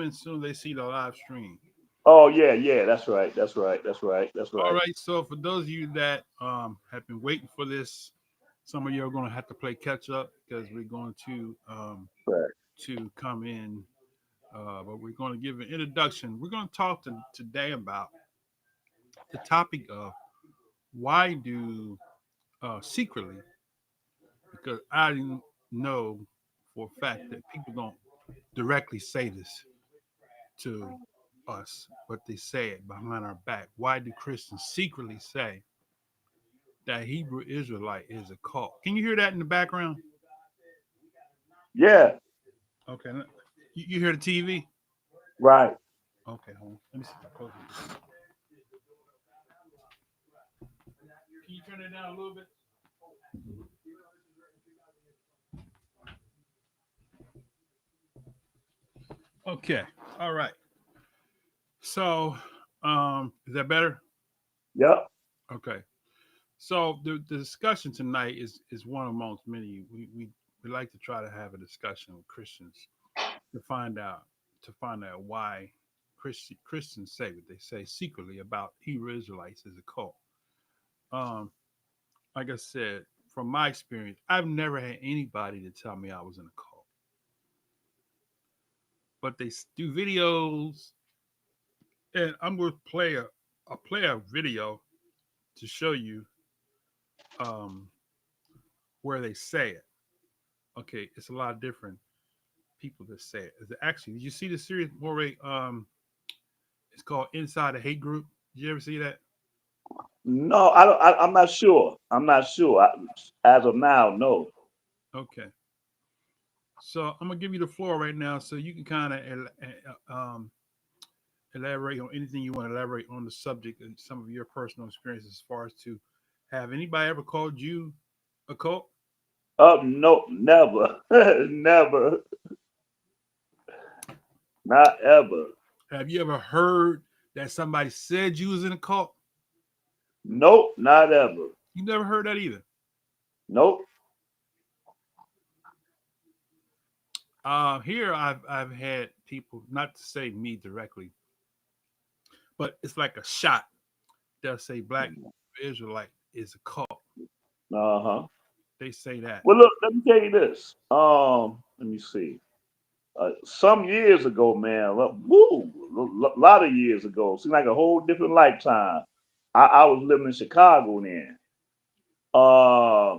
as soon as they see the live stream. Oh yeah, yeah, that's right, that's right, that's right, that's All right. right. So for those of you that have been waiting for this, some of you are going to have to play catch up because we're going Right. to come in, but we're going to give an introduction. We're going to talk today about the topic of why do secretly, because I know for a fact that people don't directly say this to us, but they say it behind our back. Why do Christians secretly say that Hebrew Israelite is a cult? Can you hear that in the background? Yeah, Okay, you hear the TV? right. Okay, hold on. Let me see if I close it. Can you turn it down a little bit? Okay, all right. So, is that better? Yep. Okay. So the discussion tonight is one amongst many. We like to try to have a discussion with Christians to find out why Christians say what they say secretly about Hebrew Israelites as a cult. Um, like I said, from my experience, I've never had anybody to tell me I was in a cult, but they do videos, and I'm going to play a video to show you um, where they say it. Okay, it's a lot different people that say it. Actually, did you see the series more? It's called Inside the Hate Group. Did you ever see that? No, I don't. I'm not sure. I'm not sure. As of now, no. Okay. So I'm gonna give you the floor right now, so you can kind of elaborate on anything you want to elaborate on the subject and some of your personal experiences as far as to have anybody ever called you a cult? No, never, never, not ever. Have you ever heard that somebody said you was in a cult? Nope, not ever. You never heard that either. Nope. Here I've had people, not to say me directly, but it's like a shot. They'll say Black Israelite is a cult. Uh huh. They say that. Well, look, let me tell you this. Let me see. Some years ago, man, woo, a lot of years ago, seemed like a whole different lifetime. I was living in Chicago then. Uh,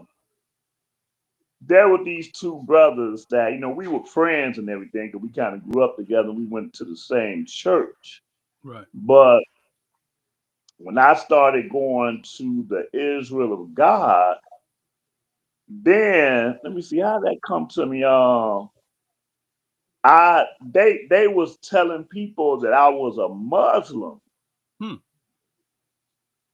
there were these two brothers that we were friends and everything, because we kind of grew up together. We went to the same church, Right. but when I started going to the Israel of God, then let me see how that come to me. They was telling people that I was a Muslim, Hmm.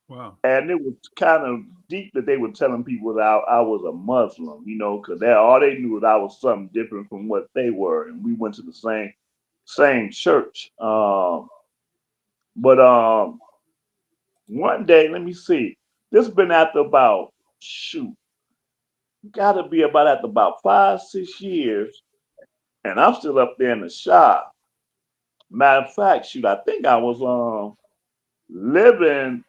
Wow. and it was kind of deep that they were telling people that I was a Muslim, because all they knew was I was something different from what they were, and we went to the same church. But one day, let me see. This been after about shoot, got to be about after about 5 6 years, and I'm still up there in the shop. Matter of fact, shoot, I think I was living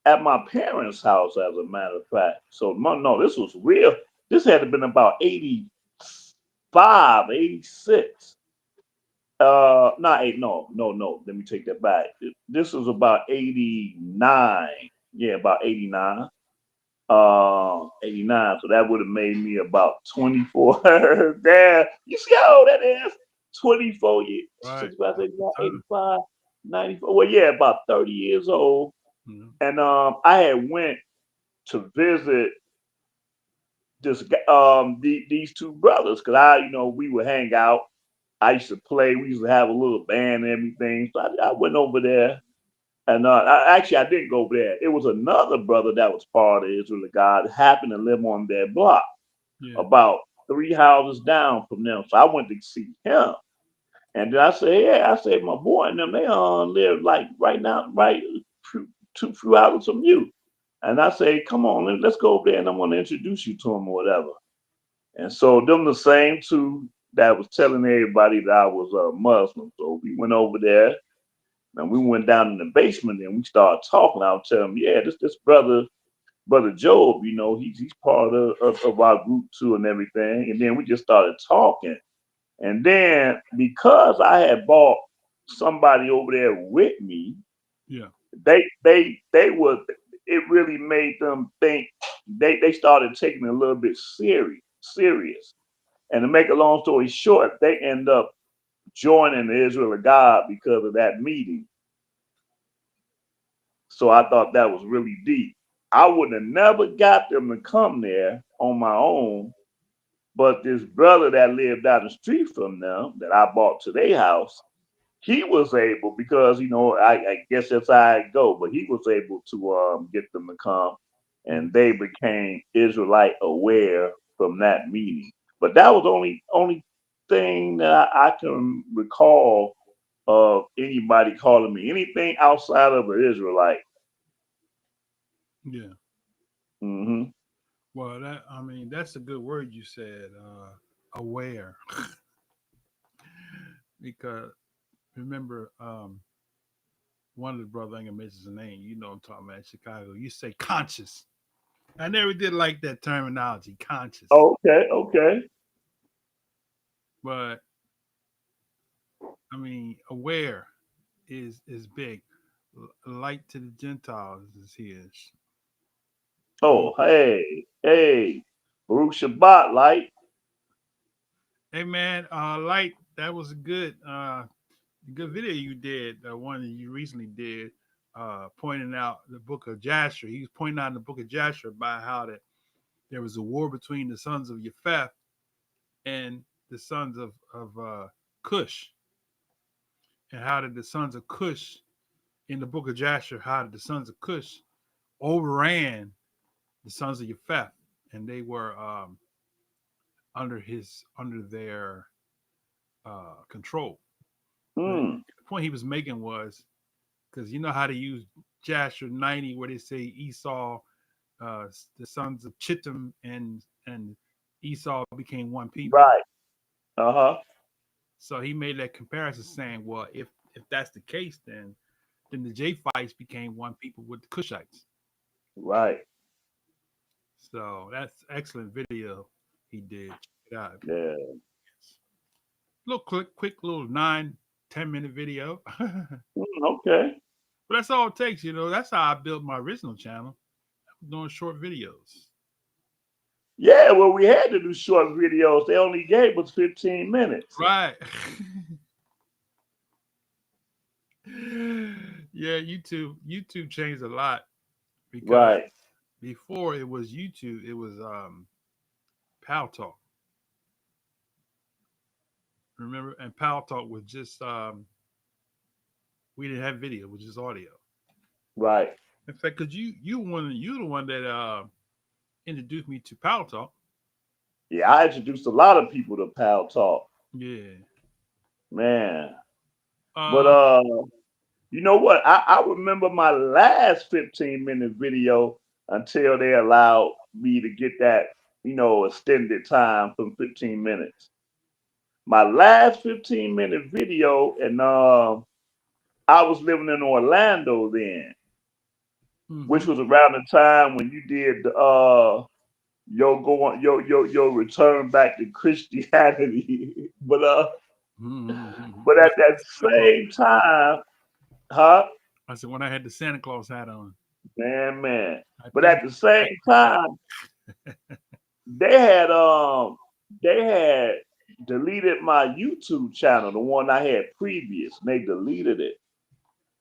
at my parents' house, as a matter of fact. So no, this was real. This had to been about 85, 86. Not eight. No, no, no. Let me take that back. This was about 89. Yeah, about 89. 89. So that would have made me about 24. Damn, you see how old that is? 24 years, Right. 65, That's the time. 85, 94. Well, yeah, about 30 years old. Mhm. And I had went to visit these two brothers, because we would hang out. I used to play. We used to have a little band and everything. So I went over there, and I didn't go over there. It was another brother that was part of Israel of God, happened to live on their block, Yeah. about three houses down from them. So I went to see him, and then I said, "Yeah," I said, "My boy and them, they live like right now, right few houses from you." And I say, "Come on, let's go over there, and I'm going to introduce you to him or whatever." And so them the same two. that was telling everybody that I was a Muslim. So we went over there and we went down in the basement and we started talking. I was telling him, yeah, this brother Job, he's part of our group too and everything. And then we just started talking. And then because I had bought somebody over there with me, Yeah. they would it really made them think they started taking it a little bit serious. And to make a long story short, they end up joining the Israel of God because of that meeting. So I thought that was really deep. I would have never got them to come there on my own, but this brother that lived down the street from them that I bought to their house, he was able because I guess that's how I go, but he was able to get them to come, and Mm. they became Israelite aware from that meeting. But that was only thing that I can recall of anybody calling me anything outside of an Israelite. Yeah. Hmm. Well, I mean, that's a good word you said, aware, because remember, one of the brothers, I ain't gonna mention his name. You know, I'm talking about in Chicago. You say conscious. I never did like that terminology, conscious, Okay, okay. but I mean, aware is big. Light to the Gentiles is his. Oh, Um, hey, Baruch Shabbat, light. hey man, light. That was a good video you did. The one that you recently did, pointing out the book of Jasher. He was pointing out in the book of Jasher about how that there was a war between the sons of Japheth and the sons of Cush, and how did the sons of Cush in the book of Jasher, how did the sons of Cush overran the sons of Japheth, and they were under their control. But Hmm. the point he was making was because you know how to use Jasher 90, where they say Esau, the sons of Chittim and Esau became one people. Right. Uh-huh. So he made that comparison, saying, well, if that's the case, then the Japhites became one people with the Cushites. Right. So that's excellent video he did. Check it out. Yeah. Little quick little 9-10 minute video. But Okay. that's all it takes, That's how I built my original channel, doing short videos. Yeah, well, we had to do short videos. They only gave us 15 minutes. Right. Yeah, YouTube changed a lot because Right. before it was YouTube, it was Pal Talk. Remember? And Pal Talk was just we didn't have video, it was just audio. Right. In fact, cause you the one that introduced me to Pal Talk. Yeah, I introduced a lot of people to Pal Talk. Yeah. Man. But Uh you know what? I remember my last 15-minute video until they allowed me to get that, extended time from 15 minutes. My last 15-minute video, and I was living in Orlando then, which mm-hmm. was around the time when you did your return back to Christianity. Mm-hmm. But When I at that had the Santa Claus, same time, huh? I said when I had the Santa Claus hat on. Man. I But think at the same time, they had um they had deleted my YouTube channel, the one I had previous. And they deleted it.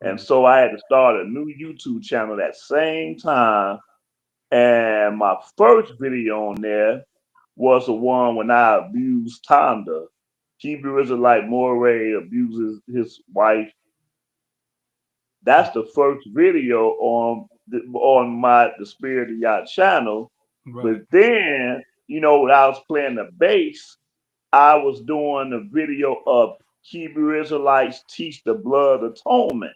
And mm, so I had to start a new YouTube channel that same time. And my first video on there was the one when I abused Tonda. Hebrew Israelite Moray abuses his wife. That's the first video on my the Spirit of Yah channel. But right. then, when I was playing the bass, I was doing a video of Hebrew Israelites teach the blood atonement.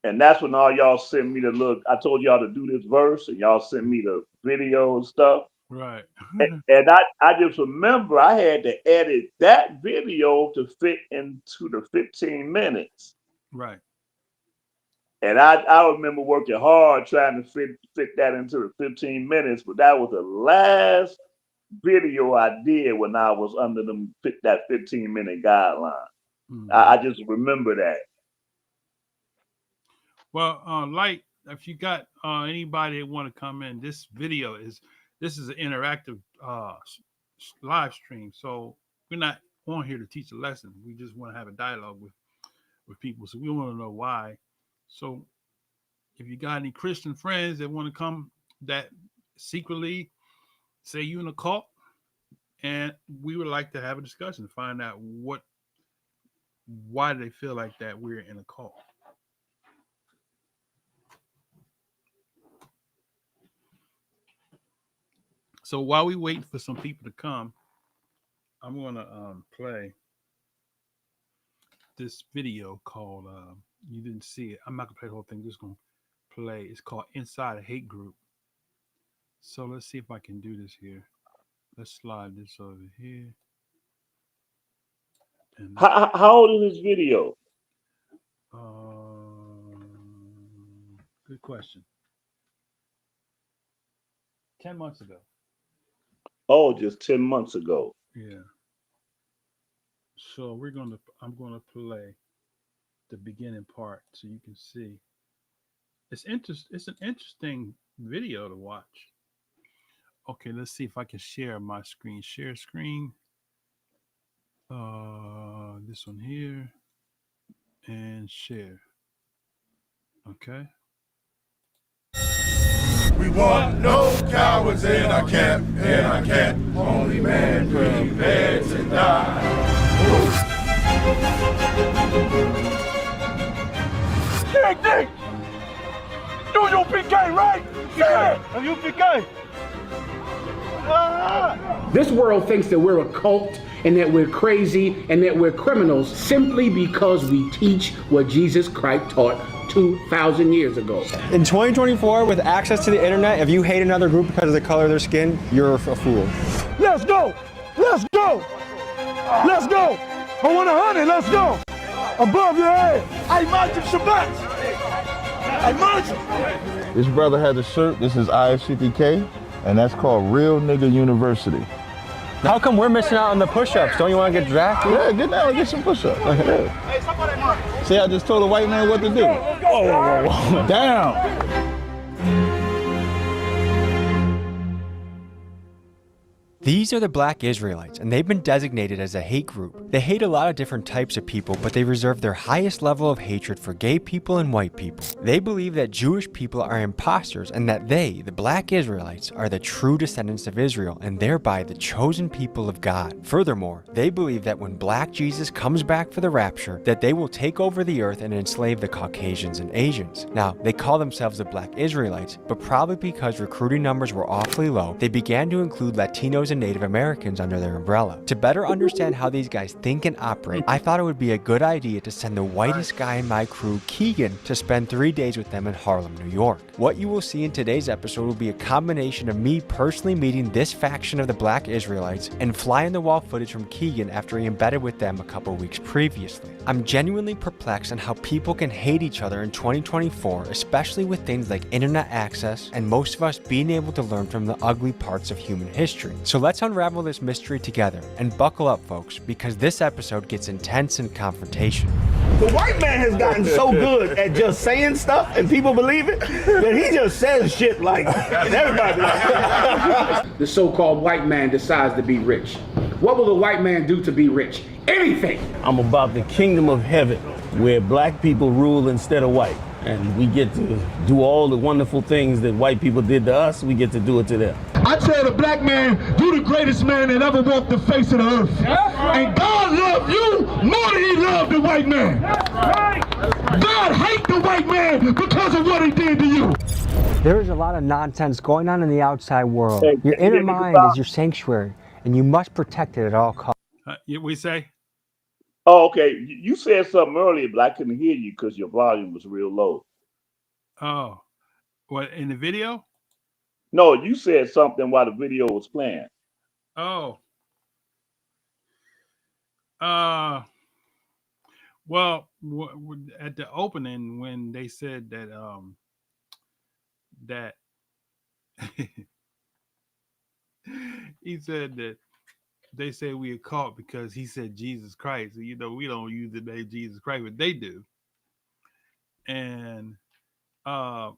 And that's when all y'all sent me the look. I told y'all to do this verse, and y'all sent me the video and stuff. Right. And I just remember I had to edit that video to fit into the 15 minutes. Right. And I remember working hard trying to fit that into the 15 minutes, but that was the last video I did when I was under that 15-minute guideline. Hmm. I just remember that. Well, like if you got anybody that want to come in, this is an interactive live stream. So we're not on here to teach a lesson. We just want to have a dialogue with people. So we want to know why. So if you got any Christian friends that want to come that secretly say you in a cult, and we would like to have a discussion, find out why they feel like that we're in a cult. So while we wait for some people to come, I'm gonna play this video called you didn't see it. I'm not gonna play the whole thing. I'm just gonna play. It's called Inside a Hate Group. So let's see if I can do this here. Let's slide this over here. And How old is this video? good question. 10 months ago. Oh, just 10 months ago. Yeah. So I'm gonna play the beginning part so you can see. It's an interesting video to watch. Okay, let's see if I can share my screen. Share screen. This one here and share. Okay. We want no cowards in our camp, Only man prepared to die. Dig! Do your PK, right? Yeah! You PK! This world thinks that we're a cult and that we're crazy and that we're criminals simply because we teach what Jesus Christ taught 2,000 years ago. In 2024, with access to the internet, if you hate another group because of the color of their skin, you're a fool. Let's go! Let's go! Let's go! I want 100, let's go! Above your head! I Majid Shabbat! I Majid! This brother has a shirt, this is IFCPK, and that's called Real Nigga University. How come we're missing out on the push-ups? Don't you want to get drafted? Yeah, get down and get some push-ups. Yeah. See, I just told a white man what to do. Whoa. Down. These are the Black Israelites, and they've been designated as a hate group. They hate a lot of different types of people, but they reserve their highest level of hatred for gay people and white people. They believe that Jewish people are imposters and that they, the Black Israelites, are the true descendants of Israel and thereby the chosen people of God. Furthermore, they believe that when Black Jesus comes back for the rapture, that they will take over the earth and enslave the Caucasians and Asians. Now, they call themselves the Black Israelites, but probably because recruiting numbers were awfully low, they began to include Latinos and Native Americans under their umbrella. To better understand how these guys think and operate, I thought it would be a good idea to send the whitest guy in my crew, Keegan, to spend 3 days with them in Harlem, New York. What you will see in today's episode will be a combination of me personally meeting this faction of the Black Israelites and fly-in-the-wall footage from Keegan after he embedded with them a couple weeks previously. I'm genuinely perplexed on how people can hate each other in 2024, especially with things like internet access and most of us being able to learn from the ugly parts of human history. So let's unravel this mystery together, and buckle up folks, because this episode gets intense and confrontational. The white man has gotten so good at just saying stuff and people believe it that he just says shit like, and everybody The so-called white man decides to be rich. What will the white man do to be rich? Anything! I'm about the kingdom of heaven where black people rule instead of white. And we get to do all the wonderful things that white people did to us, we get to do it to them. I tell the black man, you the greatest man that ever walked the face of the earth. And God loved you more than he loved the white man. God hate the white man because of what he did to you. There is a lot of nonsense going on in the outside world. Hey, Your can you inner hear me, mind Bob? is your sanctuary, and you must protect it at all costs. We say, Oh, okay. You said something earlier, but I couldn't hear you because your volume was real low. oh, what in the video? No, you said something while the video was playing. Oh, uh, well, at the opening when they said that he said that they say we are caught because he said Jesus Christ. You know, we don't use the name Jesus Christ, but they do. And uh,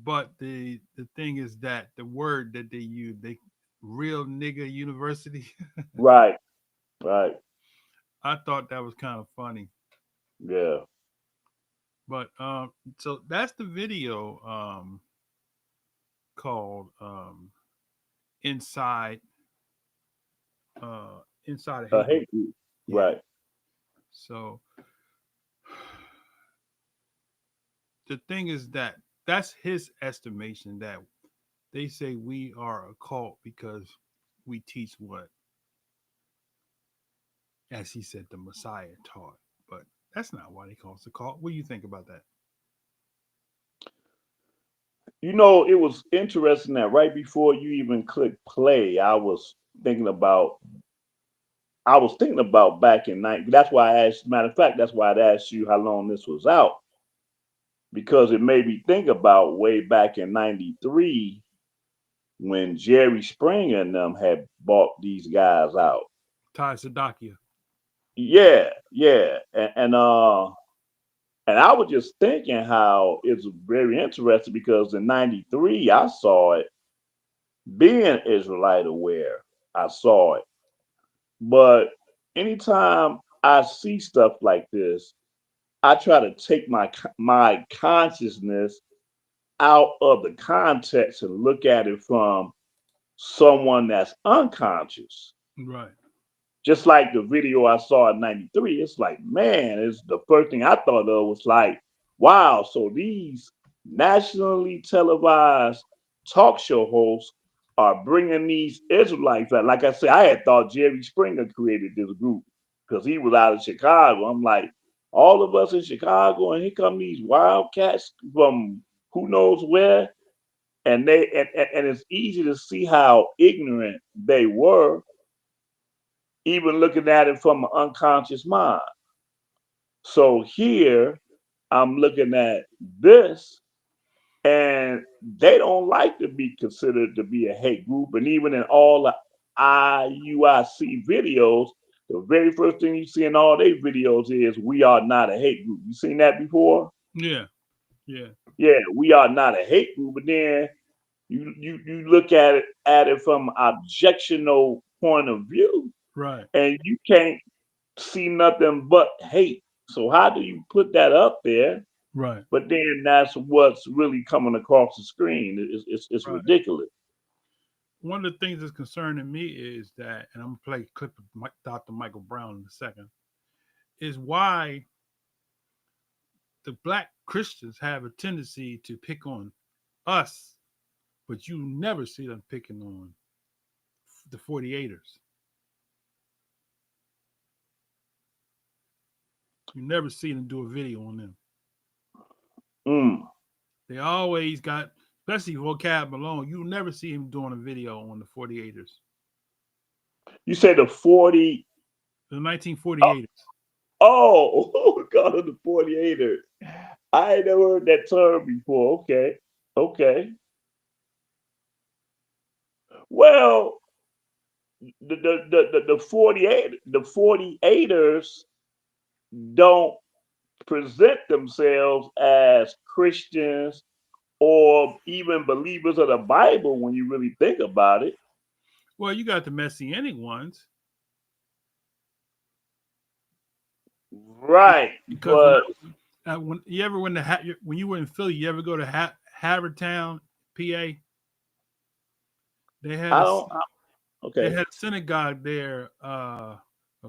but the thing is that the word that they use, they real nigga university. Right, right. I thought that was kind of funny. Yeah. But so that's the video called inside inside a A hate group. hate group. Yeah. Right. So the thing is that that's his estimation that they say we are a cult because we teach what, as he said, the Messiah taught. But that's not why they call us a cult. What do you think about that? You know, it was interesting that right before you even click play, thinking about I was thinking about back in night. That's why I asked. Matter of fact, that's why I asked you how long this was out, because it made me think about way back in '93 when Jerry Springer and them had bought these guys out. Ty Sadakia. Yeah, yeah, and I was just thinking how it's very interesting because in '93 I saw it being Israelite aware. I saw it, but anytime I see stuff like this, I try to take my consciousness out of the context and look at it from someone that's unconscious. Right. Just like the video I saw in '93, it's like, man, it's the first thing I thought of was like, wow, so these nationally televised talk show hosts are bringing these Israelites out. Like I said, I had thought Jerry Springer created this group because he was out of Chicago. I'm like, all of us in Chicago, and here come these wildcats from who knows where, and and it's easy to see how ignorant they were, even looking at it from an unconscious mind. So here I'm looking at this, and they don't like to be considered to be a hate group. And even in all the IUIC videos, the very first thing you see in all their videos is we are not a hate group. You seen that before? Yeah. Yeah. Yeah, we are not a hate group. But then you look at it from an objectional point of view, Right. and you can't see nothing but hate. So how do you put that up there? Right. But then that's what's really coming across the screen. It's Right. ridiculous. One of the things that's concerning me is that, and I'm gonna play a clip of Dr. Michael Brown in a second, is why the black Christians have a tendency to pick on us, but you never see them picking on the 48ers. You never see them do a video on them. Mm. They always got, especially vocab Malone, you never see him doing a video on the 48ers, You say the 40. the 1948ers. Oh, God of the 48er. I ain't never heard that term before. Okay. Okay. Well, the 48ers don't present themselves as Christians or even believers of the Bible when you really think about it. Well, you got the Messianic ones Right. because But when you ever when you were in Philly, you ever go to Havertown, PA? They had I a don't, they okay. had a synagogue there, a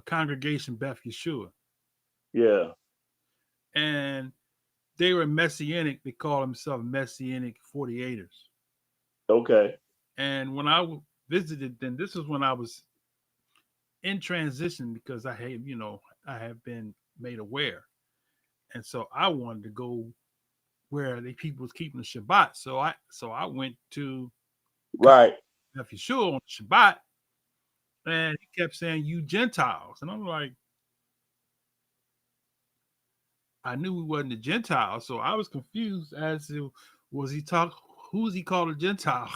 congregation Beth Yeshua, Yeah. and they were Messianic. They call themselves Messianic 48ers. Okay. And when I visited them, this was when I was in transition because I had, I have been made aware, and so I wanted to go where the people was keeping the Shabbat. So I went to Right. If you're sure on Shabbat, and he kept saying, "You Gentiles," and I'm like, I knew we wasn't a Gentile, so I was confused as to was he talk who's he called a Gentile,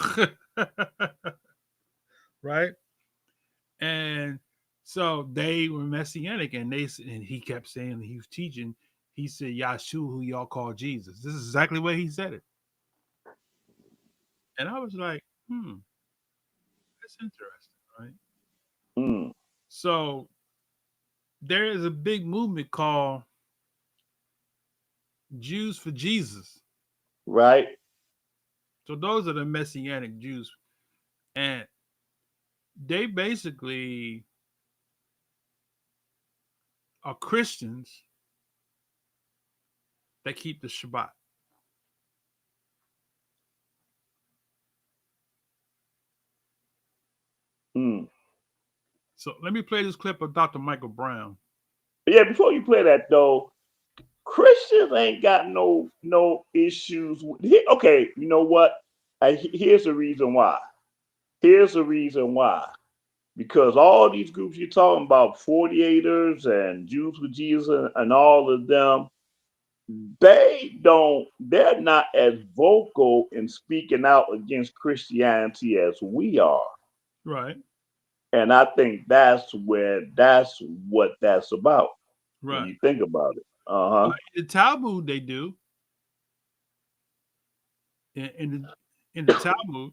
right? And so they were messianic, and and he kept saying he was teaching. He said, "Yahshua, who y'all call Jesus." This is exactly what he said it, and I was like, that's interesting, right? Mm. So there is a big movement called Jews for Jesus. Right. So those are the messianic Jews, and they basically are Christians that keep the Shabbat. Mm. So let me play this clip of Dr. Michael Brown. But yeah, before you play that though, Christians ain't got no issues. Okay, you know what? Here's the reason why. Here's the reason why. Because all these groups you're talking about, 48ers and Jews with Jesus and all of them, they're not as vocal in speaking out against Christianity as we are. Right, And I think that's what that's about when right. you think about it. Uh-huh. In the Talmud, they do. In the Talmud,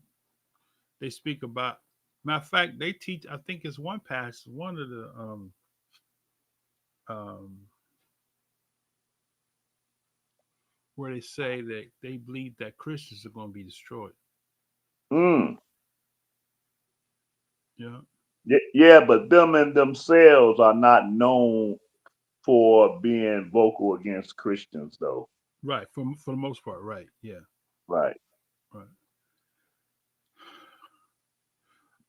they speak about. Matter of fact, they teach. I think it's one passage, one of the um, where they say that they believe that Christians are going to be destroyed. Mm. Yeah, Yeah, but them and themselves are not known for being vocal against Christians, though. right. For the most part, right. Yeah, Right. right.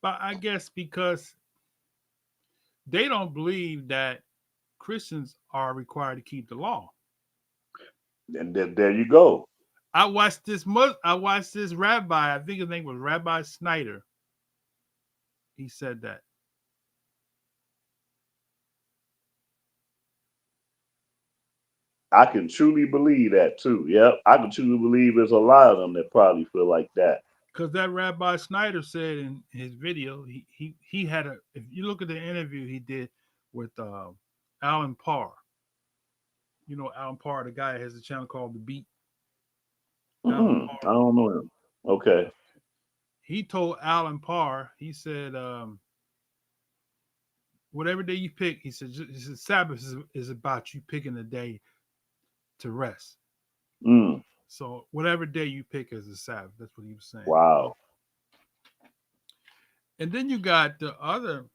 But I guess because they don't believe that Christians are required to keep the law. And there you go. I watched this rabbi. I think his name was Rabbi Snyder. He said that. I can truly believe that too. Yep. I can truly believe there's a lot of them that probably feel like that. Because that Rabbi Snyder said in his video, he had a. If you look at the interview he did with Alan Parr, you know Alan Parr, the guy that has a channel called The Beat. Alan Mm-mm. I Parr. don't know him. Okay. He told Alan Parr, he said, whatever day you pick, he said Sabbath is about you picking a day to rest. Mm. So whatever day you pick as a Sabbath, that's what he was saying. Wow. And then you got the other.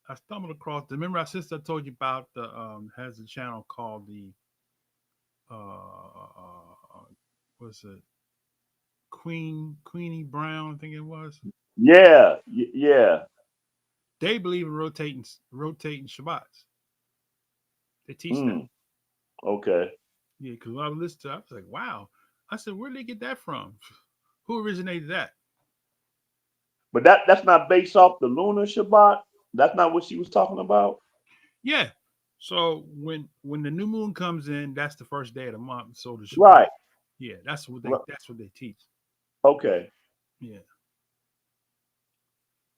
I stumbled across. Remember, our sister I told you about the has a channel called the what's it? Queenie Brown, I think it was. Yeah. Yeah. They believe in rotating Shabbats. They teach that. Mm. Okay. Yeah, because I listened to, I was like, wow. I said, where did they get that from? Who originated that? But that's not based off the lunar Shabbat. That's not what she was talking about. Yeah. So when the new moon comes in, that's the first day of the month. So the Shabbat, Right. yeah, Right. that's what they teach. Okay. Yeah.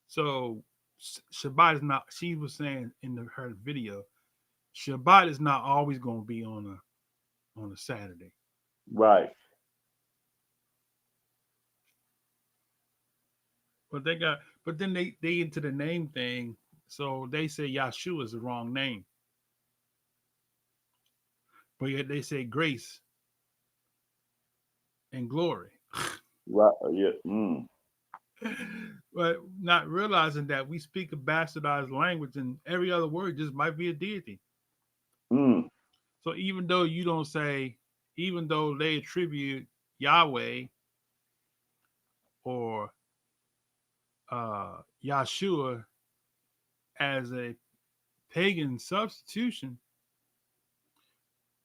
So Shabbat is not. She was saying in her video, Shabbat is not always going to be on a Saturday. Right. But then they into the name thing. So they say Yahshua is the wrong name, but yet they say grace and glory. Right. Yeah. Mm. But not realizing that we speak a bastardized language and every other word just might be a deity. Mm. So even though you don't say, even though they attribute Yahweh or Yahshua as a pagan substitution,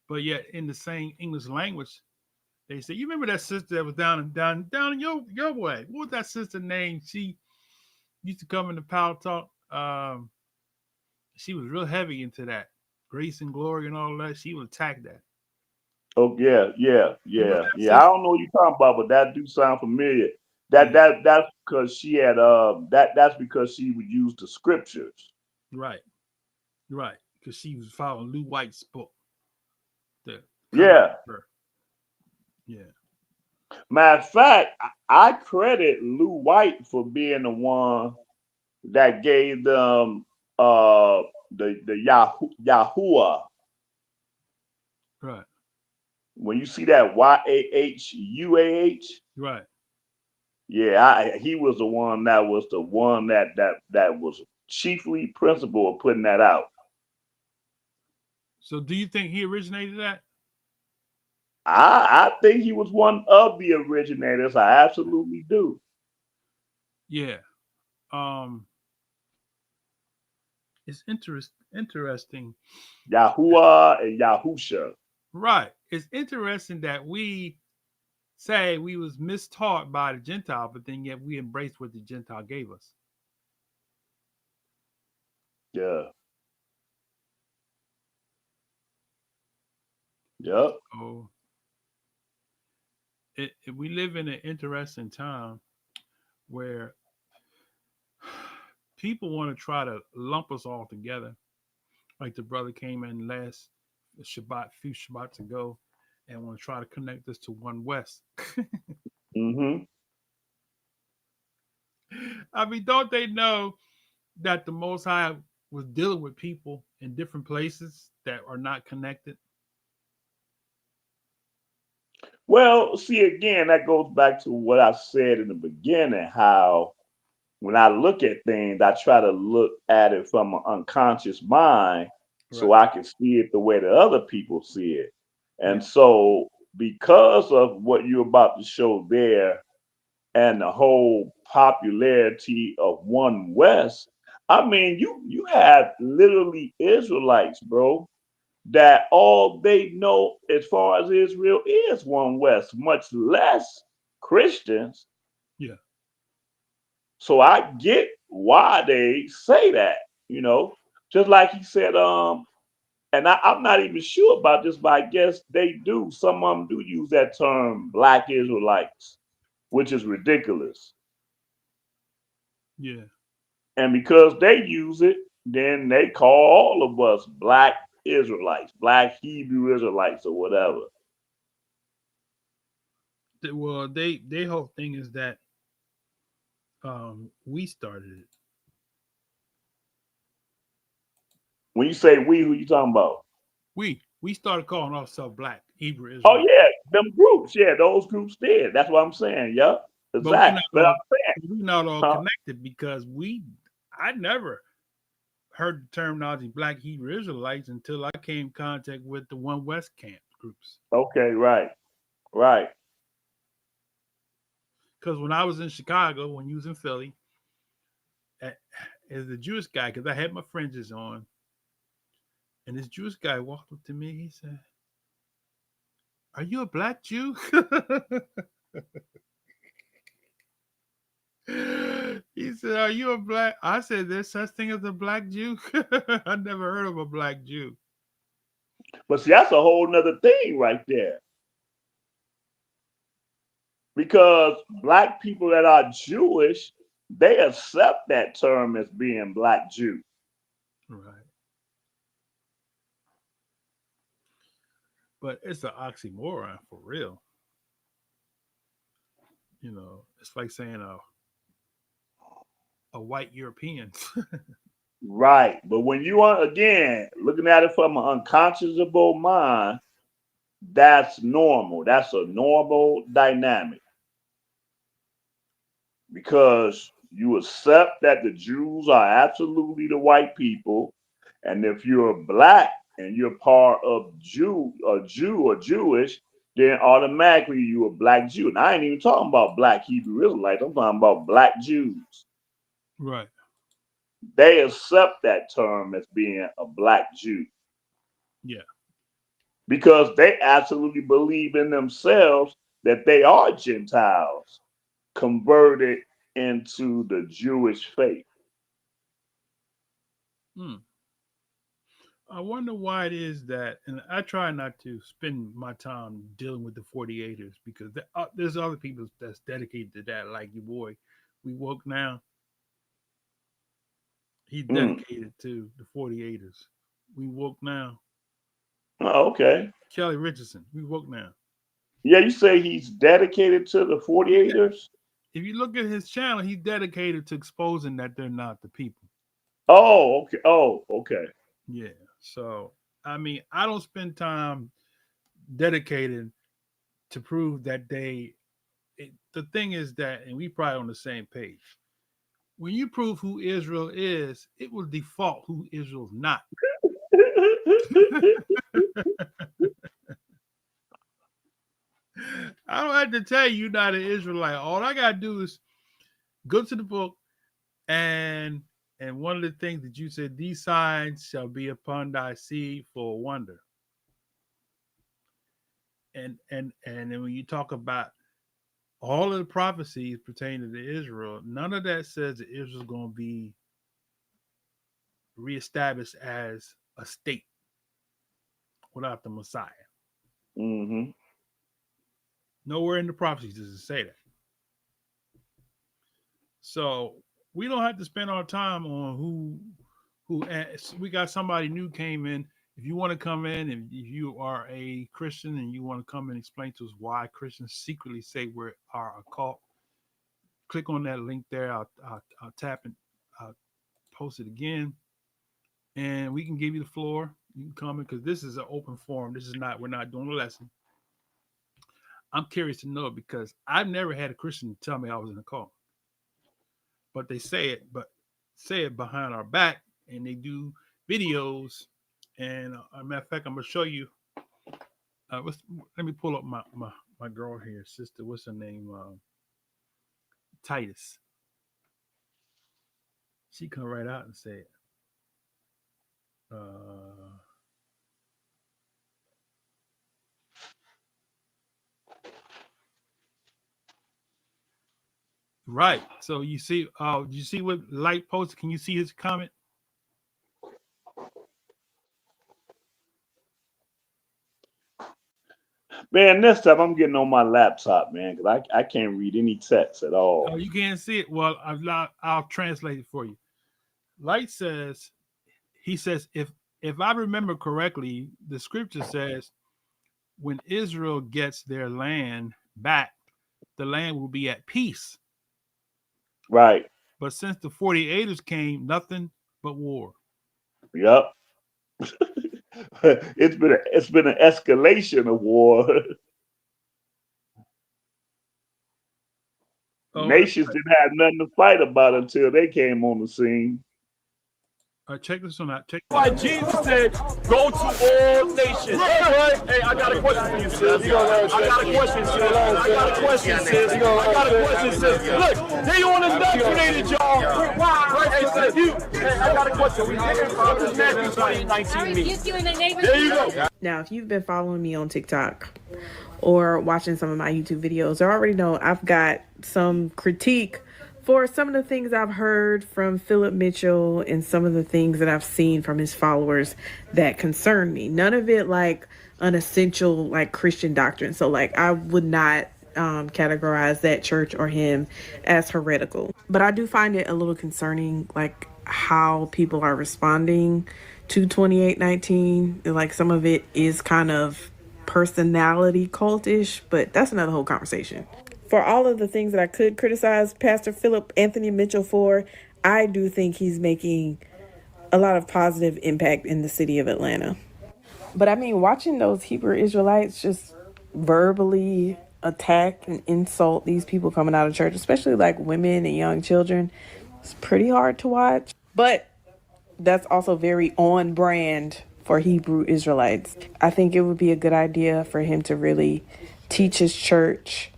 but yet in the same English language, They say, you remember that sister that was down in your way? What was that sister name? She used to come in the power talk. She was real heavy into that grace and glory and all that. She would attack that. Oh yeah, yeah, You remember yeah, that yeah. I sister? don't know what you're talking about, but that do sound familiar. Yeah, That's because she had that's because she would use the scriptures. right, right. Because she was following Lou White's book, the covenant Yeah. of her. Yeah, Matter of fact, I credit Lou White for being the one that gave them the Yahuwah. right, When you see that Yahuah, right. yeah, he was the one that was chiefly principal of putting that out. So, do you think he originated that? I think he was one of the originators. I absolutely do. Yeah. Um, it's interesting. Yahuwah and Yahusha. Right. It's interesting that we say we was mistaught by the Gentile, but then yet we embrace what the Gentile gave us. Yeah. Yep. So we live in an interesting time where people want to try to lump us all together. Like the brother came in last Shabbat, few Shabbats ago, and want to try to connect us to one West. Mm-hmm. I mean, don't they know that the Most High was dealing with people in different places that are not connected? Well, see, again, that goes back to what I said in the beginning, how when I look at things, I try to look at it from an unconscious mind so Right. I can see it the way that other people see it. Yeah. And so, because of what you're about to show there and the whole popularity of One West, I mean, you have literally Israelites, bro, that all they know as far as Israel is One West, much less Christians. Yeah. So I get why they say that, you know, just like he said, and I'm not even sure about this, but I guess they do. Some of them do use that term, Black Israelites, which is ridiculous. Yeah. And because they use it, then they call all of us Black Israelites, Black Hebrew Israelites, or whatever. Well, their whole thing is that we started it. When you say we, who you talking about? We started calling ourselves Black Hebrew Oh Israelites, yeah, them groups. Yeah, those groups did. That's what I'm saying. Yep, but we exactly. not But all I'm saying, we not all huh? connected because I never heard the terminology Black Hebrew Israelites until I came in contact with the One West camp groups. Okay, right, right. Because when I was in Chicago, when you was in Philly, as the Jewish guy, because I had my fringes on, and this Jewish guy walked up to me. He said, "Are you a black Jew?" He said, "Are you a black?" I said, "There's such thing as a black Jew." I never heard of a black Jew. But see, that's a whole nother thing right there. Because black people that are Jewish, they accept that term as being black Jew. Right. But it's an oxymoron for real. It's like saying a white European. Right. But when you are again looking at it from an unconscionable mind, that's normal. That's a normal dynamic because you accept that the Jews are absolutely the white people, and if you're black and you're part of Jew or Jewish, then automatically you're a black Jew. And I ain't even talking about black Hebrew Israelites. I'm talking about black Jews. Right. They accept that term as being a black Jew. Yeah. because they absolutely believe in themselves that they are Gentiles converted into the Jewish faith. Hmm. I wonder why it is that, and I try not to spend my time dealing with the 48ers because there's other people that's dedicated to that, like your boy. We woke now. He's Mm. dedicated to the 48ers. We woke now. Oh, okay. Kelly Richardson. We woke now. Yeah, you say he's dedicated to the Yeah. 48ers? If you look at his channel, he's dedicated to exposing that they're not the people. Oh, okay. Oh, okay. Yeah. So I mean, I don't spend time dedicated to prove that the thing is that, and we probably on the same page. When you prove who Israel is, it will default who Israel's not. I don't have to tell you you're not an Israelite. All I gotta do is go to the book and one of the things that you said, these signs shall be upon thy seed for a wonder. And then when you talk about all of the prophecies pertaining to Israel, none of that says that Israel's going to be reestablished as a state without the Messiah. Mm-hmm. Nowhere in the prophecies does it say that. So we don't have to spend our time on who we got somebody new came in. If you want to come in and if you are a Christian and you want to come and explain to us why Christians secretly say we are a cult, click on that link there. I'll tap and I'll post it again, and we can give you the floor. You can come in because this is an open forum. This is not, we're not doing a lesson. I'm curious to know because I've never had a Christian tell me I was in a cult, but they say it behind our back, and they do videos. And a matter of fact, I'm gonna show you. Let me pull up my girl here, sister. What's her name? Titus. She come right out and say, uh, right. So you see, you see what Light posted? Can you see his comment? Man, next time I'm getting on my laptop, man, because I can't read any text at Oh, all. you can't see it. Well, I'll translate it for you. Light says, he says, if I remember correctly, the scripture says when Israel gets their land back, the land will be at peace. Right. But since the 48ers came, nothing but war. Yep. It's been an escalation of war. Oh, Nations didn't have nothing to fight about until they came on the scene. check this one out. Check this Why out. Jesus said, go to all nations. Right. Hey, I got a question for you, sis. I got a question, sis. I got a question, sis. I got a question, sis. Look, they on indoctrinated y'all. Right, hey, sis, hey, I got a question. What does Matthew 20:19 mean? There you go. Now, if you've been following me on TikTok or watching some of my YouTube videos, I already know I've got some critique for some of the things I've heard from Philip Mitchell and some of the things that I've seen from his followers that concern me. None of it like an essential like Christian doctrine. So like I would not categorize that church or him as heretical. But I do find it a little concerning like how people are responding to 28:19. Like some of it is kind of personality cultish, but that's another whole conversation. For all of the things that I could criticize Pastor Philip Anthony Mitchell for, I do think he's making a lot of positive impact in the city of Atlanta. But I mean, watching those Hebrew Israelites just verbally attack and insult these people coming out of church, especially like women and young children, it's pretty hard to watch. But that's also very on brand for Hebrew Israelites. I think it would be a good idea for him to really teach his church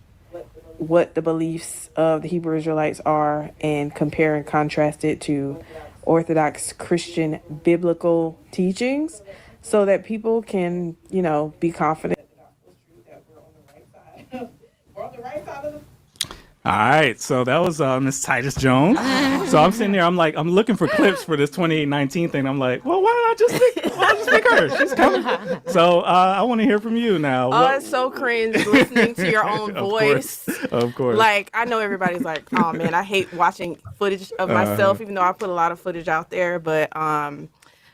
what the beliefs of the Hebrew Israelites are and compare and contrast it to Orthodox Christian biblical teachings so that people can, be confident. All right, so that was Miss Titus Jones. So I'm sitting there, I'm looking for clips for this 2819 thing. I'm like, well, why don't I just pick her? She's coming. So I want to hear from you now. Oh, it's so cringe listening to your own voice. Of course. Like, I know everybody's like, oh man, I hate watching footage of myself, even though I put a lot of footage out there. But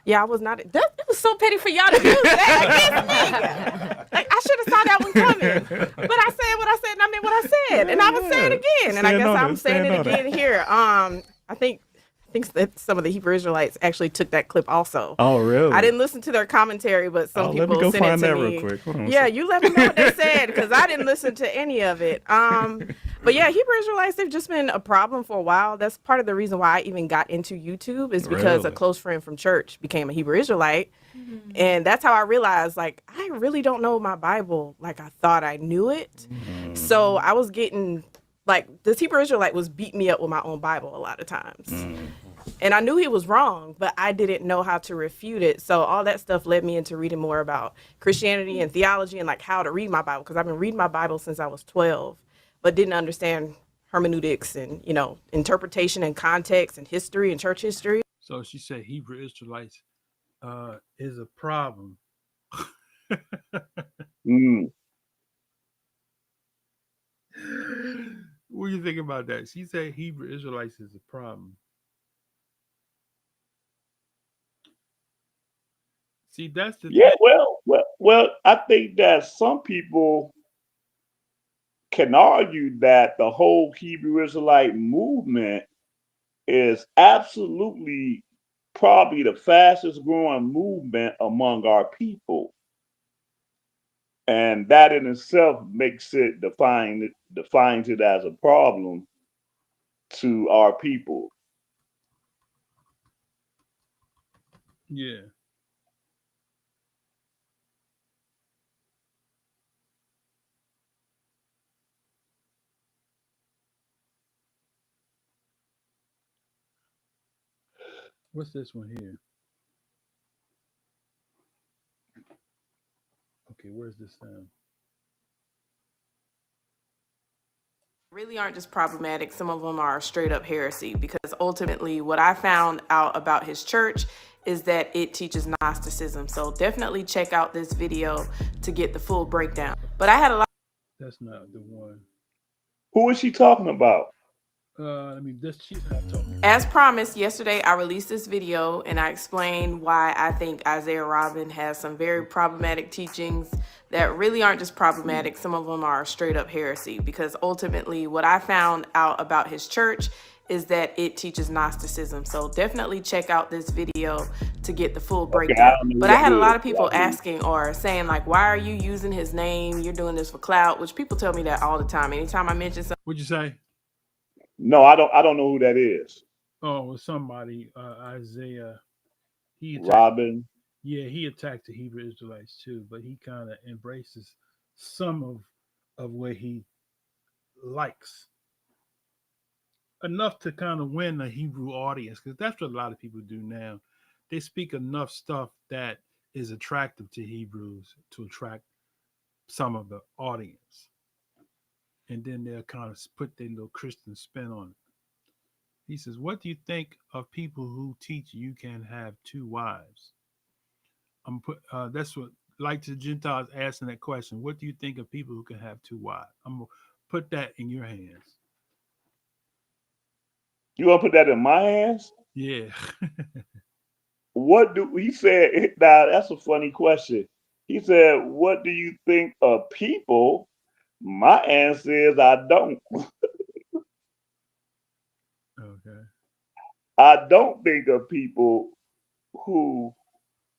yeah, I was not. It was so petty for y'all to use that against me. Like, I should have saw that one coming. But I said what I said, and I meant what I said, and I would say it again. And I guess I'm saying it again here. I think that some of the Hebrew Israelites actually took that clip also. Oh, really? I didn't listen to their commentary, but some people let me go sent find it to that me. real quick. Hold on yeah, you let me know what they said, because I didn't listen to any of it. But yeah, Hebrew Israelites, they've just been a problem for a while. That's part of the reason why I even got into YouTube, is because a close friend from church became a Hebrew Israelite. Mm-hmm. And that's how I realized, like, I really don't know my Bible like I thought I knew it. Mm-hmm. So I was getting, like, this Hebrew Israelite was beating me up with my own Bible a lot of times. Mm-hmm. And I knew he was wrong, but I didn't know how to refute it. So all that stuff led me into reading more about Christianity and theology and like how to read my Bible, because I've been reading my Bible since I was 12, but didn't understand hermeneutics and, interpretation and context and history and church history. So she said Hebrew Israelites is a problem. What do you think about that? She said Hebrew Israelites is a problem. See, that's the thing. Well. I think that some people can argue that the whole Hebrew Israelite movement is absolutely probably the fastest growing movement among our people, and that in itself makes it defines it as a problem to our people. Yeah. What's this one here? Okay, where's this sound? Really aren't just problematic. Some of them are straight up heresy, because ultimately what I found out about his church is that it teaches Gnosticism. So definitely check out this video to get the full breakdown. But I had a lot. That's not the one. Who is she talking about? She's not talking. As promised, yesterday I released this video and I explained why I think Isaiah Robin has some very problematic teachings that really aren't just problematic. Some of them are straight up heresy, because ultimately what I found out about his church is that it teaches Gnosticism. So definitely check out this video to get the full breakdown. But I had a lot of people asking or saying, like, why are you using his name? You're doing this for clout, which people tell me that all the time. Anytime I mention something. What'd you say? No, I don't know who that is. Oh, somebody, Isaiah. Robin. Yeah, he attacked the Hebrew Israelites too, but he kind of embraces some of what he likes, enough to kind of win the Hebrew audience, because that's what a lot of people do now. They speak enough stuff that is attractive to Hebrews to attract some of the audience, and then they'll kind of put their little Christian spin on it. He says, what do you think of people who teach you can have two wives? That's what, like the Gentiles asking that question. What do you think of people who can have two wives? I'm going to put that in your hands. You want to put that in my hands? Yeah. He said, now that's a funny question. He said, what do you think of people? My answer is I don't. Okay. I don't think of people who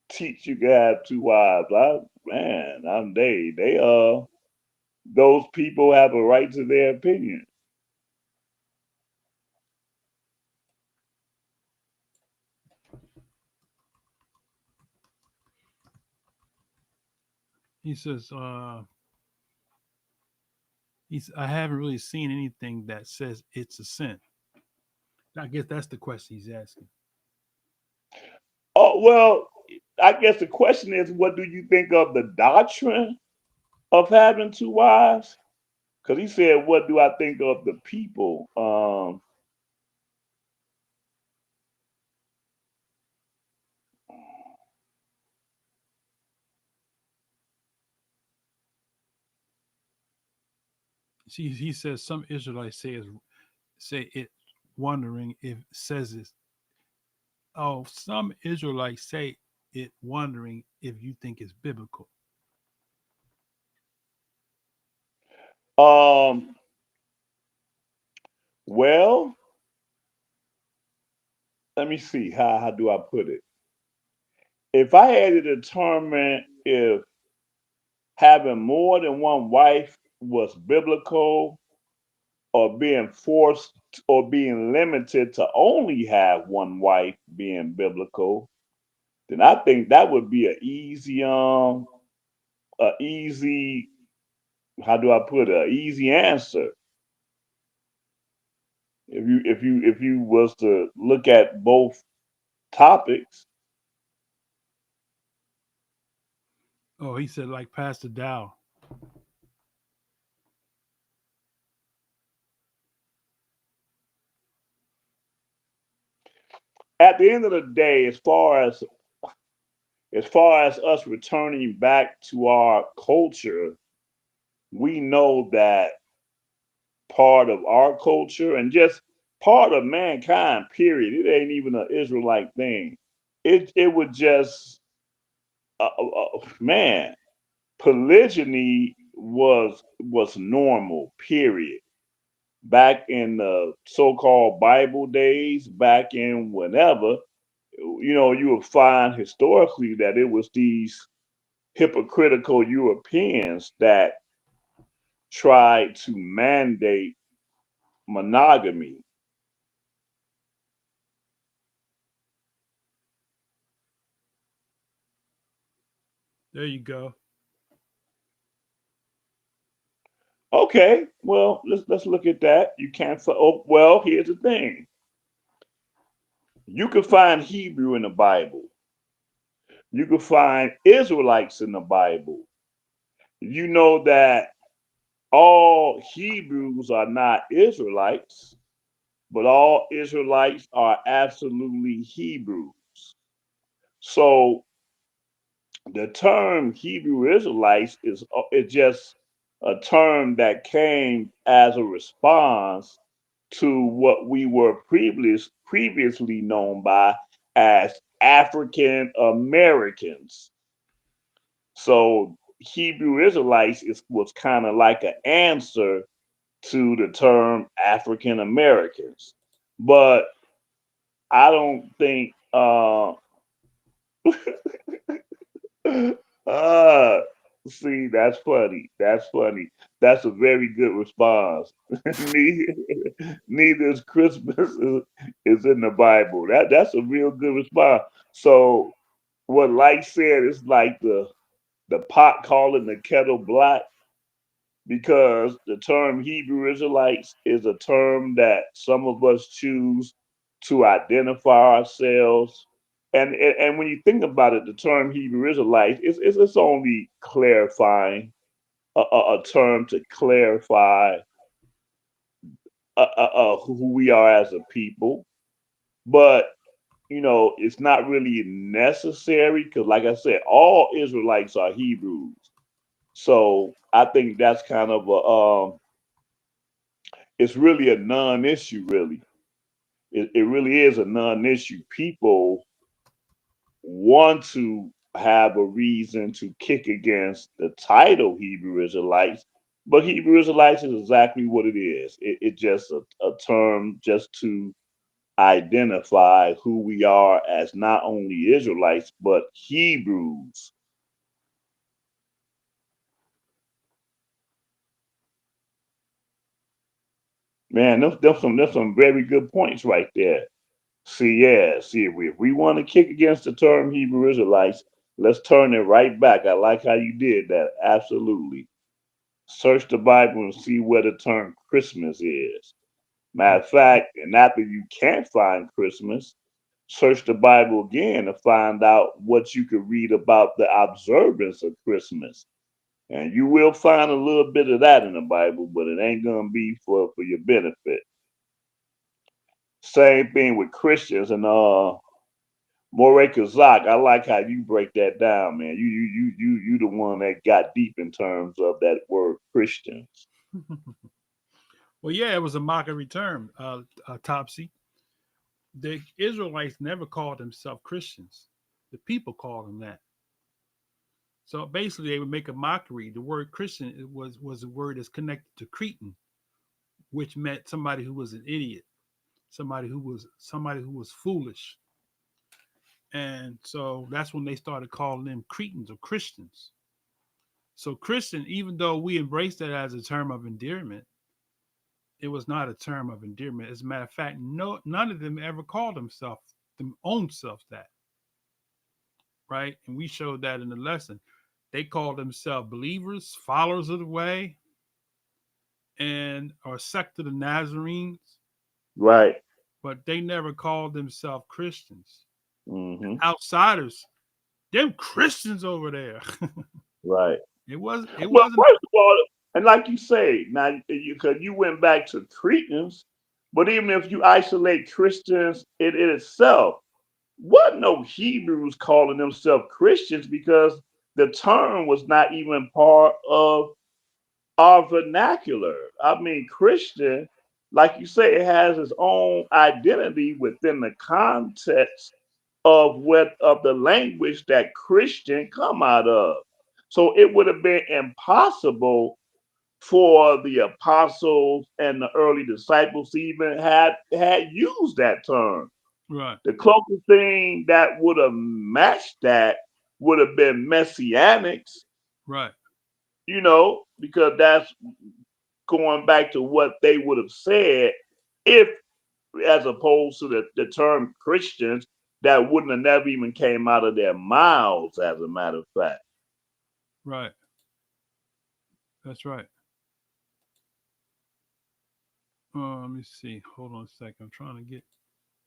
teach you can have two wives. Those people have a right to their opinion. He says, I haven't really seen anything that says it's a sin. I guess that's the question he's asking. Oh, well, I guess the question is, what do you think of the doctrine of having two wives? Because he said, "What do I think of the people?" See, he says some Israelites say it, wondering if says it. Oh, some Israelites say it, wondering if you think it's biblical. Um, well, let me see. How do I put it? If I had to determine if having more than one wife was biblical, or being forced or being limited to only have one wife being biblical, then I think that would be a easy, how do I put it, a easy answer. If you was to look at both topics. Oh, he said like Pastor Dow. At the end of the day, as far as us returning back to our culture, we know that part of our culture and just part of mankind, period. It ain't even an Israelite thing. It would just man, polygyny was normal, period. Back in the so-called Bible days, back in whenever, you would find historically that it was these hypocritical Europeans that tried to mandate monogamy. There you go. Okay, well, let's look at that. You can't. Oh, well, here's the thing. You can find Hebrew in the Bible. You can find Israelites in the Bible. You know that all Hebrews are not Israelites, but all Israelites are absolutely Hebrews. So the term Hebrew Israelites is just a term that came as a response to what we were previously known by as African Americans. So Hebrew Israelites was kind of like an answer to the term African Americans. But I don't think uh see, that's funny. That's funny. That's a very good response. neither, neither is Christmas is in the Bible. That's a real good response. So what Light said is like the pot calling the kettle black, because the term Hebrew Israelites is a term that some of us choose to identify ourselves. And when you think about it, the term Hebrew Israelites it's only clarifying a term to clarify who we are as a people. But it's not really necessary because, like I said, all Israelites are Hebrews. So I think that's kind of it's really a non-issue. Really, it really is a non-issue. People want to have a reason to kick against the title Hebrew Israelites, but Hebrew Israelites is exactly what it is. It's just a term just to identify who we are as not only Israelites but Hebrews. Man, them some very good points right there. See, yeah, see, if we want to kick against the term Hebrew Israelites, let's turn it right back. I like how you did that. Absolutely. Search the Bible and see where the term Christmas is. Matter of fact, and after you can't find Christmas, search the Bible again to find out what you could read about the observance of Christmas. And you will find a little bit of that in the Bible, but it ain't gonna be for your benefit. Same thing with Christians and Moray Kazak. I like how you break that down, man. You the one that got deep in terms of that word Christians. Well, yeah, it was a mockery term, Topsy. The Israelites never called themselves Christians. The people called them that. So basically, they would make a mockery. The word Christian was a word that's connected to Cretan, which meant somebody who was an idiot, somebody who was foolish. And so that's when they started calling them Cretans or Christians. So Christian, even though we embraced that as a term of endearment, it was not a term of endearment. As a matter of fact, none of them ever called themselves them own selves that, right? And we showed that in the lesson. They called themselves believers, followers of the way, and or sect of the Nazarenes, Right. but they never called themselves Christians. The Hmm. outsiders, them Christians over there. Right. it was it Well, wasn't first of all, and like you say, now because you went back to Cretans, but even if you isolate Christians in itself, what no Hebrews calling themselves Christians because the term was not even part of our vernacular. I mean, Christian, like you say, it has its own identity within the context of what of the language that Christian come out of. So it would have been impossible for the apostles and the early disciples to even had used that term. right, The closest thing that would have matched that would have been messianics, right, because that's going back to what they would have said if, as opposed to the term Christians, that wouldn't have never even came out of their mouths, as a matter of fact. right. That's right. Let me see. Hold on a second. I'm trying to get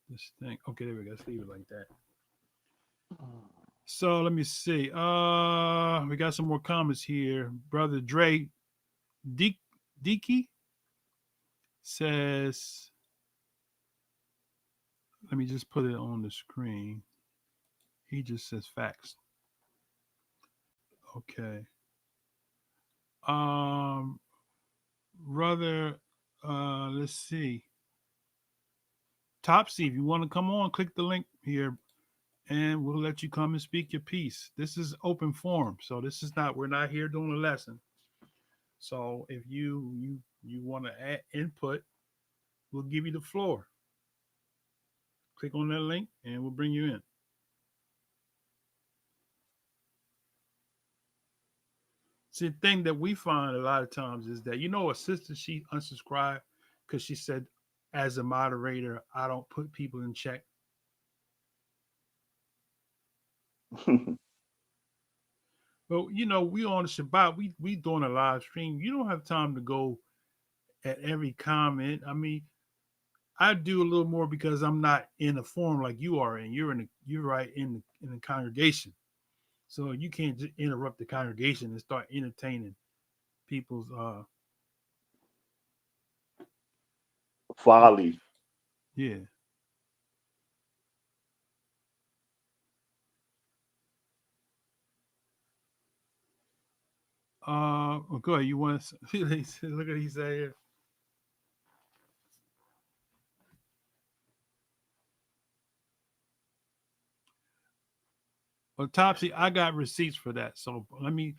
this thing. Okay, there we go. Let's leave it like that. So let me see. We got some more comments here. Brother Dre Deaky says, let me just put it on the screen. He just says facts. Okay. Um, brother, let's see. Topsy, if you want to come on, click the link here and we'll let you come and speak your piece. This is open forum, so this is not we're not here doing a lesson. So if you want to add input, we'll give you the floor. Click on that link and we'll bring you in. See, the thing that we find a lot of times is that a sister she unsubscribed because she said, as a moderator, I don't put people in check. But we on the Shabbat, we doing a live stream. You don't have time to go at every comment. I mean, I do a little more because I'm not in a forum like you are in. You're right in the congregation, so you can't just interrupt the congregation and start entertaining people's. Folly. Yeah. Go ahead. You want to look at he say here. Well, Topsy, I got receipts for that. So let me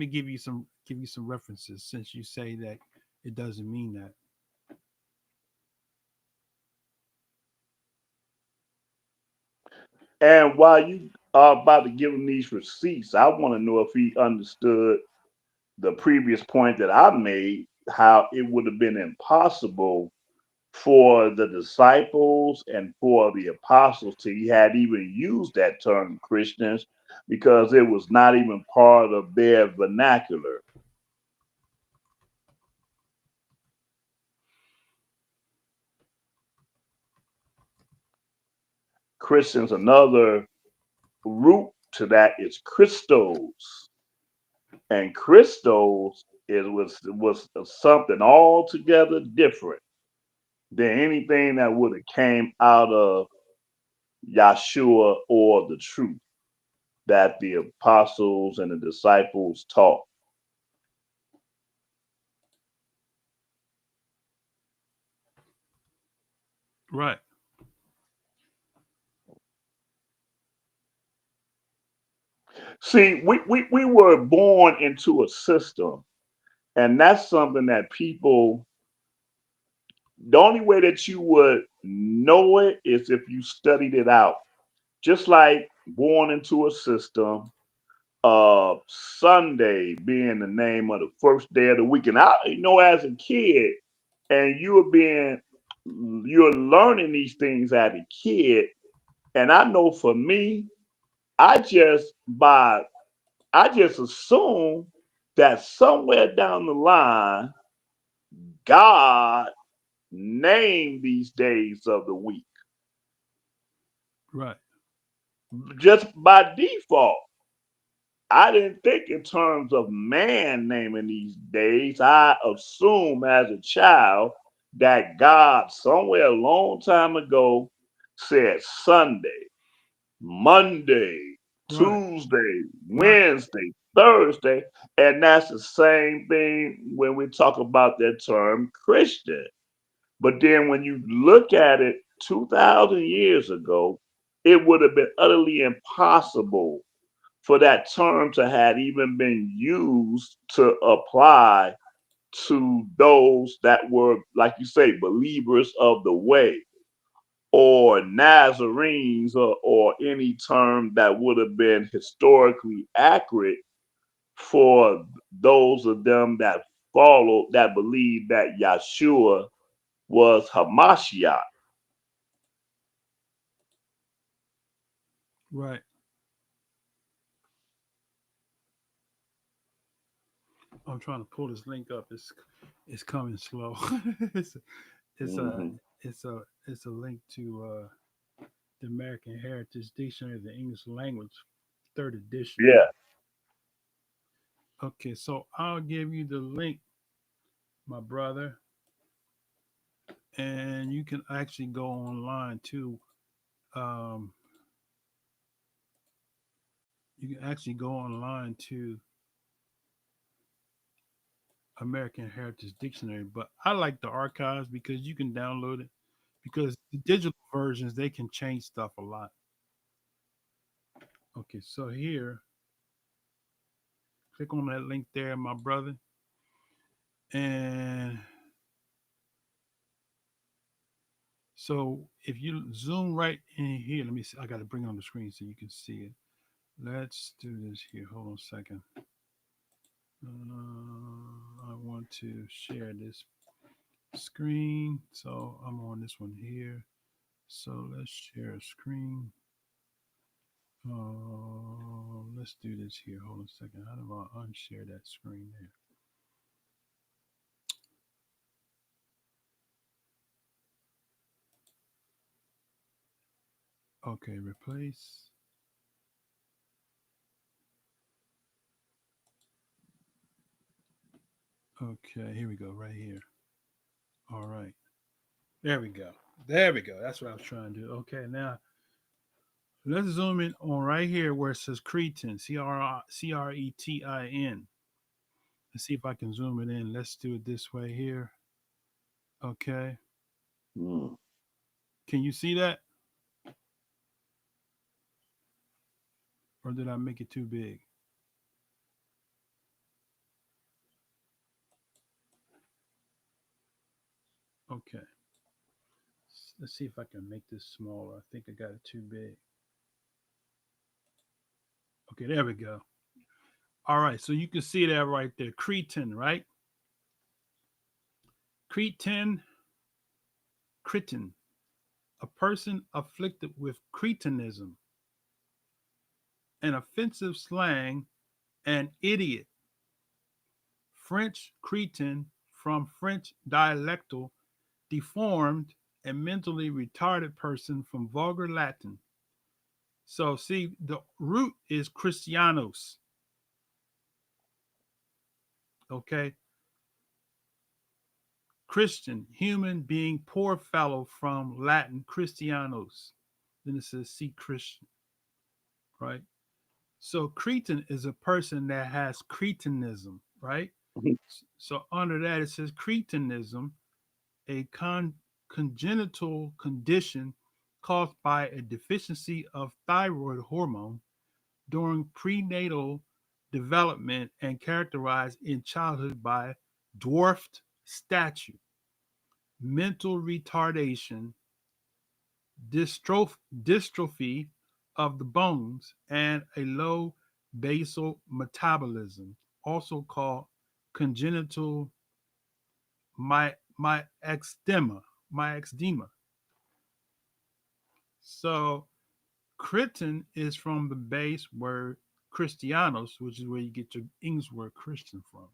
give you some references since you say that it doesn't mean that. And while you are about to give him these receipts, I want to know if he understood the previous point that I made, how it would have been impossible for the disciples and for the apostles to had even used that term Christians because it was not even part of their vernacular. Christians, another root to that is Christos, and Christos was something altogether different than anything that would have came out of Yahshua or the truth that the apostles and the disciples taught. Right. See, we were born into a system, and that's something that people, the only way that you would know it is if you studied it out. Just like born into a system, Sunday being the name of the first day of the week. And I, as a kid, and you're learning these things as a kid. And I know for me, I just by I just assume that somewhere down the line, God named these days of the week Right. just by default. I didn't think in terms of man naming these days. I assumed as a child that God, somewhere a long time ago, said Sunday, Monday, Right. Tuesday, Right. Wednesday, Thursday. And that's the same thing when we talk about that term Christian. But then when you look at it 2,000 years ago, it would have been utterly impossible for that term to have even been used to apply to those that were, like you say, believers of the way or Nazarenes or any term that would have been historically accurate for those of them that followed, that believed that Yahshua was Hamashiach. Right. I'm trying to pull this link up. It's coming slow. it's it's a Mhm. it's a link to the American Heritage Dictionary of the English Language, third edition. Yeah. Okay, so I'll give you the link, my brother, and you can actually go online too. Um, you can actually go online to American Heritage Dictionary, but I like the archives because you can download it. Because the digital versions they can change stuff a lot. Okay, so here, click on that link there, my brother, and so if you zoom right in here, let me see. I got to bring it on the screen so you can see it. Let's do this here. Hold on a second. I want to share this screen, so I'm on this one here. So let's share a screen. Let's do this here. Hold on a second. How do I unshare that screen there? Okay, replace. Okay, here we go, right here. All right, there we go. There we go. That's what I was trying to do. Okay, now let's zoom in on right here where it says Cretin, Cretin. Let's see if I can zoom it in. Let's do it this way here. Okay, Mm. can you see that, or did I make it too big? Okay, let's see if I can make this smaller. I think I got it too big. Okay, there we go. All right, so you can see that right there. Cretin, right? Cretin, Cretin, a person afflicted with cretinism, an offensive slang, an idiot. French cretin from French dialectal, deformed and mentally retarded person from vulgar Latin. So see, the root is Christianos. Okay, Christian, human being, poor fellow from Latin Christianos. Then it says see Christian, right? So Cretan is a person that has Cretanism, right? So under that it says Cretanism, a congenital condition caused by a deficiency of thyroid hormone during prenatal development and characterized in childhood by dwarfed stature, mental retardation, dystrophy of the bones, and a low basal metabolism, also called congenital my myxedema. So Cretan is from the base word Christianos, which is where you get your English word Christian from.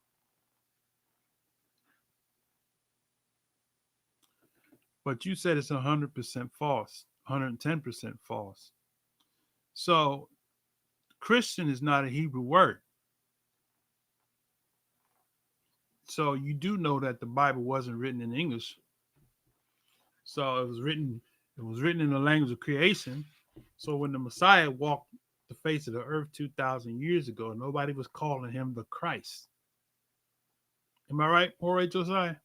But you said it's 100% false, 110% false. So Christian is not a Hebrew word. So you do know that the Bible wasn't written in English. So it was written in the language of creation. So when the Messiah walked the face of the earth 2,000 years ago, nobody was calling him the Christ. Am I right, Jorge Josiah?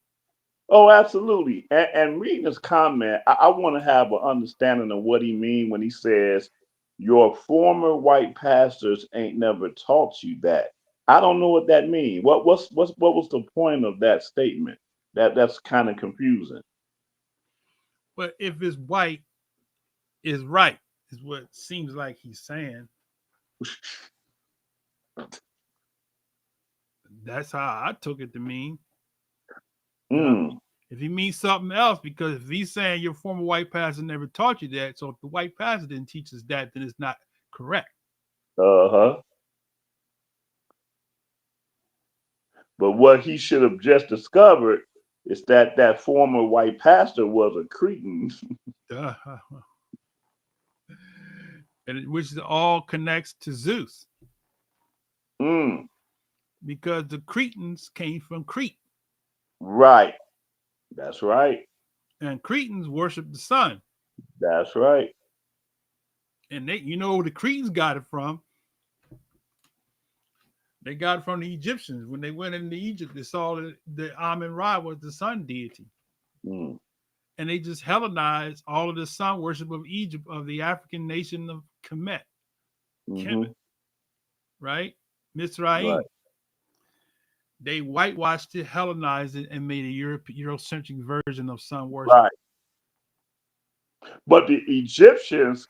Oh, absolutely. And reading his comment, I want to have an understanding of what he means when he says, "Your former white pastors ain't never taught you that." I don't know what that means. What was the point of that statement? That's kind of confusing. But if it's white, is right, is what it seems like he's saying. That's how I took it to mean. Now, Mm, if he means something else, because if he's saying your former white pastor never taught you that, so if the white pastor didn't teach us that, then it's not correct. uh-huh. But what he should have just discovered is that that former white pastor was a Cretan. Duh. Which all connects to Zeus, Mm, because the Cretans came from Crete, right. That's right. and Cretans worship the sun. That's right. And where the Cretans got it from. They got it from the Egyptians. When they went into Egypt, they saw that the Amun Ra was the sun deity. Mm, And they just Hellenized all of the sun worship of Egypt, of the African nation of mm-hmm. Kemet, right? Right. Mizraim. They whitewashed it, Hellenized it, and made a Eurocentric version of sun worship. Right. But the Egyptians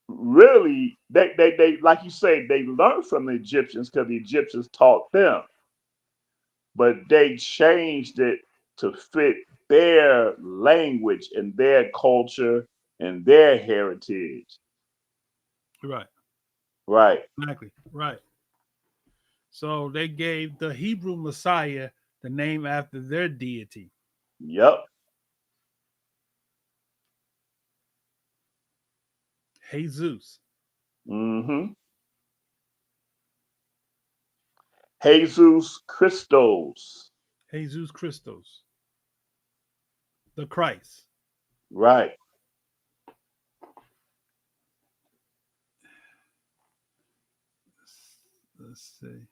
really, they like you say, they learned from the Egyptians because the Egyptians taught them, but they changed it to fit their language and their culture and their heritage. Right. Right. Exactly. Right. So they gave the Hebrew Messiah the name after their deity, Yep. Jesus. Mm-hmm. Jesus Christos. Jesus Christos, the Christ. Right. Let's see.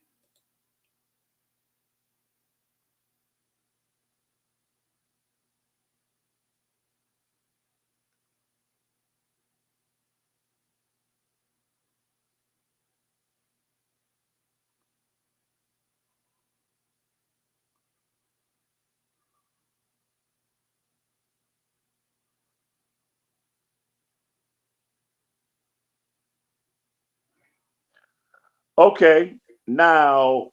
Okay. Now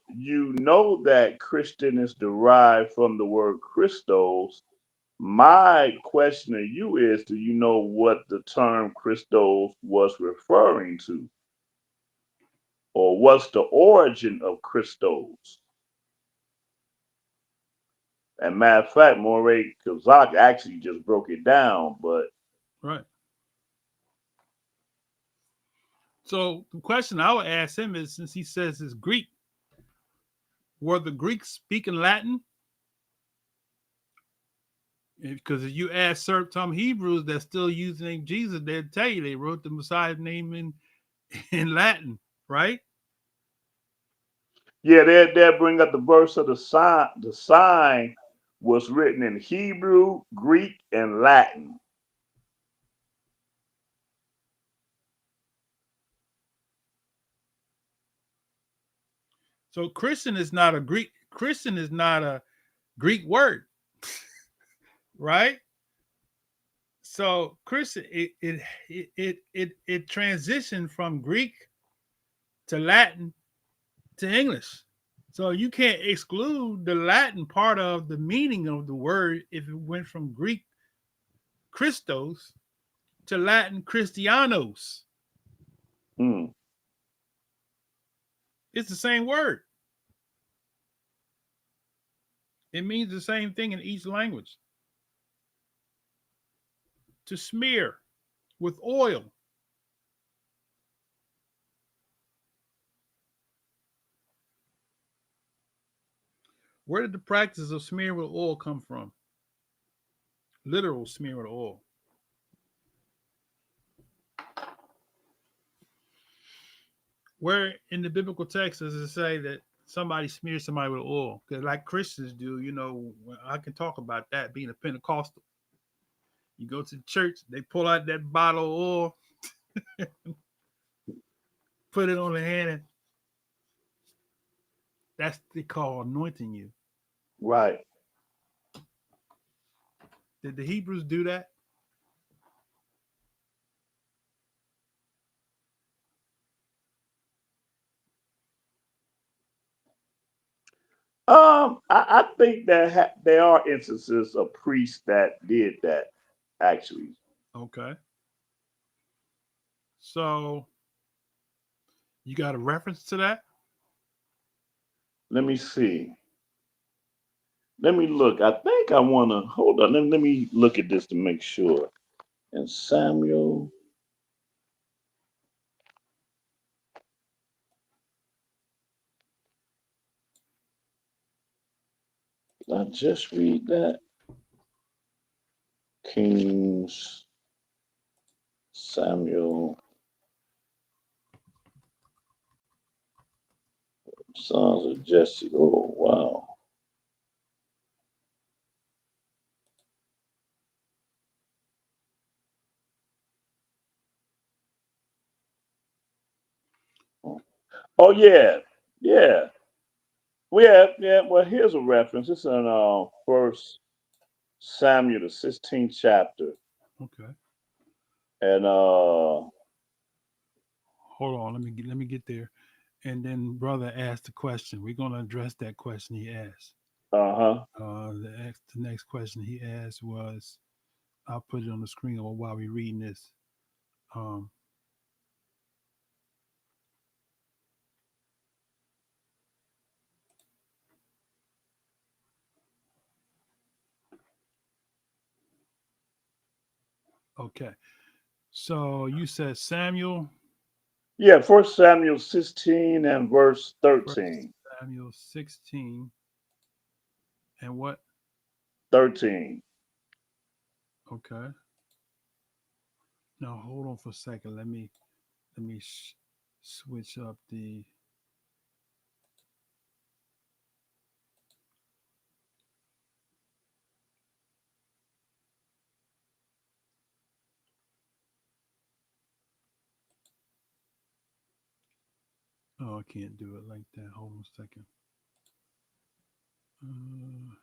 you know that Christian is derived from the word Christos. My question to you is, do you know what the term Christos was referring to? Or what's the origin of Christos? And matter of fact, Moray Kazak actually just broke it down, but Right. So the question I would ask him is, since he says it's Greek, were the Greeks speaking Latin? Because if you ask some Hebrews that still use the name Jesus, they'll tell you they wrote the Messiah's name in Latin, right? Yeah, they'll bring up the verse of the sign. The sign was written in Hebrew, Greek, and Latin. So Christian is not a Greek. Christian is not a Greek word, right? So Christian, it transitioned from Greek to Latin to English. So you can't exclude the Latin part of the meaning of the word if it went from Greek Christos to Latin Christianos. Mm. It's the same word. It means the same thing in each language. To smear with oil. Where did the practice of smearing with oil come from? Literal smear with oil. Where in the biblical text does it say that somebody smears somebody with oil? Because like Christians do, I can talk about that being a Pentecostal. You go to the church, they pull out that bottle of oil, put it on the hand, and that's what they call anointing you. Right. Did the Hebrews do that? I think that there are instances of priests that did that. Actually, Okay. So you got a reference to that? let me see. Let me look. I think I want to hold on. Let me look at this to make sure. And Samuel, did I just read that? Kings, Samuel, sons of Jesse. Oh, wow. Oh, yeah. Yeah. Yeah. Well, here's a reference. It's in First Samuel, the 16th chapter. Okay. And Hold on. Let me get there. And then brother asked the question. We're gonna address that question he asked. huh. The next question he asked was, I'll put it on the screen while we're reading this. Um, okay. So you said Samuel, Yeah, First Samuel 16 and verse First 13. Samuel 16, and what? 13. Okay. Now hold on for a second. Let me switch up the. Oh, I can't do it like that. Hold on a second. Uh,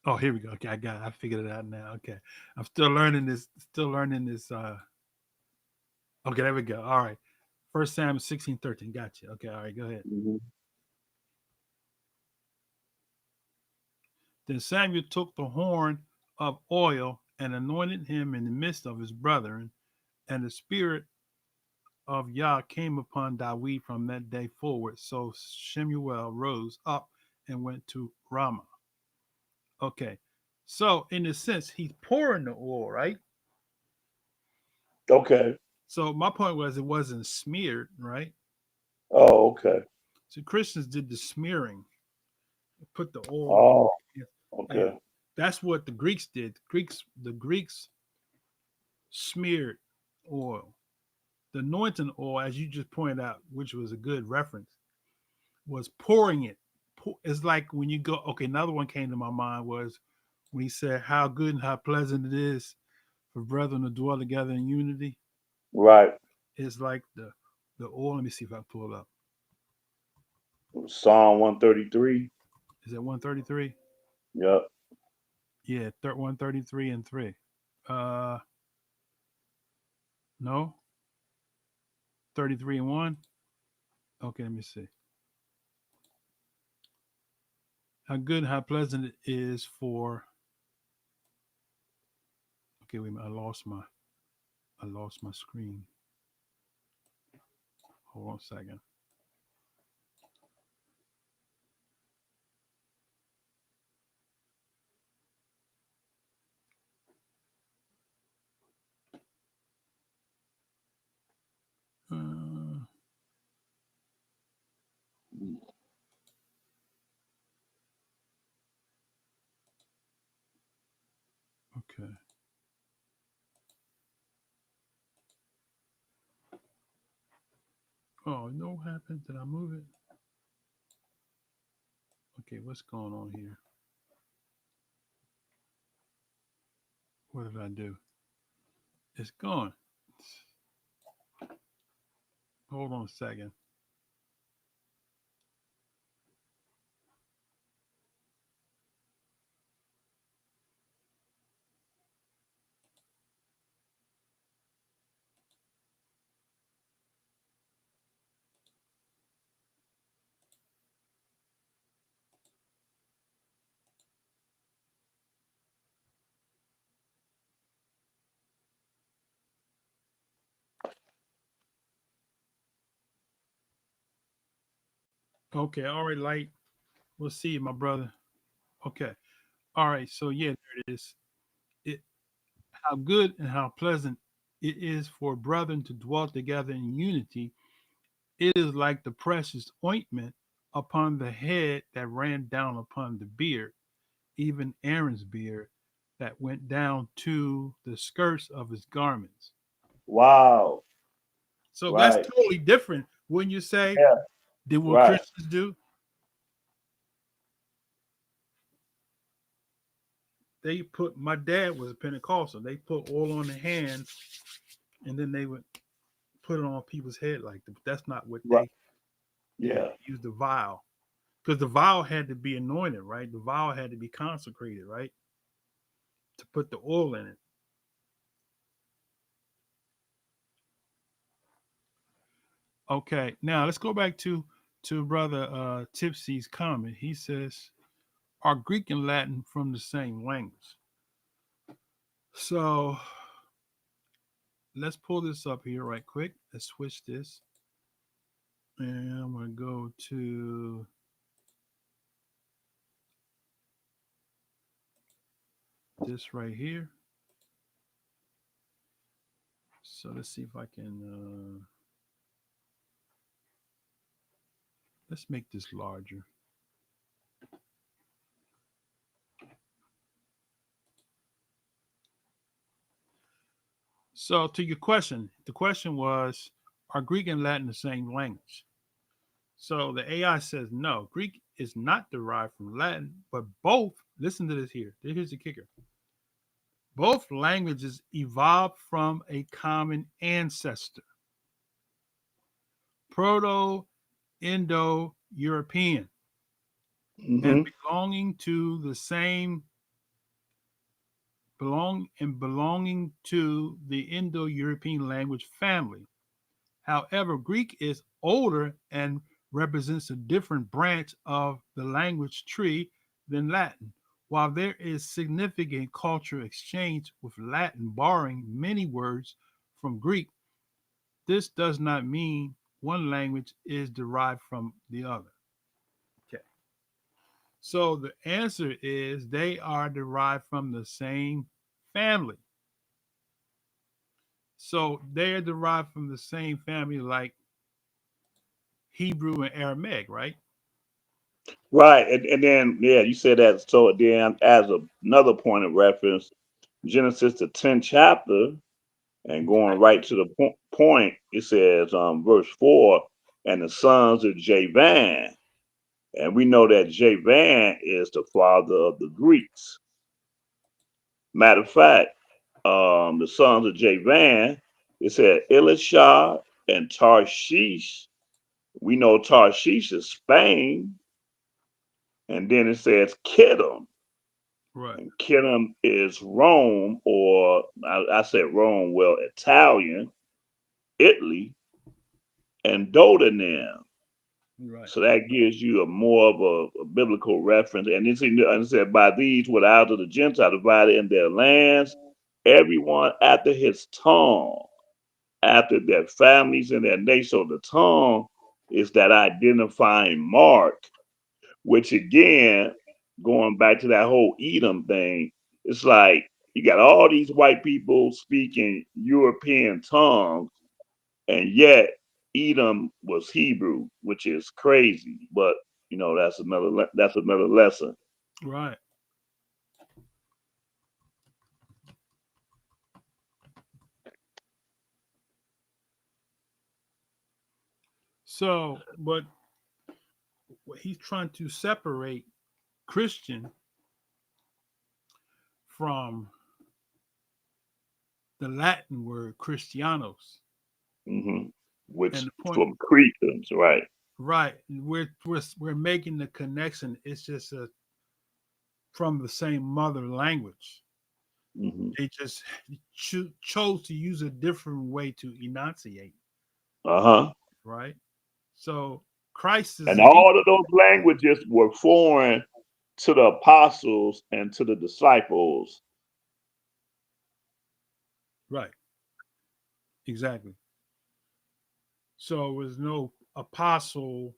oh, here we go. Okay, I got it. I figured it out now. Okay, I'm still learning this. Still learning this. Okay, there we go. All right. First Samuel 16:13. Gotcha. Okay, all right, go ahead. Mm-hmm. Then Samuel took the horn of oil and anointed him in the midst of his brethren, and the spirit of Yah came upon David from that day forward. So Shemuel rose up and went to Ramah. Okay, so in a sense, he's pouring the oil, right? Okay. So my point was it wasn't smeared, right? Oh, okay. So Christians did the smearing, put the oil, Oh, and okay. that's what the Greeks did. The Greeks smeared oil. The anointing oil, as you just pointed out, which was a good reference, was pouring it. It's like when you go. Okay, another one came to my mind was when he said, "How good and how pleasant it is for brethren to dwell together in unity." Right. It's like the oil. Let me see if I pull it up. Psalm 133. Is it 133? Yep. Yeah, 133 and 3. Uh, no, 33 and 1. Okay, let me see. How good and how pleasant it is for. Okay, wait a minute. I lost my screen. Hold on a second. Uh, okay. Oh, you know what happened? Did I move it? Okay, what's going on here? What did I do? It's gone. Hold on a second. Okay, all right, light. We'll see you, my brother. Okay. All right. So yeah, there it is. It how good and how pleasant it is for brethren to dwell together in unity. It is like the precious ointment upon the head that ran down upon the beard, even Aaron's beard that went down to the skirts of his garments. Wow. So that's Right. totally different. Wouldn't you say? Yeah. Than what Right. Christians do? They put my dad was a Pentecostal. They put oil on the hands and then they would put it on people's head like that. But that's not what Right. they did. Yeah. They used the vial. Because the vial had to be anointed, right? The vial had to be consecrated, right? To put the oil in it. Okay, now let's go back to brother Tipsy's comment. He says, "Are Greek and Latin from the same language?" So let's pull this up here right quick. Let's switch this, and I'm gonna go to this right here. So let's see if I can. Let's make this larger. So to your question, the question was, are Greek and Latin the same language? So the AI says no. Greek is not derived from Latin, but both. Listen to this here. Here's the kicker. Both languages evolved from a common ancestor, Proto Indo European, and Mm-hmm. belonging to the same belonging to the Indo European language family, However, Greek is older and represents a different branch of the language tree than Latin. While there is significant cultural exchange with Latin borrowing many words from Greek, this does not mean one language is derived from the other. Okay. So the answer is they are derived from the same family. So they are derived from the same family like Hebrew and Aramaic, right? Right. And then, yeah, you said that. So then, as another point of reference, Genesis, the 10th chapter, and going right to the point, it says, verse 4, and the sons of Javan. And we know that Javan is the father of the Greeks. Matter of fact, the sons of Javan, it said Elisha and Tarshish. We know Tarshish is Spain. And then it says Kittim. Right. And Kittim is Rome, or I said Rome, well, Italian, Italy, and Dodanim. Right. So that gives you a more of a biblical reference. And it said, by these were the out of the Gentiles divided in their lands, everyone after his tongue, after their families and their nation. So the tongue is that identifying mark, which again, going back to that whole Edom thing, it's like you got all these white people speaking European tongues, and yet Edom was Hebrew, which is crazy. But that's another lesson. Right. So, but he's trying to separate Christian from the Latin word Christianos. hmm And Which the point, from Cretans, right? right? We're making the connection. It's just from the same mother language. hmm They just chose to use a different way to enunciate, Uh-huh. right? So Christ is And an all of those languages were foreign to the apostles and to the disciples. right, exactly. So it was no apostle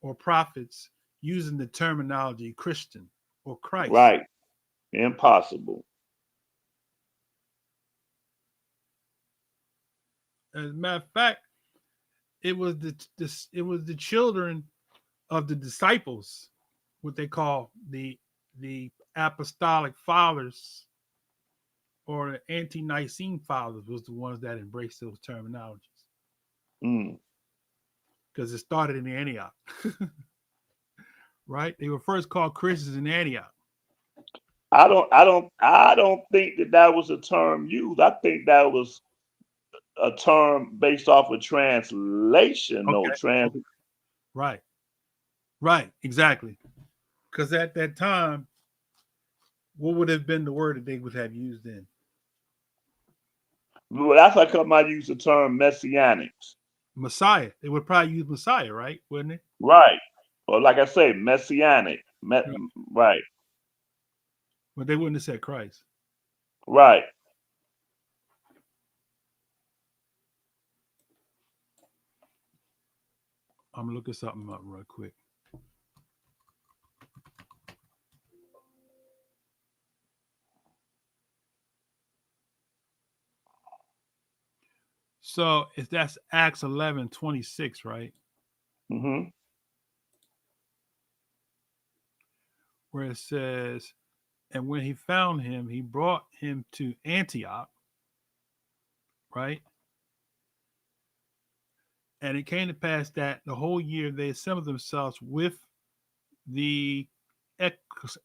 or prophets using the terminology Christian or Christ. Right. Impossible. As a matter of fact, it was the children of the disciples, what they call the apostolic fathers or the ante-Nicene fathers, was the ones that embraced those terminologies Mm. because it started in Antioch, right? They were first called Christians in Antioch. I don't think that was a term used. I think that was a term based off of translation. No Okay. trans. Right. Right. Exactly. Because at that time, what would have been the word that they would have used then? Well, that's how come I use the term messianics. Messiah. They would probably use Messiah, right? Wouldn't it? Right. Or like I say, messianic. Right. Right. But they wouldn't have said Christ. Right. I'm gonna look at something up real quick. So if that's Acts 11:26, right? hmm Where it says, and when he found him, he brought him to Antioch, right? And it came to pass that the whole year they assembled themselves with the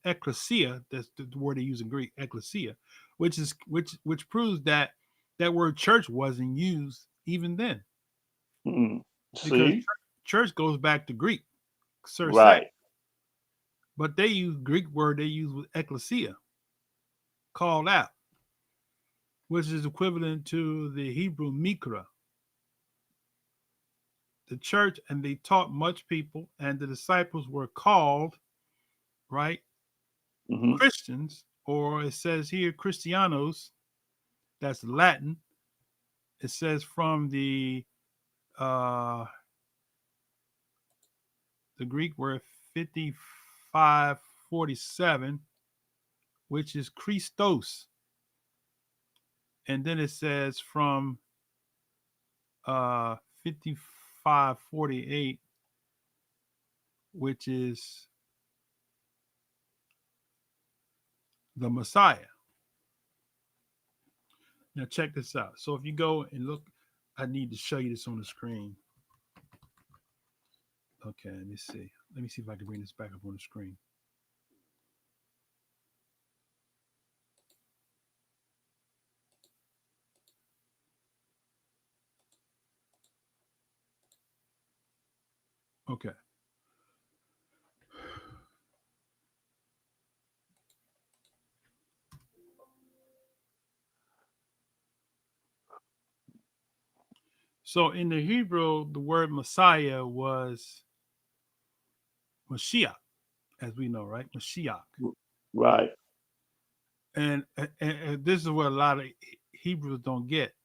ecclesia. That's the word they use in Greek, ecclesia, which proves that that word church wasn't used even then, hmm because See. church goes back to Greek, Circe. Right. But they use Greek word they use with ecclesia, called out, which is equivalent to the Hebrew mikra. the church, and they taught much people, and the disciples were called, right, Hmm. Christians, or it says here Christianos. That's Latin. It says from uh the Greek word 5547, which is Christos, and then it says from 5548, which is the Messiah. Now check this out. So if you go and look, I need to show you this on the screen. Okay, let me see. Let me see if I can bring this back up on the screen. Okay. So in the Hebrew, the word Messiah was Mashiach, as we know, right? Mashiach. Right. And this is what a lot of Hebrews don't get.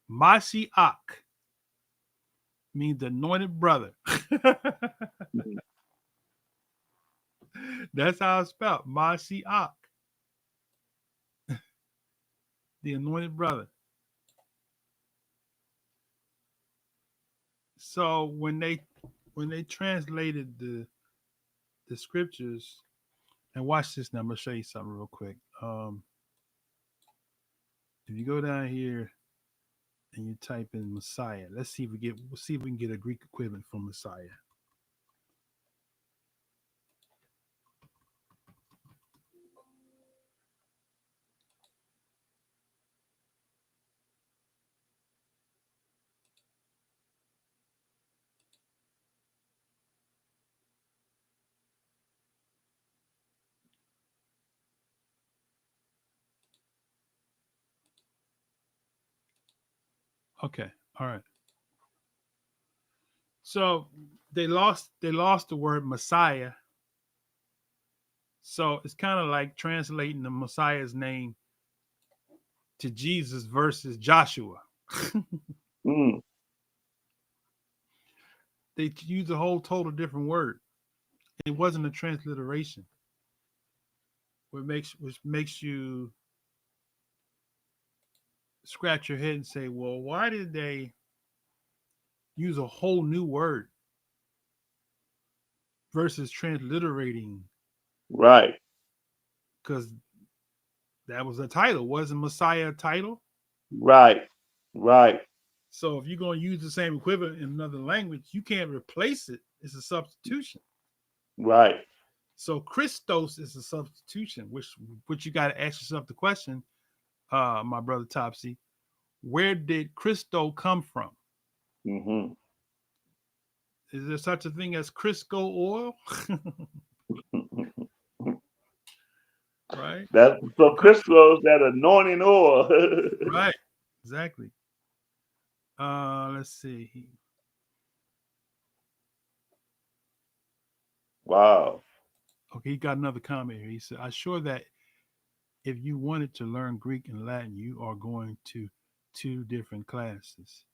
Mashiach means the anointed brother. Mhm. That's how it's spelled. Mashiach, the anointed brother. So when they translated the scriptures, and watch this now, I'm gonna show you something real quick. If you go down here and you type in Messiah, we'll see if we can get a Greek equivalent for Messiah. Okay, all right. So they lost the word Messiah. So it's kind of like translating the Messiah's name to Jesus versus Joshua. Mm. They used a whole total different word. It wasn't a transliteration, which makes you scratch your head and say, well, why did they use a whole new word versus transliterating? Right. Because that was a title. Wasn't Messiah a title? Right. Right. So if you're going to use the same equivalent in another language, you can't replace it. It's a substitution. Right. So Christos is a substitution, which you got to ask yourself the question, my brother Topsy, where did Christo come from? Hmm. Is there such a thing as Crisco oil? Right? That's so Christos, that anointing oil. Right. Exactly. Let's see. Wow. Okay, he got another comment here. He said, I'm sure that if you wanted to learn Greek and Latin, you are going to two different classes.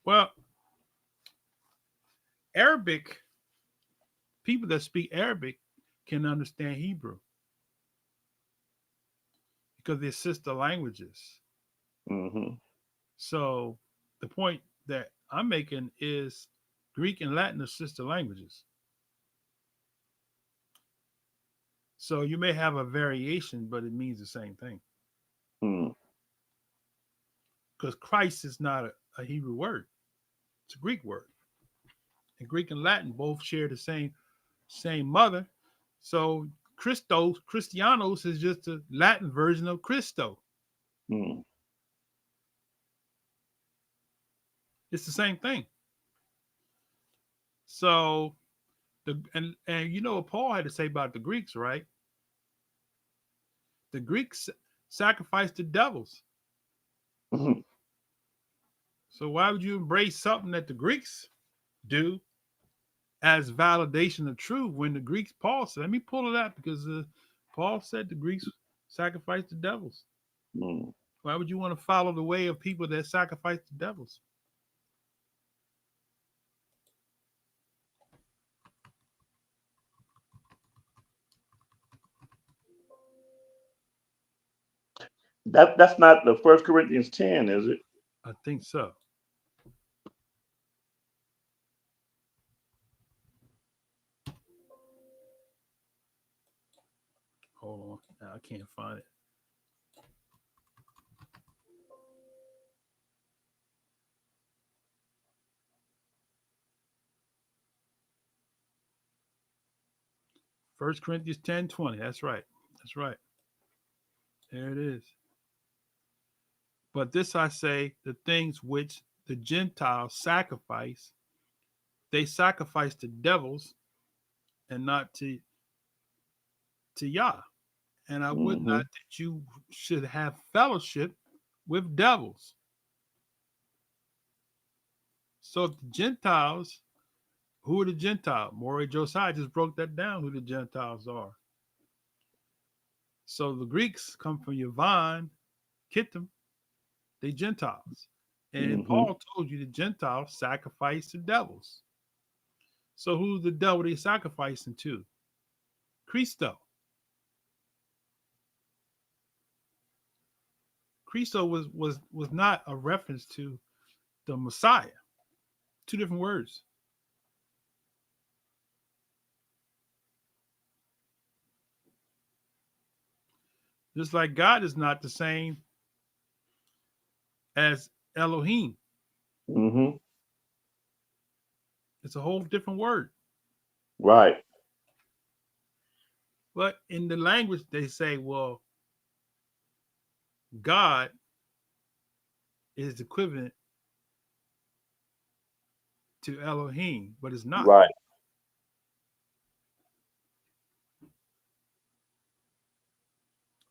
Well, Arabic, people that speak Arabic can understand Hebrew because they're sister languages. Hmm. So the point that I'm making is Greek and Latin are sister languages. So you may have a variation, but it means the same thing. Mm. Because Christ is not a Hebrew word; it's a Greek word. And Greek and Latin both share the same mother. So Christianos is just a Latin version of Christo. Mm. It's the same thing. So and you know what Paul had to say about the Greeks, right? The Greeks sacrificed to devils. Mhm. So why would you embrace something that the Greeks do as validation of truth when the Greeks, Paul said, let me pull it out because Paul said the Greeks sacrificed the devils. Mm. Why would you want to follow the way of people that sacrifice the devils? That's not the 1 Corinthians 10, is it? I think so. Hold on. I can't find it. First Corinthians 10:20. That's right. That's right. There it is. But this I say, the things which the Gentiles sacrifice, they sacrifice to devils and not to Yah. And I would Mm-hmm. not that you should have fellowship with devils. So if the Gentiles, who are the Gentiles? Maury Josiah just broke that down, who the Gentiles are. So the Greeks come from Yavon, Kittim, they Gentiles. And Mm-hmm. Paul told you the Gentiles sacrifice to devils. So who's the devil they sacrificing to? Christo. Christo was not a reference to the Messiah. Two different words. Just like God is not the same as Elohim. Mm-hmm. It's a whole different word. Right. But in the language, they say, well, God is equivalent to Elohim, but it's not. Right.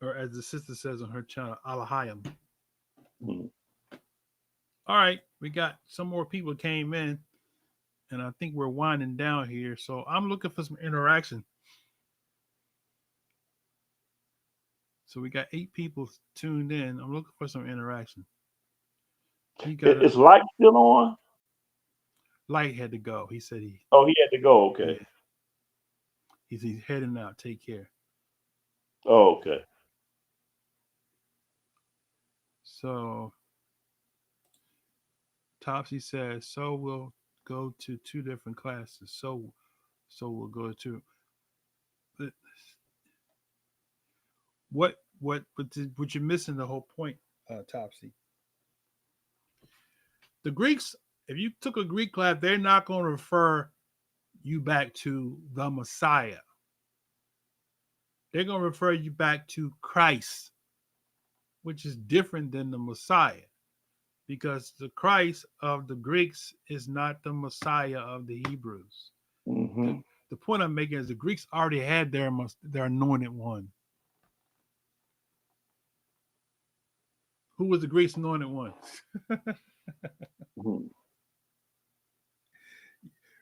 Or as the sister says on her channel, Alahayim. Mm-hmm. All right, we got some more people came in, and I think we're winding down here. So I'm looking for some interaction. So we got 8 people tuned in. I'm looking for some interaction. He got Is Light still on? Light had to go. He said he. Oh, he had to go. Okay. Yeah. He's heading out. Take care. Oh, okay. So Topsy says, so we'll go to 2 different classes. So we'll go to what you're missing the whole point, Topsy. The Greeks, if you took a Greek class, they're not going to refer you back to the Messiah. They're going to refer you back to Christ, which is different than the Messiah, because the Christ of the Greeks is not the Messiah of the Hebrews. Mm-hmm. The point I'm making is the Greeks already had their anointed one. Who was the Greeks' anointed one? Mm-hmm.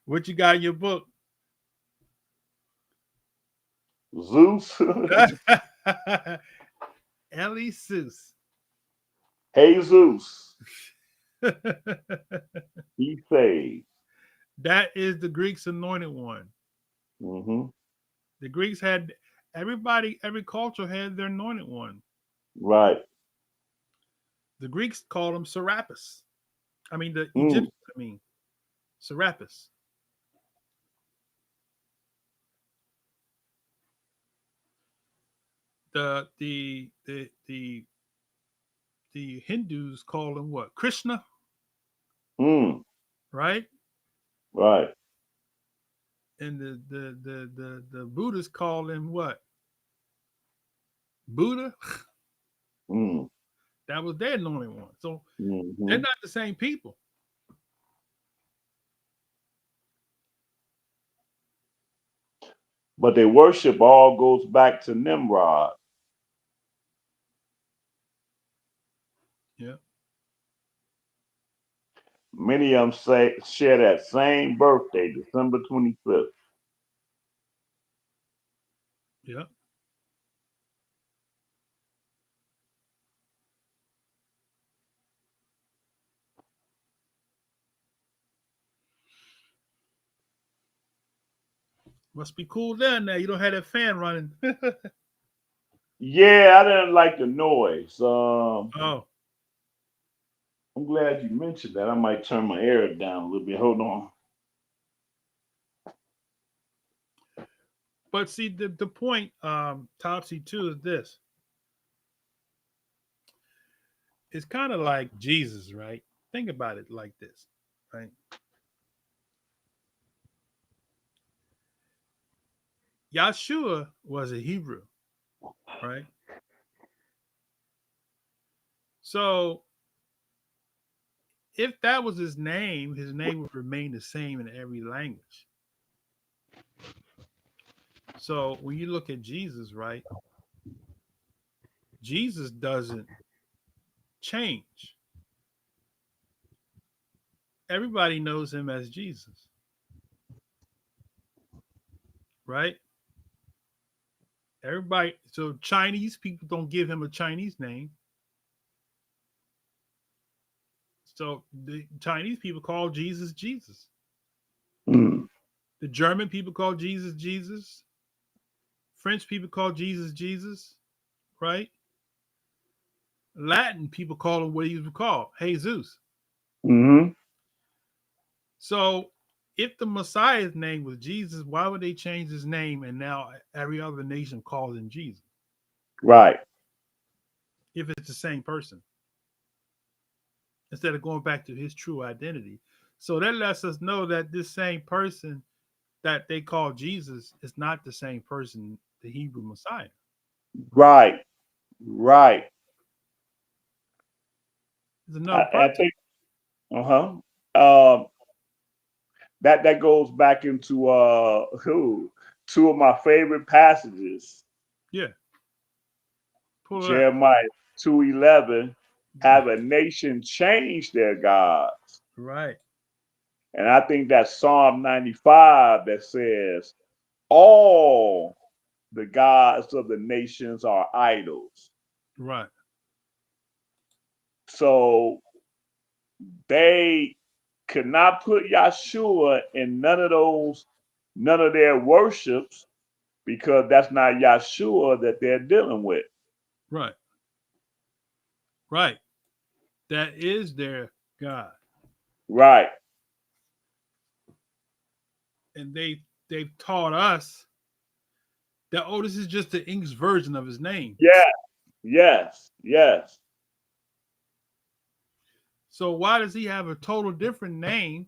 What you got in your book? Zeus. Elisus. Jesus. He saved. That is the Greeks' anointed one. Mm-hmm. The Greeks had everybody, every culture had their anointed one. Right. The Greeks called him Serapis. I mean, the Egyptians, Serapis. The Hindus call him what? Krishna, Mm. right? Right. And the Buddhists call him what? Buddha. Mm. That was their anointed one. So Mm-hmm. they're not the same people. But their worship all goes back to Nimrod. Yeah. Many of them share that same birthday, December 25th. Yeah. Must be cool down there. You don't have that fan running. Yeah, I didn't like the noise. Oh, I'm glad you mentioned that. I might turn my air down a little bit. Hold on. but see the point, Topsy too, is this. It's kind of like Jesus, right? Think about it like this, right? Yahshua was a Hebrew, right? So if that was his name would remain the same in every language. So when you look at Jesus, right? Jesus doesn't change. Everybody knows him as Jesus, right? Everybody. So Chinese people don't give him a Chinese name. So the Chinese people call Jesus Jesus. Mm. The German people call Jesus Jesus. French people call Jesus Jesus, right? Latin people call him what he was called, Jesus. Mm-hmm. So if the Messiah's name was Jesus, why would they change his name and now every other nation calls him Jesus Right. if it's the same person instead of going back to his true identity? So that lets us know that this same person that they call Jesus is not the same person, the Hebrew Messiah. Right. Right. It's another I person. think. Uh-huh. That goes back into two of my favorite passages. Yeah. Pull it up. Jeremiah 2:11. Have a nation change their God? Right. And I think that's Psalm 95 that says, all the gods of the nations are idols. Right. So they could not put Yahshua in none of their worships because that's not Yahshua that they're dealing with. Right. Right. That is their God. Right. And they've taught us that this is just the English version of his name. Yeah. Yes. Yes. So why does he have a total different name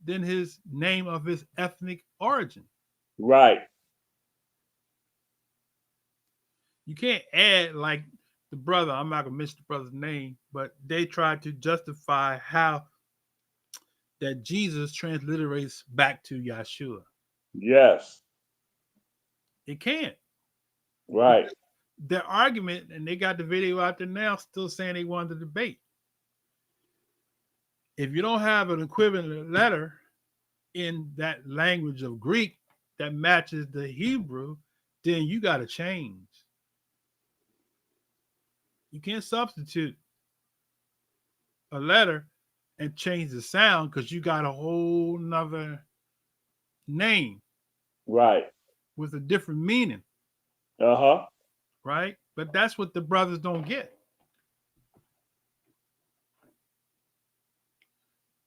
than his name of his ethnic origin? Right. You can't add like the brother, I'm not gonna mention the brother's name, but they tried to justify how that Jesus transliterates back to Yahshua. Yes. It can't. Right. Because their argument, and they got the video out there now, still saying they wanted to debate. If you don't have an equivalent letter in that language of Greek that matches the Hebrew, then you got to change. You can't substitute a letter and change the sound because you got a whole nother name Right. with a different meaning, Uh-huh. right? But that's what the brothers don't get.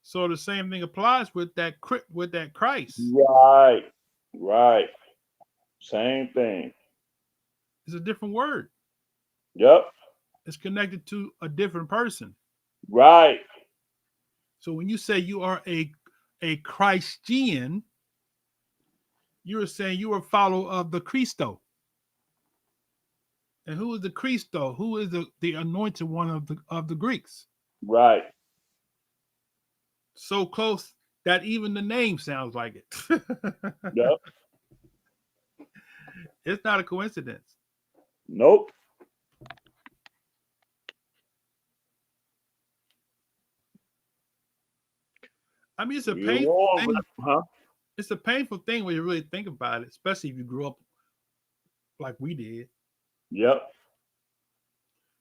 So the same thing applies with that Christ. Right. Right. Same thing. It's a different word. Yep. It's connected to a different person. Right. So when you say you are a Christian, you are saying you are a follower of the Christo. And who is the Christo? Who is the anointed one of the Greeks? Right. So close that even the name sounds like it. Yep. It's not a coincidence. Nope. I mean, it's a You painful warm, thing. huh? It's a painful thing when you really think about it, especially if you grew up like we did. Yep.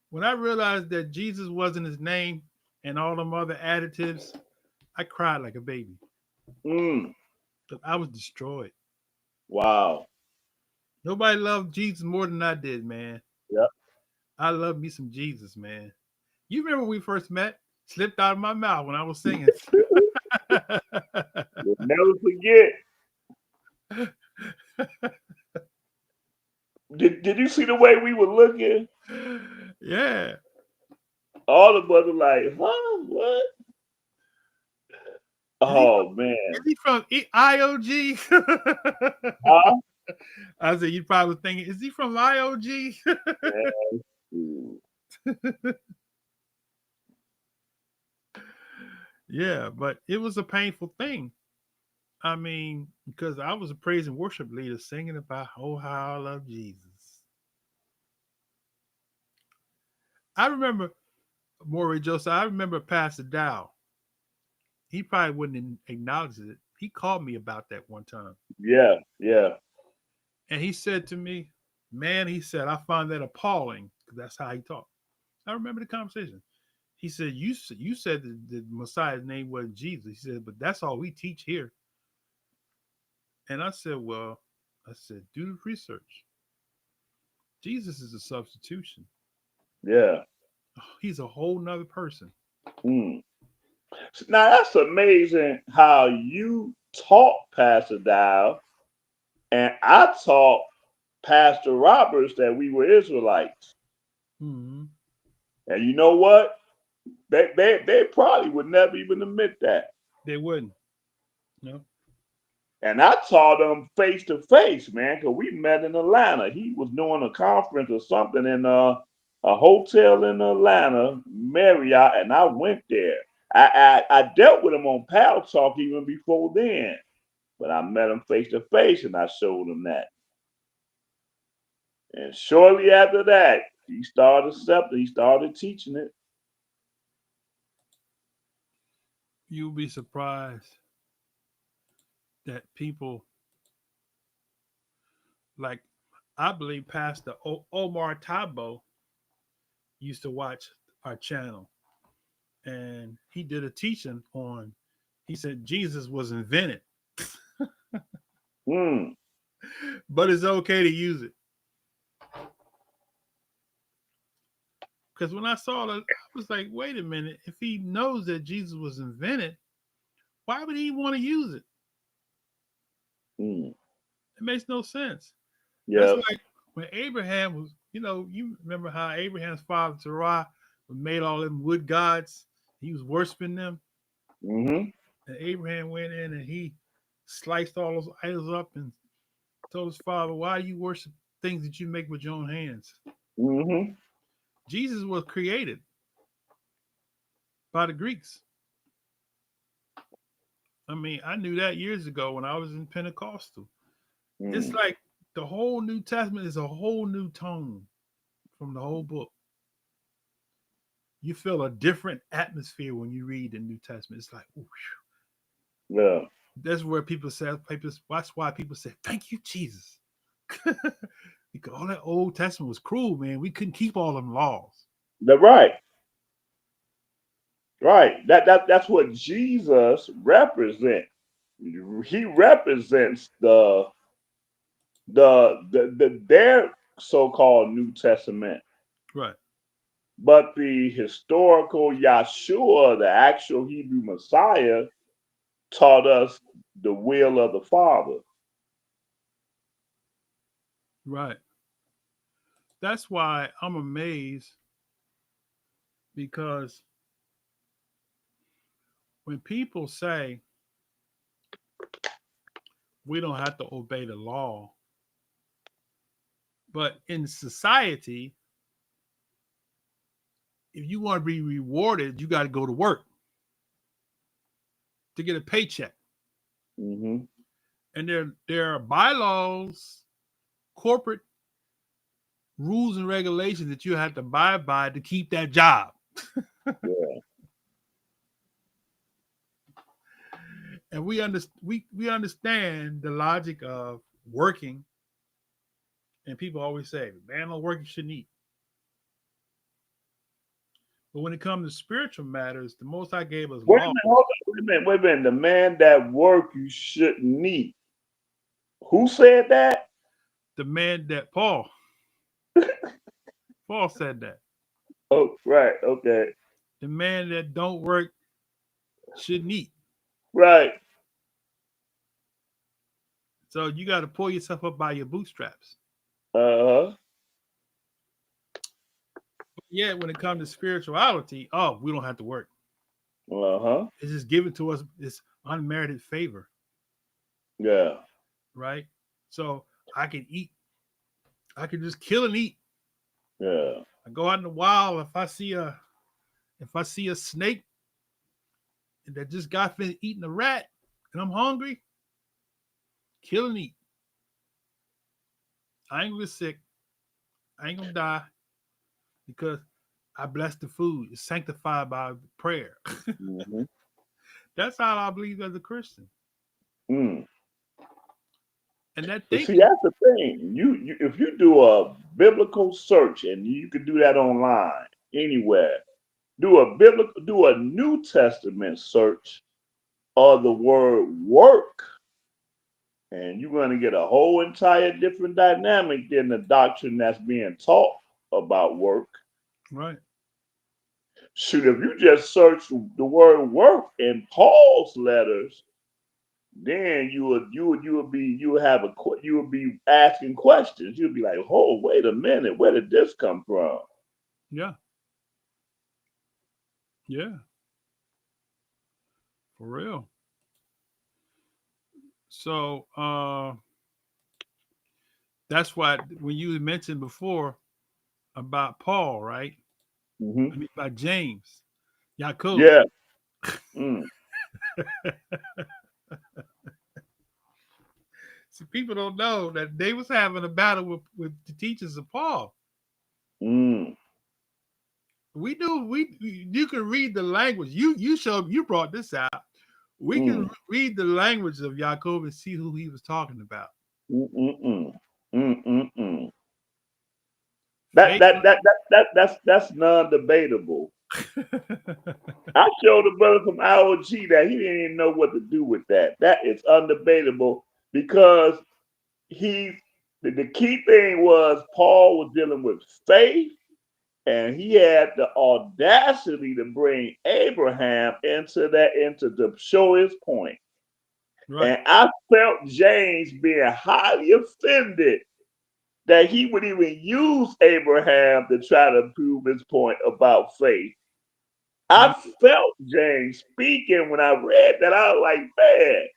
When I realized that Jesus wasn't his name and all them other additives, I cried like a baby. Mm. 'Cause I was destroyed. Wow. Nobody loved Jesus more than I did, man. Yep. I love me some Jesus, man. You remember when we first met? Slipped out of my mouth when I was singing. You'll never forget. Did you see the way we were looking? Yeah. All of us were like, huh? What? Oh Is man. he from IOG? Huh? I said, you probably thinking, is he from IOG? Mm. Yeah, but it was a painful thing. I mean, because I was a praise and worship leader singing about, oh, how I love Jesus. I remember, Maury Joseph, I remember Pastor Dow. He probably wouldn't acknowledge it. He called me about that one time. Yeah, yeah. And he said to me, man, he said, I find that appalling. That's how he talked. I remember the conversation. He said, you said that the Messiah's name was Jesus. He said, but that's all we teach here. And I said, well, I said, do the research. Jesus is a substitution. Yeah. He's a whole nother person. Mm. Now that's amazing how you taught Pastor Dow and I taught Pastor Roberts that we were Israelites. Mm-hmm. And you know what? They probably would never even admit that. They wouldn't. No. And I taught them face to face, man, because we met in Atlanta. He was doing a conference or something in a hotel in Atlanta, Marriott, and I went there. I dealt with him on Pal Talk even before then, but I met him face to face and I showed him that. And shortly after that, he started accepting, he started teaching it. You'll be surprised that people like, I believe Pastor Omar Tabo used to watch our channel, and he did a teaching on, he said Jesus was invented, Mm, but it's okay to use it. Because when I saw that, I was like, wait a minute, if he knows that Jesus was invented, why would he want to use it? mm. It makes no sense. That's Yeah. like when Abraham was, you remember how Abraham's father Terah made all them wood gods. He was worshiping them. Mm-hmm. And Abraham went in and he sliced all those idols up and told his father, why you worship things that you make with your own hands? Mm-hmm. Jesus was created by the Greeks. I mean, I knew that years ago when I was in Pentecostal. It's Mm. like the whole New Testament is a whole new tone from the whole book. You feel a different atmosphere when you read the New Testament. It's like, whoosh. Yeah. That's where people say, that's why people say, thank you, Jesus. Because all that Old Testament was cruel, man. We couldn't keep all them laws. They're right. Right. That's what Jesus represents. He represents their so-called New Testament. Right. But the historical Yahshua, the actual Hebrew Messiah, taught us the will of the Father. Right. That's why I'm amazed, because when people say we don't have to obey the law, but in society, if you want to be rewarded, you got to go to work to get a paycheck. Mm-hmm. And there are bylaws, corporate rules and regulations that you have to abide by to keep that job. Yeah. and we understand the logic of working. And people always say, man, no work, you shouldn't eat. But when it comes to spiritual matters, the Most High gave us Wait a law. minute, hold on, wait a minute. The man that work you shouldn't eat. Who said that? The man that Paul said that. Oh, right, okay. The man that don't work shouldn't eat. Right. So you got to pull yourself up by your bootstraps. Uh-huh. Yeah, when it comes to spirituality, oh, we don't have to work. Uh-huh. It's just given to us this unmerited favor. Yeah. Right? So I can eat. I can just kill and eat. Yeah. I go out in the wild. If I see a snake that just got finished eating a rat and I'm hungry, kill and eat. I ain't gonna get sick. I ain't gonna die because I bless the food. It's sanctified by prayer. Mm-hmm. That's how I believe as a Christian. Mm. And that But see, thinking, that's the thing. You if you do a biblical search, and you can do that online anywhere, do a New Testament search of the word work, and you're going to get a whole entire different dynamic than the doctrine that's being taught about work. right? Shoot, if you just search the word work in Paul's letters, then you would be asking questions. You'd be like, oh, wait a minute, where did this come from? Yeah. Yeah. For real. So that's why when you mentioned before about Paul, right? Mm-hmm. I mean about James, Yaakov. Yeah. Mm. See, people don't know that they was having a battle with the teachers of Paul. Mm. We do. You can read the language. You brought this out. We can Mm. read the language of Yaakov and see who he was talking about. Mm-mm-mm. Mm-mm-mm. Faith. That's non-debatable. I showed the brother from IOG that he didn't even know what to do with that. That is undebatable because the key thing was Paul was dealing with faith, and he had the audacity to bring Abraham into to show his point. Right. And I felt James being highly offended that he would even use Abraham to try to prove his point about faith. I felt James speaking when I read that. I was like, man,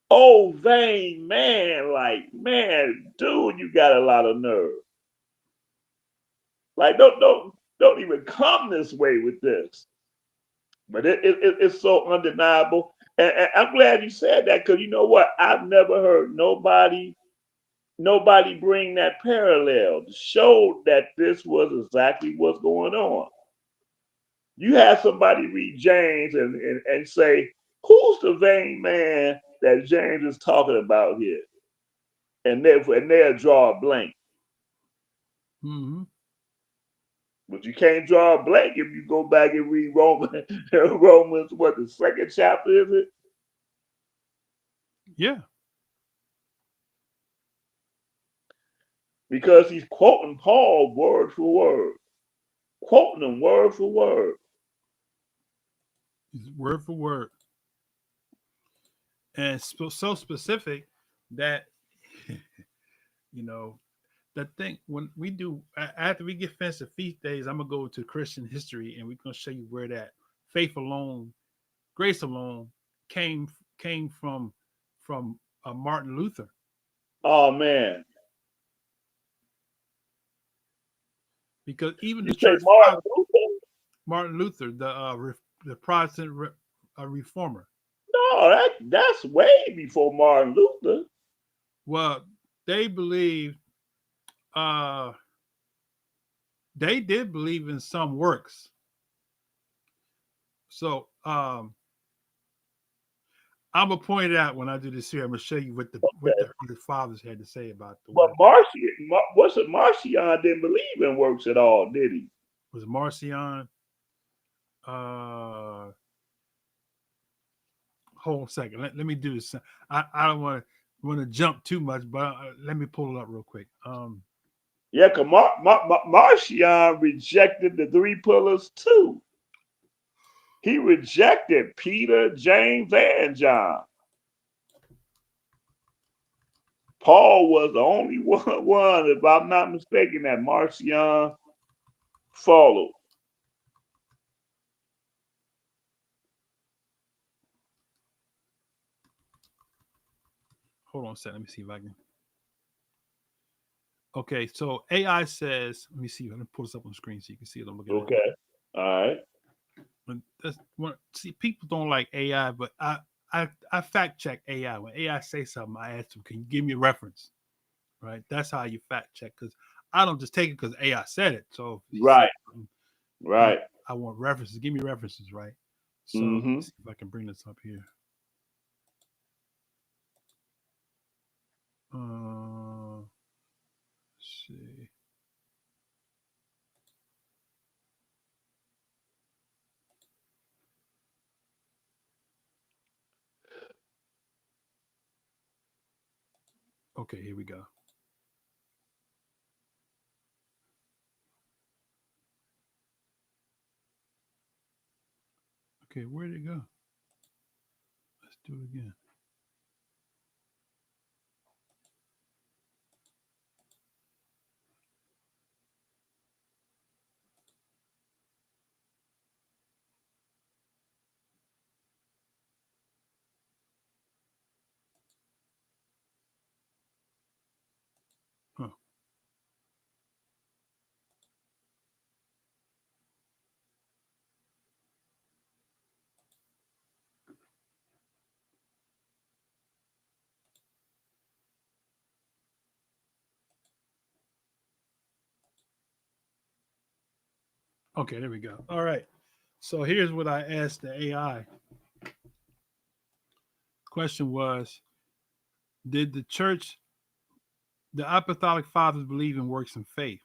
oh, vain man, like, man, dude, you got a lot of nerve. Like, don't even come this way with this. But it's so undeniable. And I'm glad you said that because you know what? I've never heard nobody bring that parallel to show that this was exactly what's going on. You have somebody read James and say, who's the vain man that James is talking about here? And they'll draw a blank. Mm-hmm. But you can't draw a blank if you go back and read Romans, Romans, what, the second chapter is it? Yeah. Because he's quoting Paul word for word. Quoting him word for word. Word for word. And so specific that, you know, the thing when we do after we get finished the feast days, I'm gonna go to Christian history and we're gonna show you where that faith alone, grace alone came from Martin Luther. Oh man. Because even You the say church Martin father, Luther? Martin Luther, the Protestant reformer. No, that's way before Martin Luther. Well, they believed uh they did believe in some works. So I'm gonna point it out when I do this here. I'm gonna show you what the Okay. early fathers had to say about the But way. what's it? Marcion didn't believe in works at all, did he? Was Marcion? Uh, hold on a second. Let me do this. I don't want to jump too much, but let me pull it up real quick. Yeah, because Marcion rejected the three pillars too. He rejected Peter, James, and John. Paul was the only one, if I'm not mistaken, that Marcion followed. Hold on a second. Let me see if I can. Okay, so AI says, let me see. Let me pull this up on the screen so you can see what I'm looking at. Okay. All right. But that's one. See, people don't like AI, but I fact check AI. When AI say something, I ask them, "Can you give me a reference?" Right. That's how you fact check, because I don't just take it because AI said it. So if he said Right. something, Right. I want references. Give me references, right? So let me Mm-hmm. see if I can bring this up here. Let's see. Okay, here we go. Okay, where did it go? Let's do it again. Huh. Okay, there we go. All right. So here's what I asked the AI. Question was, did the apostolic fathers believe in works and faith?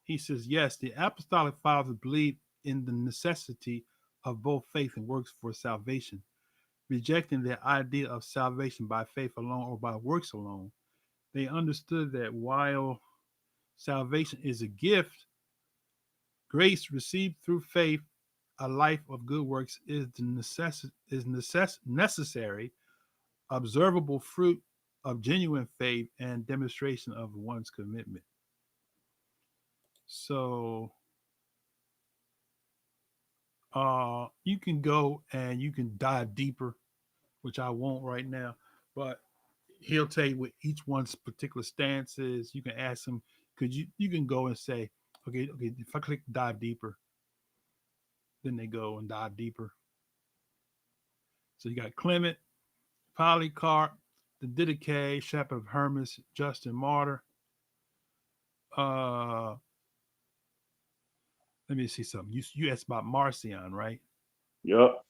He says, yes, the apostolic fathers believed in the necessity of both faith and works for salvation, rejecting the idea of salvation by faith alone or by works alone. They understood that while salvation is a gift, grace received through faith, a life of good works is necessary, observable fruit of genuine faith and demonstration of one's commitment. So you can go and you can dive deeper, which I won't right now, but he'll tell you what each one's particular stance is. You can ask him, could you can go and say, okay, if I click dive deeper, then they go and dive deeper. So you got Clement, Polycarp, the Didache, Shepherd of Hermas, Justin Martyr. Uh, let me see something. You asked about Marcion, right? Yep.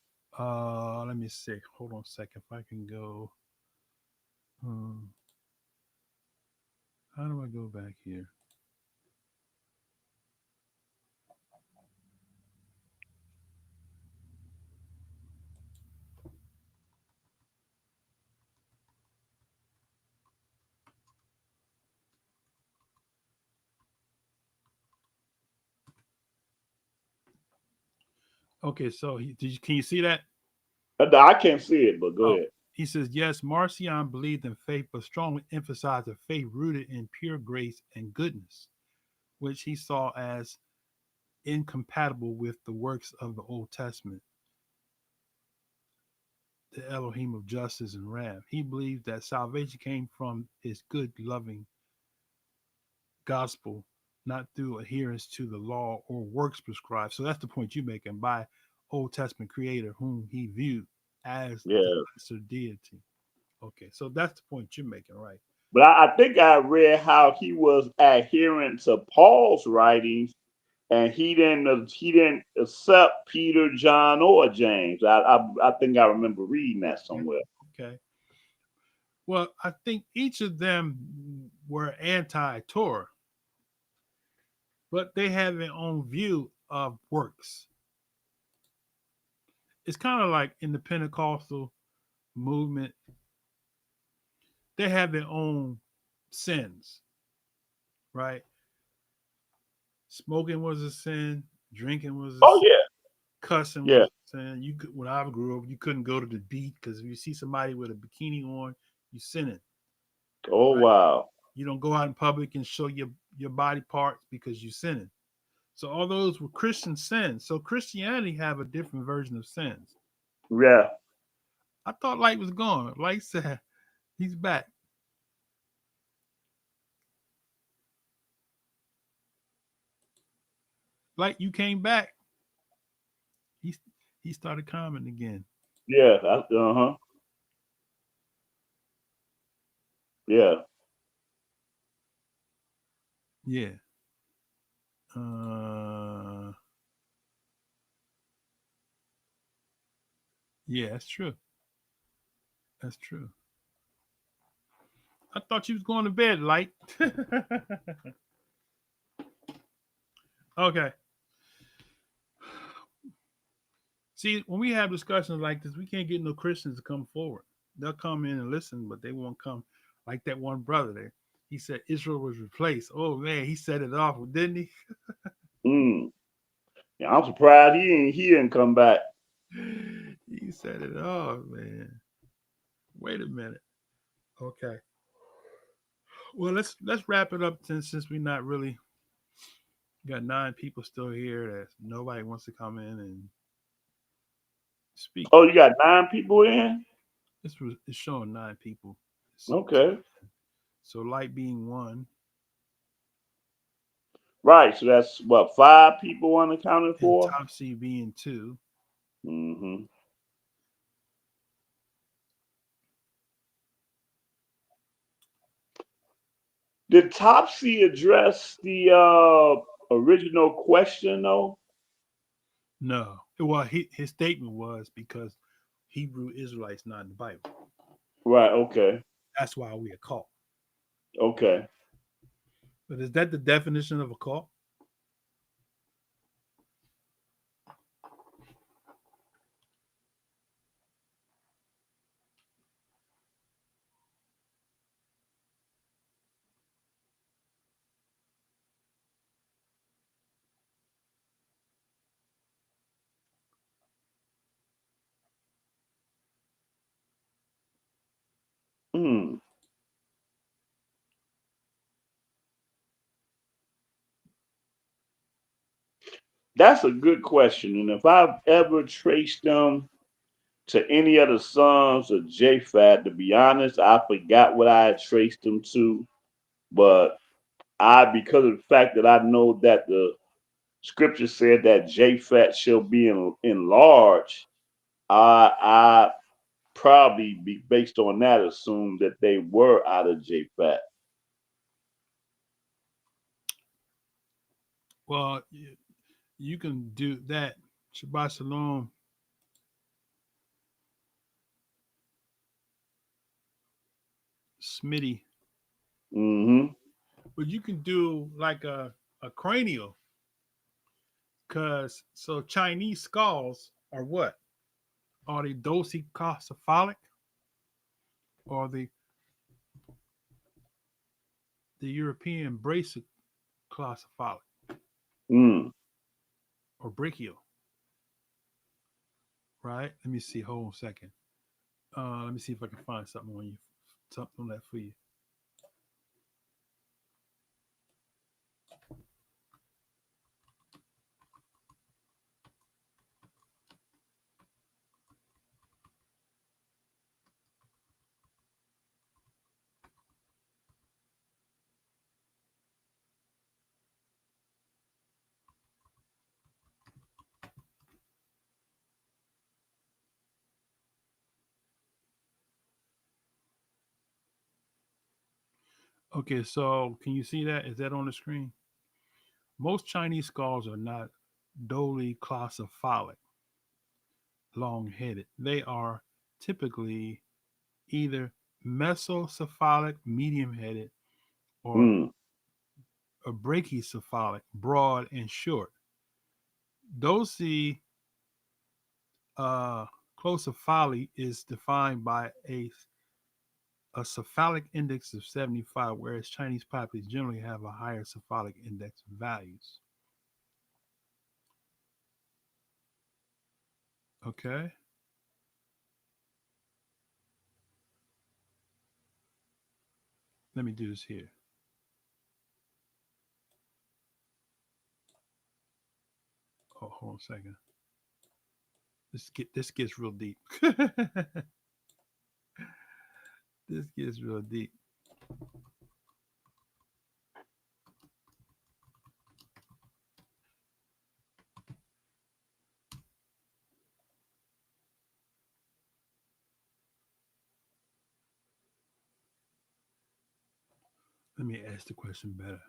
Let me see. Hold on a second. If I can go. Um, how do I go back here? Okay, so can you see that? I can't see it, but go Oh, ahead. he says, yes, Marcion believed in faith, but strongly emphasized a faith rooted in pure grace and goodness, which he saw as incompatible with the works of the Old Testament, the Elohim of justice and wrath. He believed that salvation came from his good, loving gospel, not through adherence to the law or works prescribed. So that's the point you're making, by Old Testament creator whom he viewed as the Yeah. lesser deity. Okay, so that's the point you're making, right? But I think I read how he was adherent to Paul's writings and he didn't accept Peter, John, or James. I think I remember reading that somewhere. Okay. Well, I think each of them were anti-Torah, but they have their own view of works. It's kind of like in the Pentecostal movement, they have their own sins, right? Smoking was a sin, drinking was a Oh sin, cussing yeah, was a sin. You could, when I grew up, you couldn't go to the beach because if you see somebody with a bikini on, you sinning, yeah. Oh right? wow. You don't go out in public and show your body parts because you sinning. So all those were Christian sins. So Christianity have a different version of sins. Yeah. I thought Light was gone. Light said he's back. Light, you came back. He he started commenting again. Yeah. Uh-huh. Yeah. Yeah. Uh yeah, that's true. That's true. I thought you was going to bed, Light. Okay. See, when we have discussions like this, we can't get no Christians to come forward. They'll come in and listen, but they won't come like that one brother there. He said Israel was replaced. Oh man, he set it off, didn't he? Mm. Yeah, I'm surprised he didn't come back. He set it off, man. Wait a minute. Okay. Well, let's wrap it up since we're not really got 9 people still here. That nobody wants to come in and speak. Oh, you got 9 people in? It's showing 9 people. Okay. So light being one Right. So that's what, 5 people unaccounted and for? Topsy being two. Mm-hmm. Did Topsy address the original question though? No. Well, his statement was because Hebrew Israelites not in the Bible. Right. Okay. That's why we a cult. Okay. But is that the definition of a cult? Hmm. That's a good question. And if I've ever traced them to any of the sons of Japhet, to be honest, I forgot what I had traced them to. But because of the fact that I know that the scripture said that Japhet shall be enlarged, I probably be based on that assume that they were out of Japhet. Well, you can do that. Shabbat Shalom, Smitty. Mm-hmm. But you can do like a cranial, because so Chinese skulls are what? Are they dodecacephalic or the European brachioclassiphalic Mm. or brachial? Right? Let me see. Hold on a second. Let me see if I can find something on that for you. Okay, so can you see that? Is that on the screen? Most Chinese skulls are not dolichocephalic, long-headed. They are typically either mesocephalic, medium-headed, or Mm. a brachycephalic, broad and short. Dosi uh, clocephaly is defined by a cephalic index of 75, whereas Chinese populations generally have a higher cephalic index values. Okay, let me do this here. Oh, hold on a second. This gets real deep. This gets real deep. Let me ask the question better.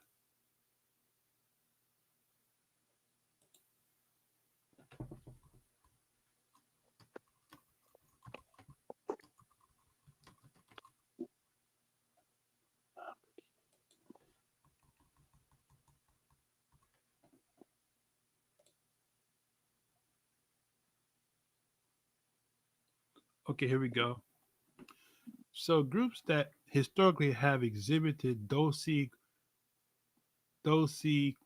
Okay, here we go. So groups that historically have exhibited dosi dosi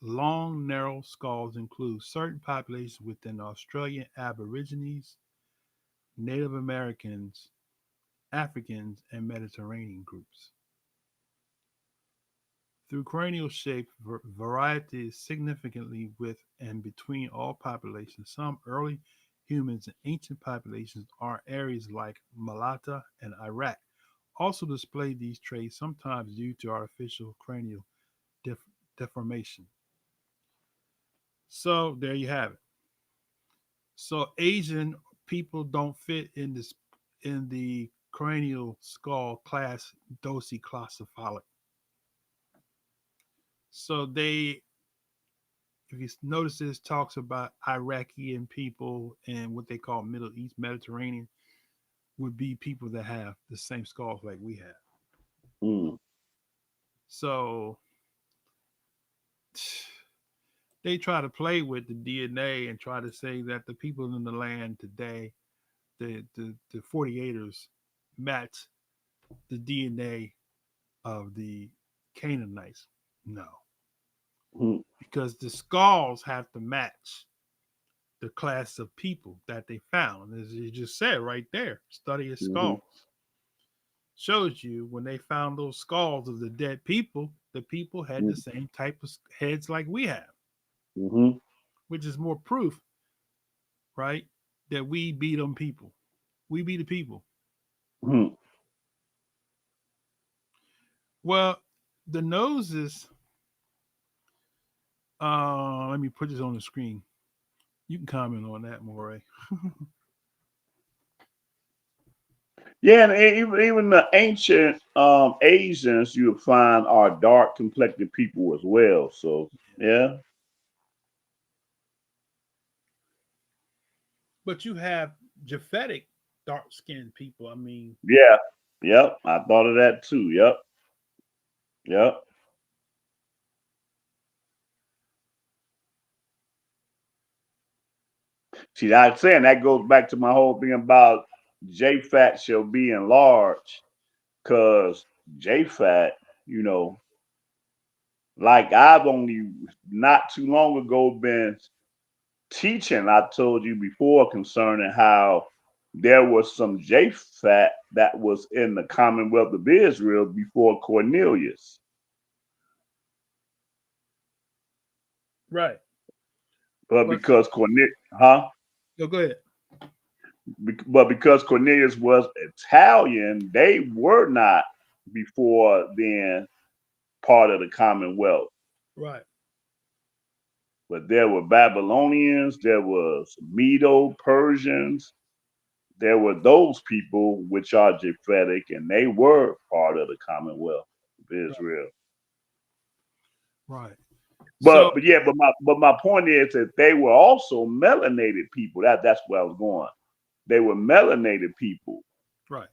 long, narrow skulls include certain populations within Australian Aborigines, Native Americans, Africans, and Mediterranean groups. Through cranial shape, variety is significantly with and between all populations. Some early humans and ancient populations are areas like Malata and Iraq also display these traits, sometimes due to artificial cranial def- deformation. So there you have it. So Asian people don't fit in this in the cranial skull class dorsiclassified. So they, if you notice this, talks about Iraqi and people and what they call Middle East Mediterranean would be people that have the same skulls like we have. Mm. So they try to play with the DNA and try to say that the people in the land today, the 48ers, match the DNA of the Canaanites. No, Mm. because the skulls have to match the class of people that they found. As you just said right there, study of Mm-hmm. skulls shows you when they found those skulls of the dead people, the people had the same type of heads like we have, Mm-hmm. which is more proof, right, that we beat them people. We beat the people. Mm. Well, the noses. Let me put this on the screen. You can comment on that, Moray. Yeah, and even the ancient Asians you would find are dark complected people as well. So yeah, But you have Japhetic dark skinned people. I mean, yeah, yep. I thought of that too. Yep, yep. See, I'm saying that goes back to my whole thing about JFAT shall be enlarged, because JFAT, you know, like I've only not too long ago been teaching. I told you before concerning how there was some JFAT that was in the Commonwealth of Israel before Cornelius, right. but But because Cornelius, huh? go ahead. But because Cornelius was Italian, they were not before then part of the Commonwealth. Right. But there were Babylonians, there was Medo Persians, there were those people which are Japhetic, and they were part of the Commonwealth of Israel. Right. But So but yeah, but my point is that they were also melanated people. That's where I was going. They were melanated people. right.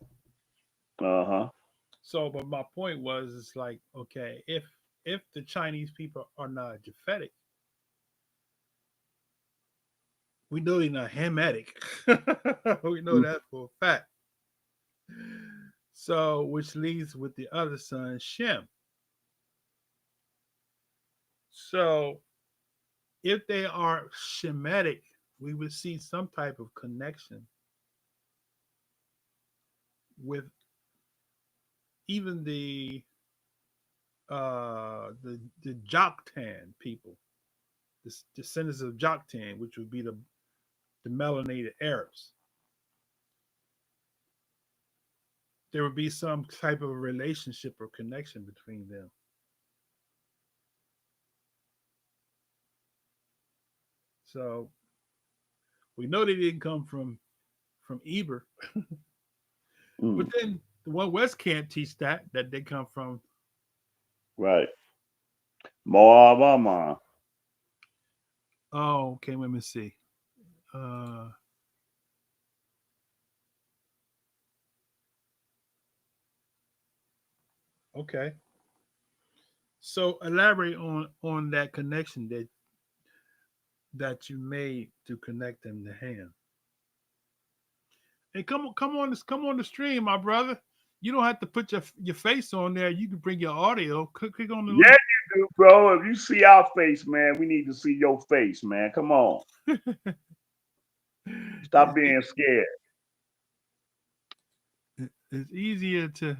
Uh-huh. So, but my point was, it's like, okay, if the Chinese people are not Japhetic, we know they're not Hamitic. We know that for a fact. So, which leads with the other son, Shem. So, if they are Shemitic, we would see some type of connection with even the Joktan people, the descendants of Joktan, which would be the melanated Arabs. There would be some type of relationship or connection between them. So we know they didn't come from Eber, but Mm, then the one West can't teach that they come from. right. Moab Ammon. Oh, okay. Let me see. Uh, okay. So elaborate on that connection that you made to connect them to Ham. Hey, come on the stream, my brother. You don't have to put your face on there. You can bring your audio. Click on the Yeah, link. you do, bro. If you see our face, man, we need to see your face, man. Come on. Stop It's, being scared. it's easier to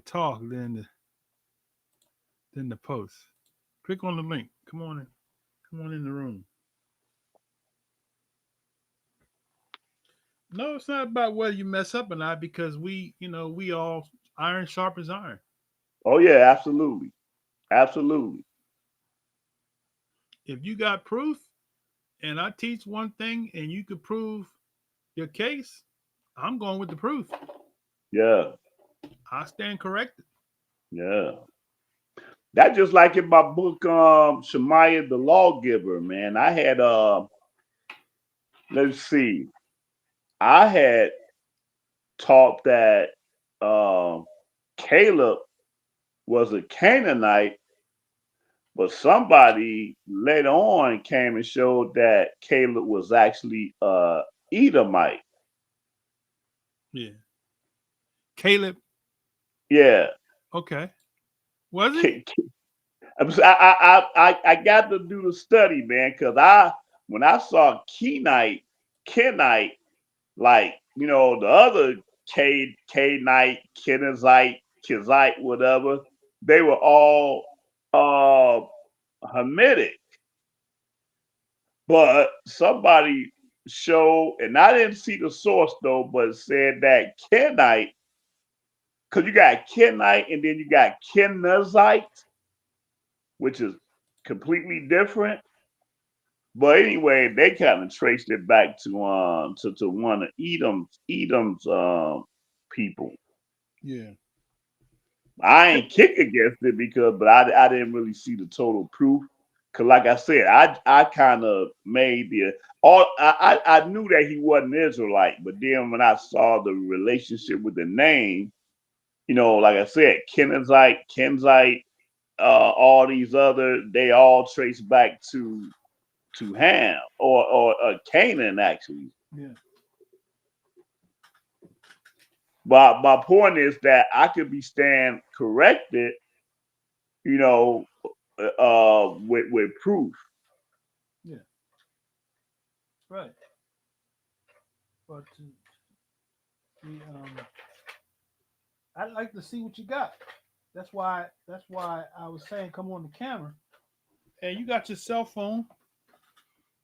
talk than to post. Click on the link. Come on in the room. No, it's not about whether you mess up or not because we all iron sharpens iron. Oh yeah, absolutely. Absolutely. If you got proof and I teach one thing and you could prove your case, I'm going with the proof. Yeah. I stand corrected. Yeah. That just like in my book, Shemaiah the Lawgiver, man. I had let's see, I had taught that Caleb was a Canaanite, but somebody later on came and showed that Caleb was actually Edomite. Yeah. Caleb. Yeah. Okay. Was he? Ca- I got to do the study, man, because when I saw Kenite, like the other Kenite, Kenizzite, Kizite, whatever, they were all uh Hamitic. But somebody showed, and I didn't see the source though, but said that Kenite, because you got Kenite and then you got Kenizzite, which is completely different. But anyway, they kind of traced it back to one of Edom's people. Yeah. I ain't kick against it but I didn't really see the total proof. Cause like I said, I kind of made I knew that he wasn't Israelite, but then when I saw the relationship with the name, like I said, Kenzite, all these other, they all trace back to Ham or Canaan actually. Yeah. But my point is that I could be stand corrected, you know, with proof. Yeah. Right. But I'd like to see what you got. That's why I was saying come on the camera. And you got your cell phone,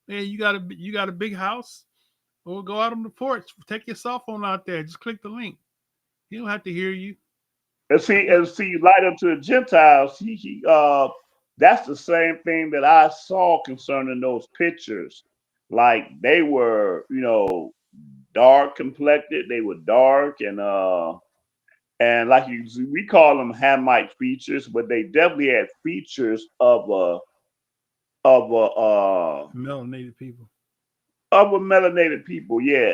and you got a big house, or go out on the porch. Take your cell phone out there. Just click the link. He don't have to hear you. And see, light up to the Gentiles. That's the same thing that I saw concerning those pictures. like they were, dark complected. They were dark and like we call them Hamite features, but they definitely had features Melanated people. of a melanated people, yeah.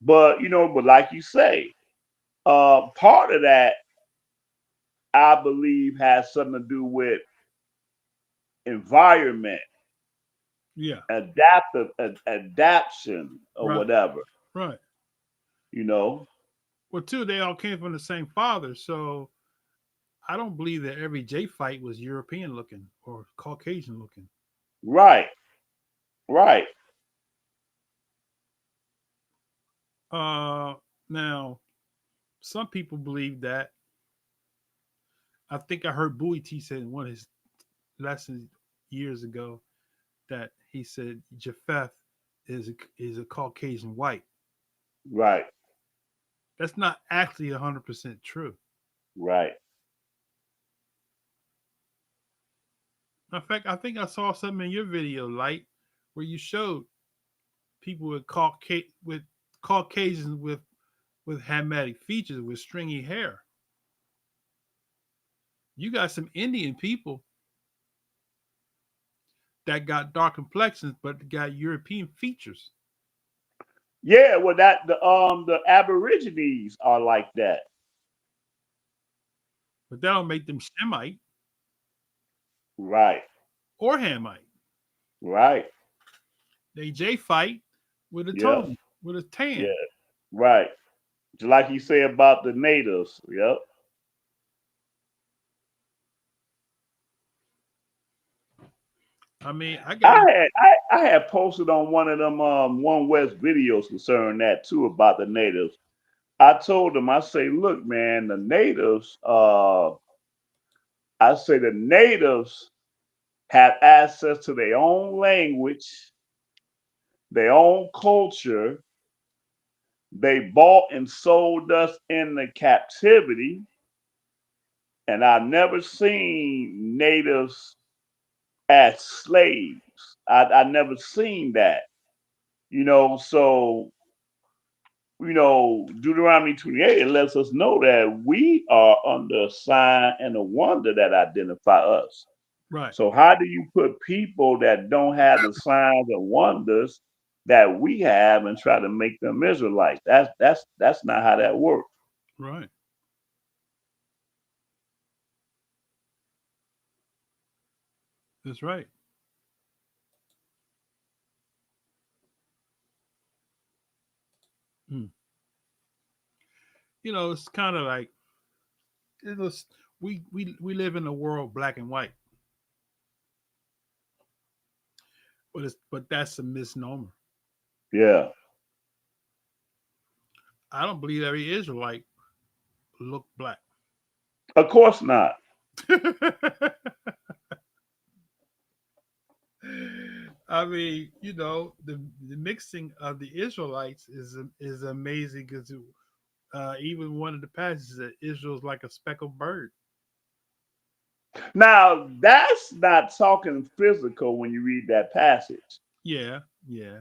But like you say, part of that I believe has something to do with environment, Yeah. adaptation or Right. whatever, Right. you know. Well, too, they all came from the same father, so I don't believe that every J fight was European looking or Caucasian looking. Right, right. Uh, Now some people believe that. I think I heard Bowie T said in one of his lessons years ago that he said Japheth is a Caucasian white. Right, That's not actually 100% true. right. In fact, I think I saw something in your video, Light, where you showed people with Caucasians with Hamitic features with stringy hair. You got some Indian people that got dark complexions but got European features. Yeah, well the Aborigines are like that. But that don't make them Shemite Right, or Hamite. right. They J fight with a Yep, tone, with a yeah, tan. right. Just like you say about the natives. Yep. I mean, I got I had I had posted on one of them One West videos concerning that too about the natives. I told them, I say, look, man, the natives, I say the natives have access to their own language, their own culture. They bought and sold us into captivity, and I've never seen natives as slaves. I never seen that, so Deuteronomy 28, it lets us know that we are under a sign and a wonder that identify us. right, So how do you put people that don't have the signs and wonders that we have and try to make them Israelites? That's not how that works. right. That's right. Hmm. It's kind of like it was. We live in a world black and white, but that's a misnomer. Yeah. I don't believe every Israelite look black. Of course not. I mean, the mixing of the Israelites is amazing because even one of the passages that Israel's like a speckled bird. Now that's not talking physical when you read that passage. Yeah, yeah,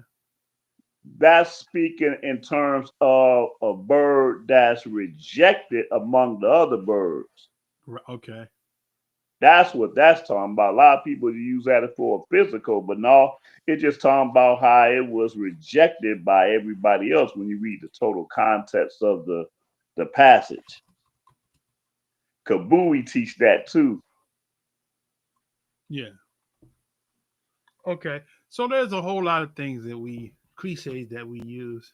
That's speaking in terms of a bird that's rejected among the other birds. okay, That's what that's talking about. A lot of people use that for physical, but no, it's just talking about how it was rejected by everybody else when you read the total context of the passage. Kabui teach that too. yeah, okay. So there's a whole lot of things that cliches that we use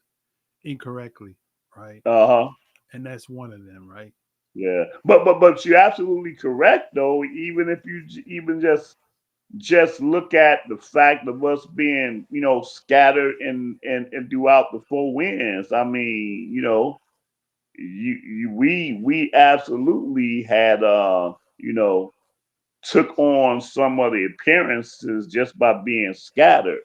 incorrectly, right? Uh-huh. And that's one of them, right? Yeah. But you're absolutely correct though. Even if you even just look at the fact of us being, scattered and throughout the four winds. I mean, we absolutely had took on some of the appearances just by being scattered.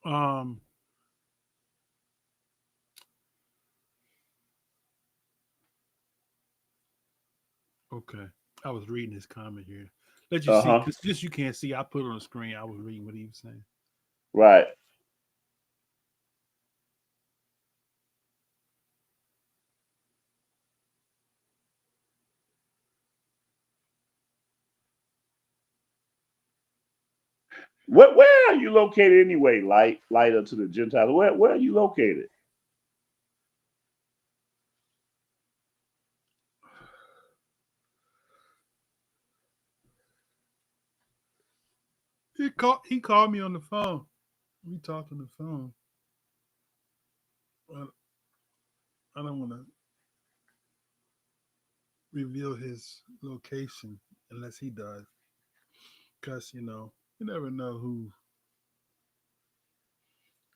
Um, okay. I was reading his comment here. Let you see, Uh-huh. because this you can't see. I put it on the screen. I was reading what he was saying. Right. Where are you located anyway? Light unto the Gentiles. Where are you located? He called me on the phone. We talked on the phone. I don't want to reveal his location unless he does, because you never know who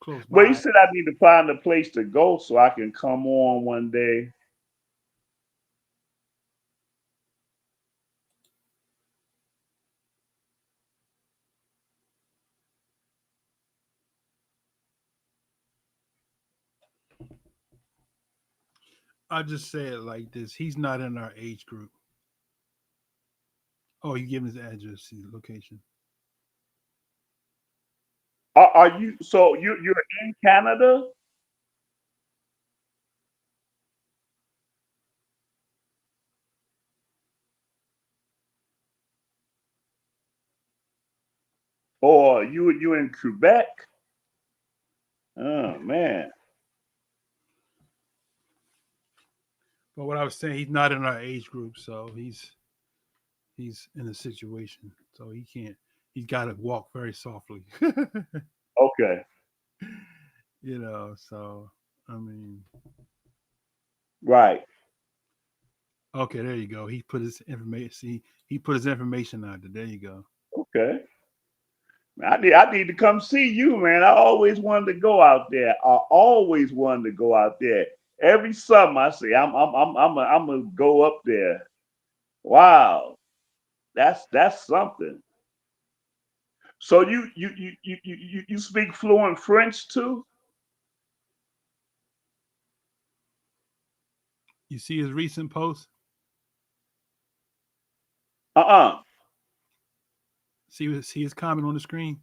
close Well, he by. said I need to find a place to go so I can come on one day. I just say it like this: he's not in our age group. Oh, you give him his address, his location. Are you so you're in Canada? Or you in Quebec? Oh man. But what I was saying, he's not in our age group, so he's in a situation, so he can't. He's got to walk very softly. Okay. So I mean, Right. okay, there you go. He put his information. See, he put his information out there. There you go. Okay. I need to come see you, man. I always wanted to go out there. I always wanted to go out there. Every summer I say I'm gonna go up there. Wow. That's something. So you speak fluent French too? You see his recent post. Uh-uh. See his comment on the screen.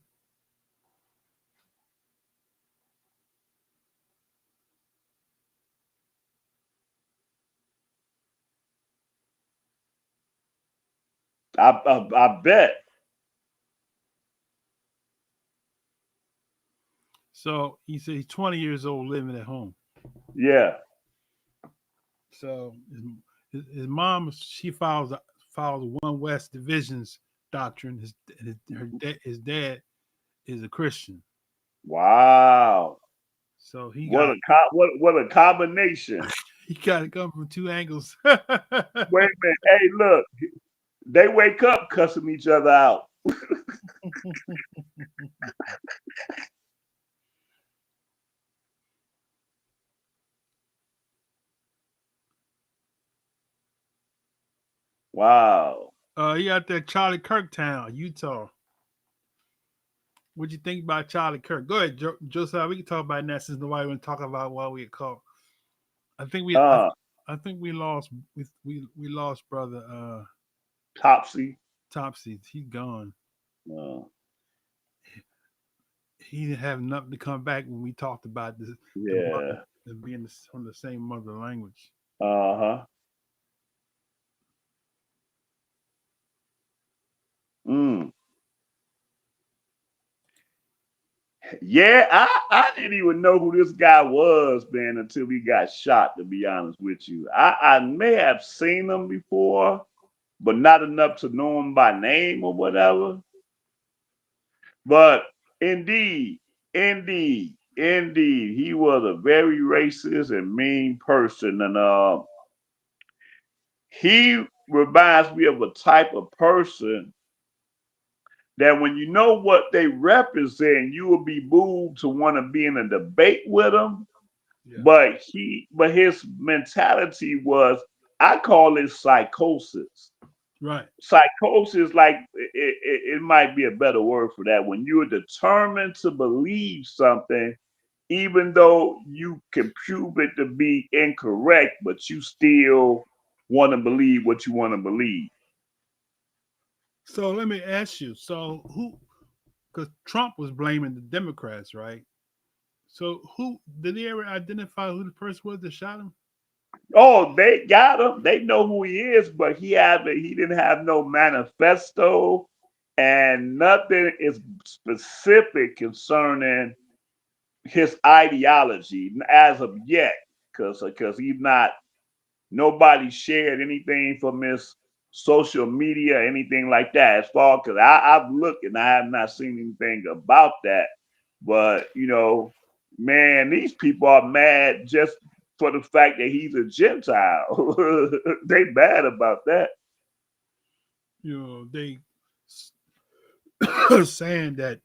I bet. So he said he's 20 years old, living at home. Yeah. So his mom, she follows One West Division's doctrine. His dad is a Christian. Wow. So he What got a what a combination. he got to come from two angles. Wait a minute. Hey, look. They wake up cussing each other out. Wow. He out there, Charlie Kirktown, Utah. What'd you think about Charlie Kirk? Go ahead, Josiah. We can talk about that since nobody want to talk about what we call. I think we, I, Uh I think we lost. We lost brother Topsy. Topsy. He's gone. Uh, He didn't have nothing to come back when we talked about the mother yeah. and being from the same mother language. Uh-huh. Mm. Yeah, I didn't even know who this guy was, man, until he got shot, to be honest with you. I may have seen him before, but not enough to know him by name or whatever. But indeed, he was a very racist and mean person. And he reminds me of a type of person that when you know what they represent, you will be moved to want to be in a debate with them. Yeah. But his mentality was, I call it psychosis. Right. Psychosis, like it might be a better word for that. When you're determined to believe something, even though you can prove it to be incorrect, but you still want to believe what you want to believe. So let me ask you. So who? Because Trump was blaming the Democrats, right? So who did he ever identify who the person was that shot him? Oh, they got him. They know who he is, but he didn't have no manifesto and nothing is specific concerning his ideology as of yet. Because he's not nobody shared anything from his social media, anything like that. As far because I've looked and I have not seen anything about that. But man, these people are mad just for the fact that he's a Gentile. They mad about that. They saying that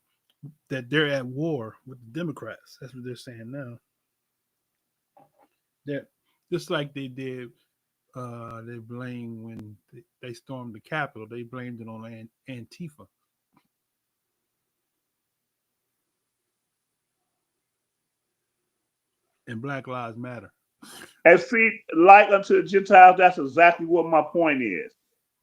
they're at war with the Democrats. That's what they're saying now. That just like they did, they blame when they stormed the Capitol. They blamed it on Antifa and Black Lives Matter. And see, like unto the Gentiles, that's exactly what my point is.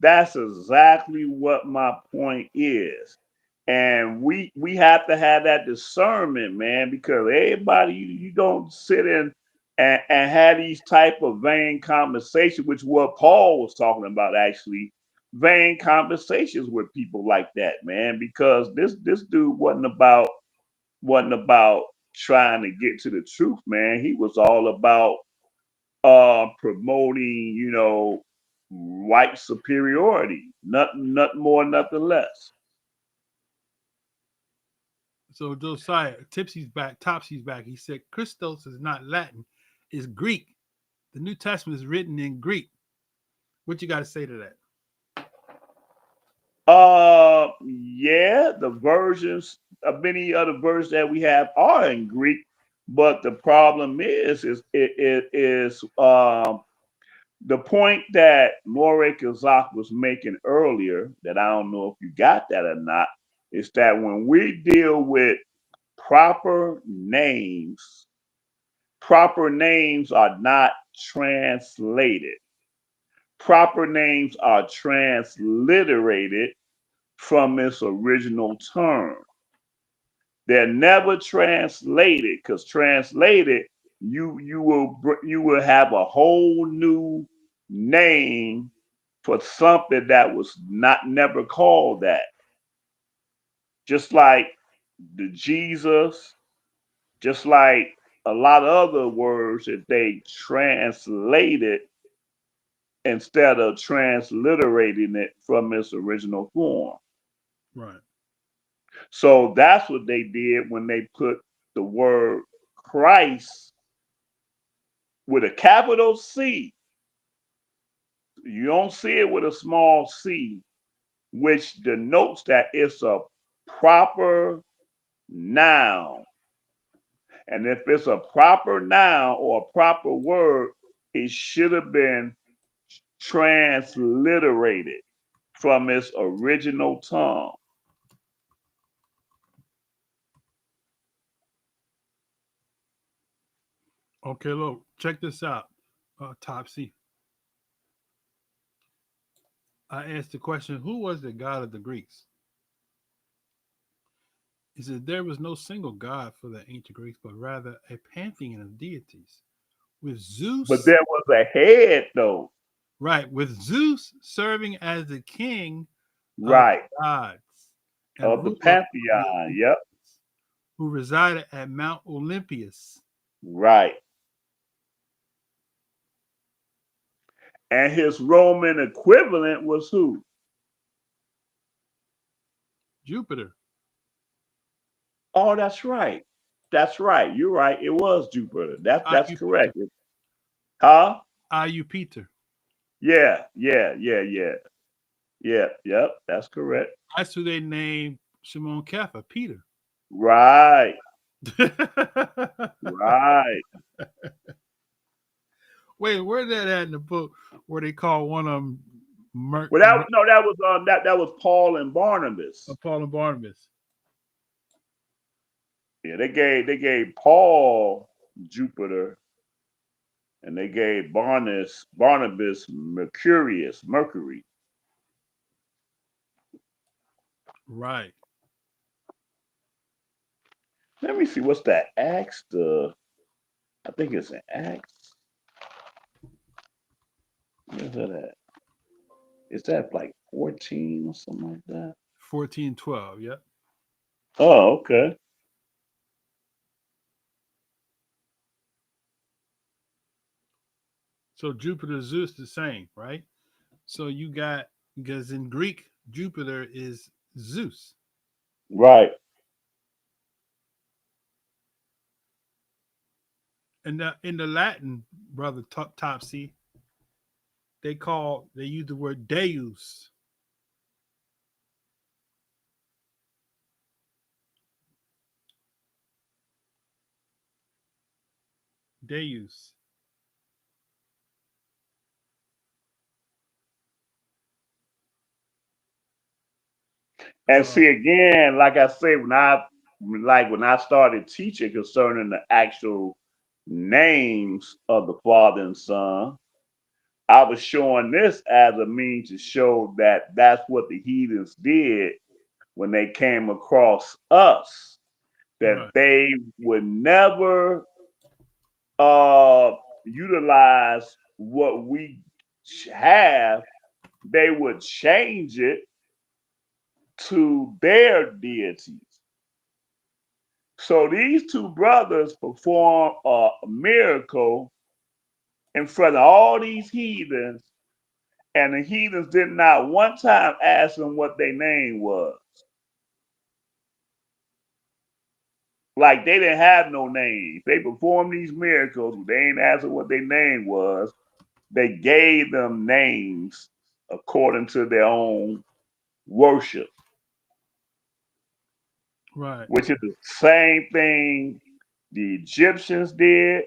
That's exactly what my point is. And we have to have that discernment, man, because everybody you don't sit in and have these type of vain conversations, which what Paul was talking about actually, vain conversations with people like that, man, because this dude wasn't about trying to get to the truth, man. He was all about promoting, white superiority. Nothing more, nothing less. So Josiah, Tipsy's back, Topsy's back. He said Christos is not Latin, it's Greek. The New Testament is written in Greek. What you got to say to that? Yeah, the versions of many other versions that we have are in Greek, but the problem is the point that Morey Kazak was making earlier, that I don't know if you got that or not, is that when we deal with proper names, proper names are not translated. Proper names are transliterated from its original term. They're never translated because translated you will have a whole new name for something that was not never called that. Just like the Jesus, just like a lot of other words that they translated instead of transliterating it from its original form. Right. So that's what they did when they put the word Christ with a capital C. You don't see it with a small c, which denotes that it's a proper noun. And if it's a proper noun or a proper word, it should have been transliterated from its original tongue. Okay, look, check this out, Topsy. I asked the question, who was the god of the Greeks? He said there was no single god for the ancient Greeks, but rather a pantheon of deities, with But Zeus, there was a head, though. right, with Zeus serving as the king of Right. the gods and Of the ruler of the pantheon. Yep. Olympians, who resided at Mount Olympus. Right. And his Roman equivalent was who? Jupiter. Oh, that's right. That's right. You're right. It was Jupiter. That's Are Peter? correct. Huh? Are Peter? Yeah, yeah, yeah, yeah. Yeah, yep, that's correct. That's who they named Shimon Kappa, Peter. Right, right. Wait, where that at in the book where they call one of them Well, that was Paul and Barnabas. Paul and Barnabas? Yeah, they gave Paul Jupiter, and they gave Barnabas Mercurius, Mercury. Right. Let me see. What's that? Acts. I think it's an Acts. Where's that at? Is that like 14 or something like that? 14:12. Yep. Oh, okay. So Jupiter, Zeus, the same, right? So you got, because in Greek, Jupiter is Zeus. Right. And in the Latin, brother Topsy, they use the word Deus. Deus. And Uh, see again, like I say, when I started teaching concerning the actual names of the Father and Son, I was showing this as a means to show that that's what the heathens did when they came across us, that right. they would never uh utilize what we have, they would change it to their deities. So these two brothers performed a miracle in front of all these heathens, and the heathens did not one time ask them what their name was. Like they didn't have no name. They performed these miracles, but they ain't asked them what their name was. They gave them names according to their own worship, Right. which is the same thing the Egyptians did,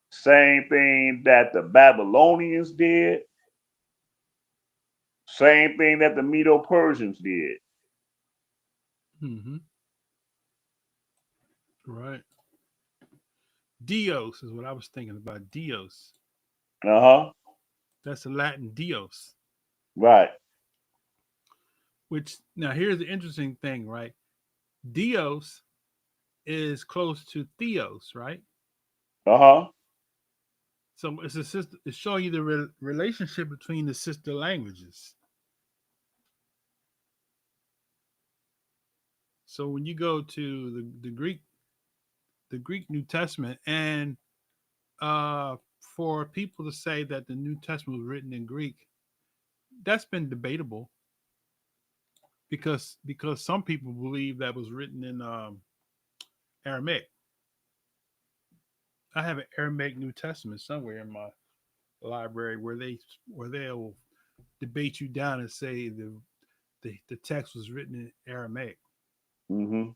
same thing that the Babylonians did, same thing that the Medo Persians did. Mm-hmm. Right. Dios is what I was thinking about. Dios. Uh huh. That's the Latin Dios. Right. Which, now here's the interesting thing, right? Dios is close to Theos, right? Uh huh. So it's a sister. It's showing you the relationship between the sister languages. So when you go to the Greek New Testament, and for people to say that the New Testament was written in Greek, that's been debatable, because some people believe that was written in Aramaic. I have an Aramaic New Testament somewhere in my library where they'll debate you down and say the text was written in Aramaic. Mm-hmm.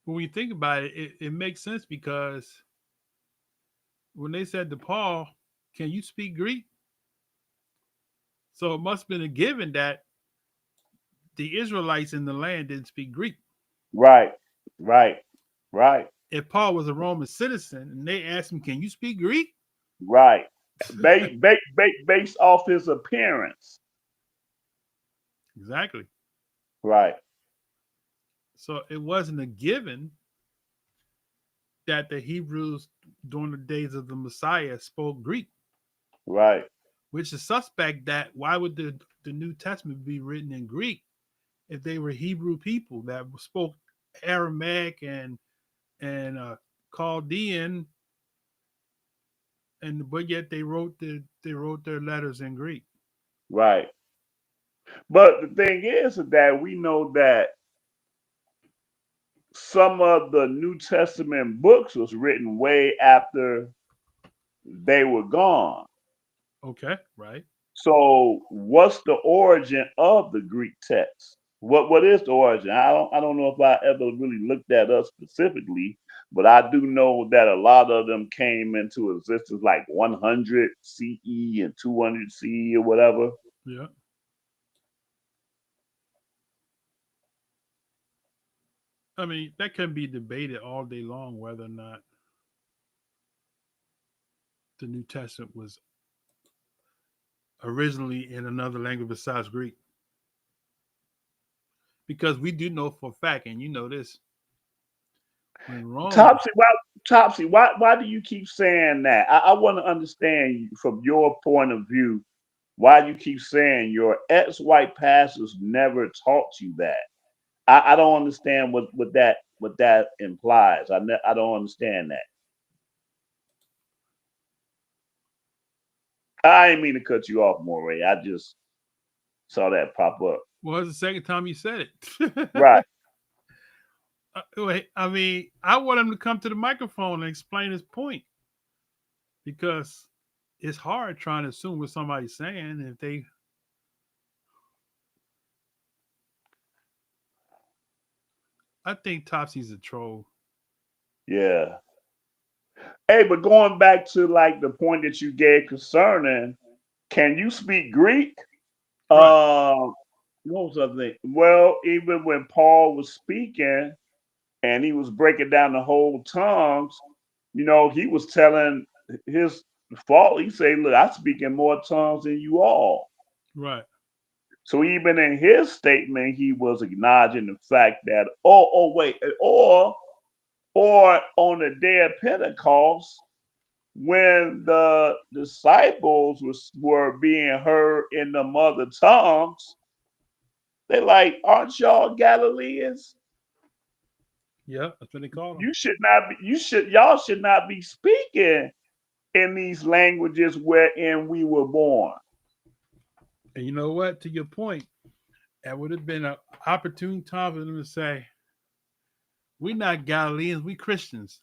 But when you think about it, it makes sense, because when they said to Paul, "Can you speak Greek?" So it must have been a given that the Israelites in the land didn't speak Greek. Right. Right. Right. If Paul was a Roman citizen and they asked him, "Can you speak Greek?" Right. Based off his appearance. Exactly. Right. So it wasn't a given that the Hebrews during the days of the Messiah spoke Greek, Right. which is suspect. That why would the New Testament be written in Greek if they were Hebrew people that spoke Aramaic and Chaldean, and but yet they wrote their letters in Greek. Right. But the thing is that we know that some of the New Testament books was written way after they were gone. Okay, right. So what's the origin of the Greek text? What is the origin? I don't know if I ever really looked that up specifically, but I do know that a lot of them came into existence like 100 CE and 200 CE or whatever. Yeah. I mean, that can be debated all day long whether or not the New Testament was originally in another language besides Greek. Because we do know for a fact, and you know this, when Rome, Topsy, why do you keep saying that? I want to understand from your point of view why you keep saying your ex-white pastors never taught you that. I don't understand what that implies. I don't understand that. I didn't mean to cut you off, Moray. I just saw that pop up. was the second time you said it. Right. Wait, I mean, I want him to come to the microphone and explain his point because it's hard trying to assume what somebody's saying if they. I think Topsy's a troll. Yeah. Hey, but going back to like the point that you gave concerning, can you speak Greek? Right. What was the other thing? Well, even when Paul was speaking and he was breaking down the whole tongues, he was telling his fault. He said, "Look, I speak in more tongues than you all." Right. So even in his statement, he was acknowledging the fact that, oh, wait, or on the day of Pentecost, when the disciples were being heard in the mother tongues, they like, aren't y'all Galileans? Yeah, that's what they call them. You should not be. Y'all should not be speaking in these languages wherein we were born. And you know what? To your point, that would have been an opportune time for them to say, "We're not Galileans, we Christians."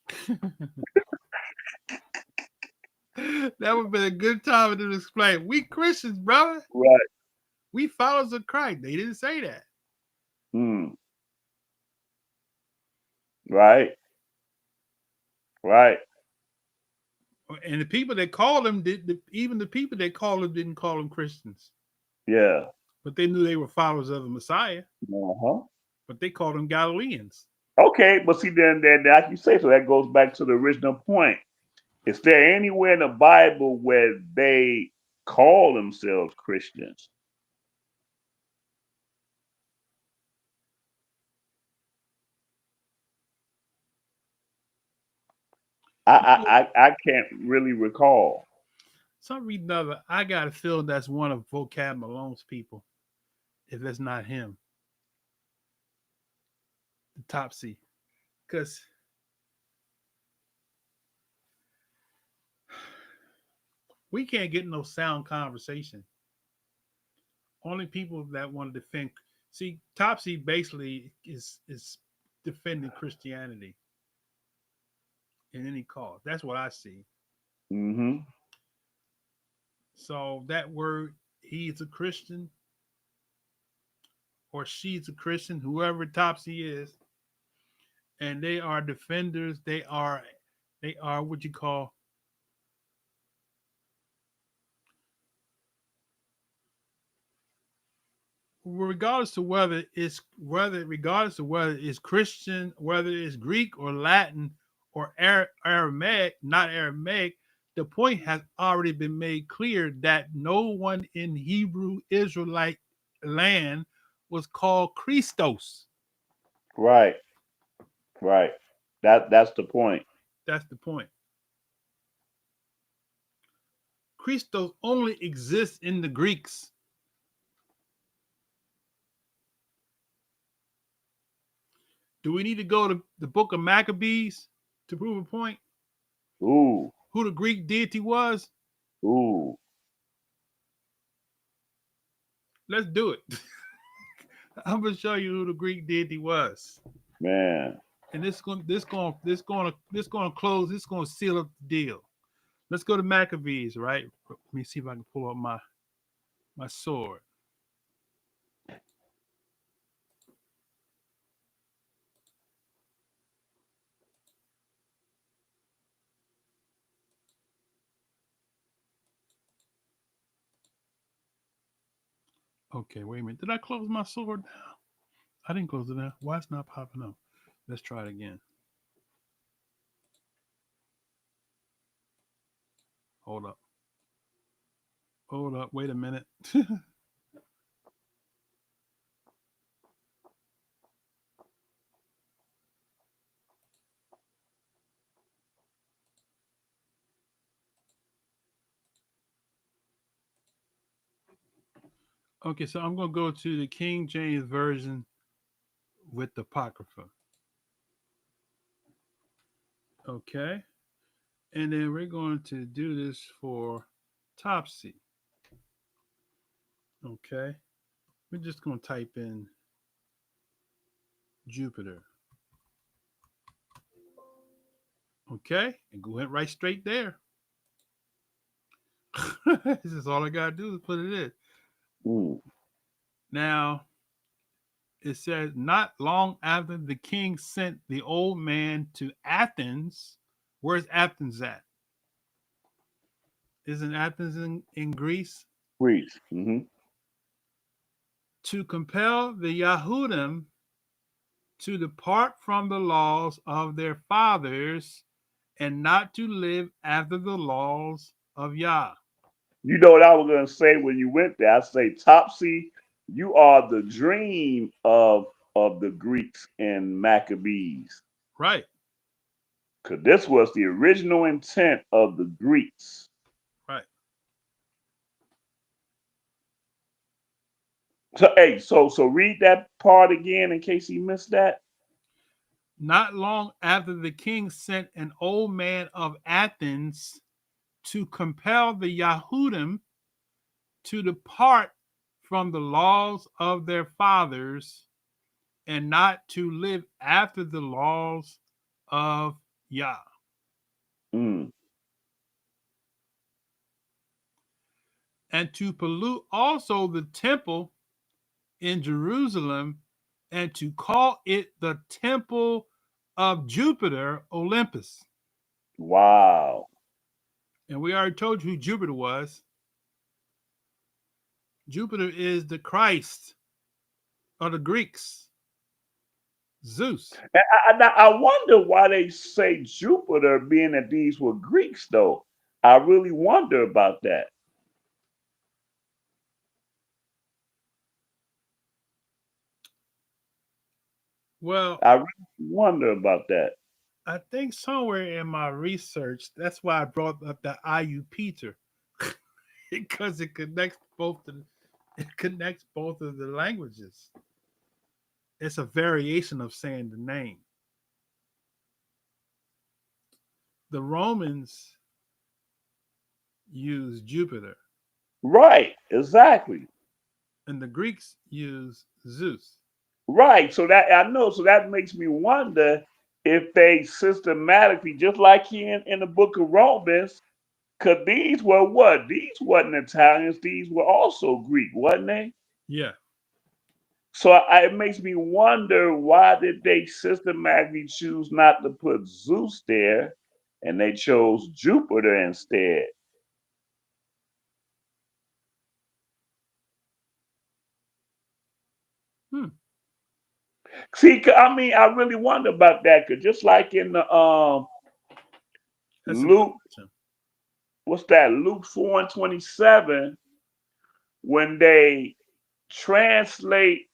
That would have been a good time for them to explain, "We Christians, brother. Right. We followers of Christ." They didn't say that. Mm. Right. Right. And the people that called them even the people that called them didn't call them Christians, Yeah. but they knew they were followers of the Messiah. Uh-huh. But they called them Galileans. Okay, but see, then like you say, so that goes back to the original point. Is there anywhere in the Bible where they call themselves Christians? I can't really recall. Some reason or other, I got a feeling that's one of Vocab Malone's people. If that's not him, the Topsy, because we can't get no sound conversation. Only people that want to defend. See, Topsy basically is defending Christianity in any cause. That's what I see. Mm-hmm. So that word, he's a Christian or she's a Christian, whoever Topsy is, and they are defenders. They are what you call, regardless of whether it's Christian, whether it's Greek or Latin or Aramaic, not Aramaic, the point has already been made clear that no one in Hebrew Israelite land was called Christos. Right. Right. That's the point. That's the point. Christos only exists in the Greeks. Do we need to go to the book of Maccabees to prove a point? Ooh. Who the Greek deity was? Ooh. Let's do it. I'm gonna show you who the Greek deity was, Man. and this gonna close. This gonna seal up the deal. Let's go to Maccabees, right? Let me see if I can pull up my sword. Okay, wait a minute. Did I close my sword down? I didn't close it down. Why it's not popping up? Let's try it again. Hold up. Hold up. Wait a minute. Okay, so I'm going to go to the King James Version with the Apocrypha. Okay. And then we're going to do this for Topsy. Okay. We're just going to type in Jupiter. Okay. And go ahead right straight there. This is all I got to do is put it in. Mm. Now, it says, not long after the king sent the old man to Athens. Where's Athens at? Isn't Athens in Greece? Greece. Mm-hmm. To compel the Yahudim to depart from the laws of their fathers and not to live after the laws of Yah. You know what I was gonna say when you went there? I say, Topsy, you are the dream of the Greeks and Maccabees. Right, Because this was the original intent of the Greeks. right. So hey, so read that part again in case he missed that. Not long after the king sent an old man of Athens to compel the Yahudim to depart from the laws of their fathers and not to live after the laws of Yah. Mm. And to pollute also the temple in Jerusalem and to call it the temple of Jupiter Olympus. Wow. And we already told you who Jupiter was. Jupiter is the Christ of the Greeks, Zeus. And I wonder why they say Jupiter, being that these were Greeks, though. I really wonder about that. Well, I really wonder about that. I think somewhere in my research, that's why I brought up the IUPeter because it connects both of the languages. It's a variation of saying the name. The Romans use Jupiter, Right, exactly. and the Greeks use Zeus. Right. So that I know, so that makes me wonder if they systematically, just like in the book of Romans, because these were what? These wasn't Italians, these were also Greek, wasn't they? Yeah. So it makes me wonder, why did they systematically choose not to put Zeus there and they chose Jupiter instead? Hmm. See, I mean, I really wonder about that, because just like in the That's a good Luke, question. what's that? Luke 4:27, when they translate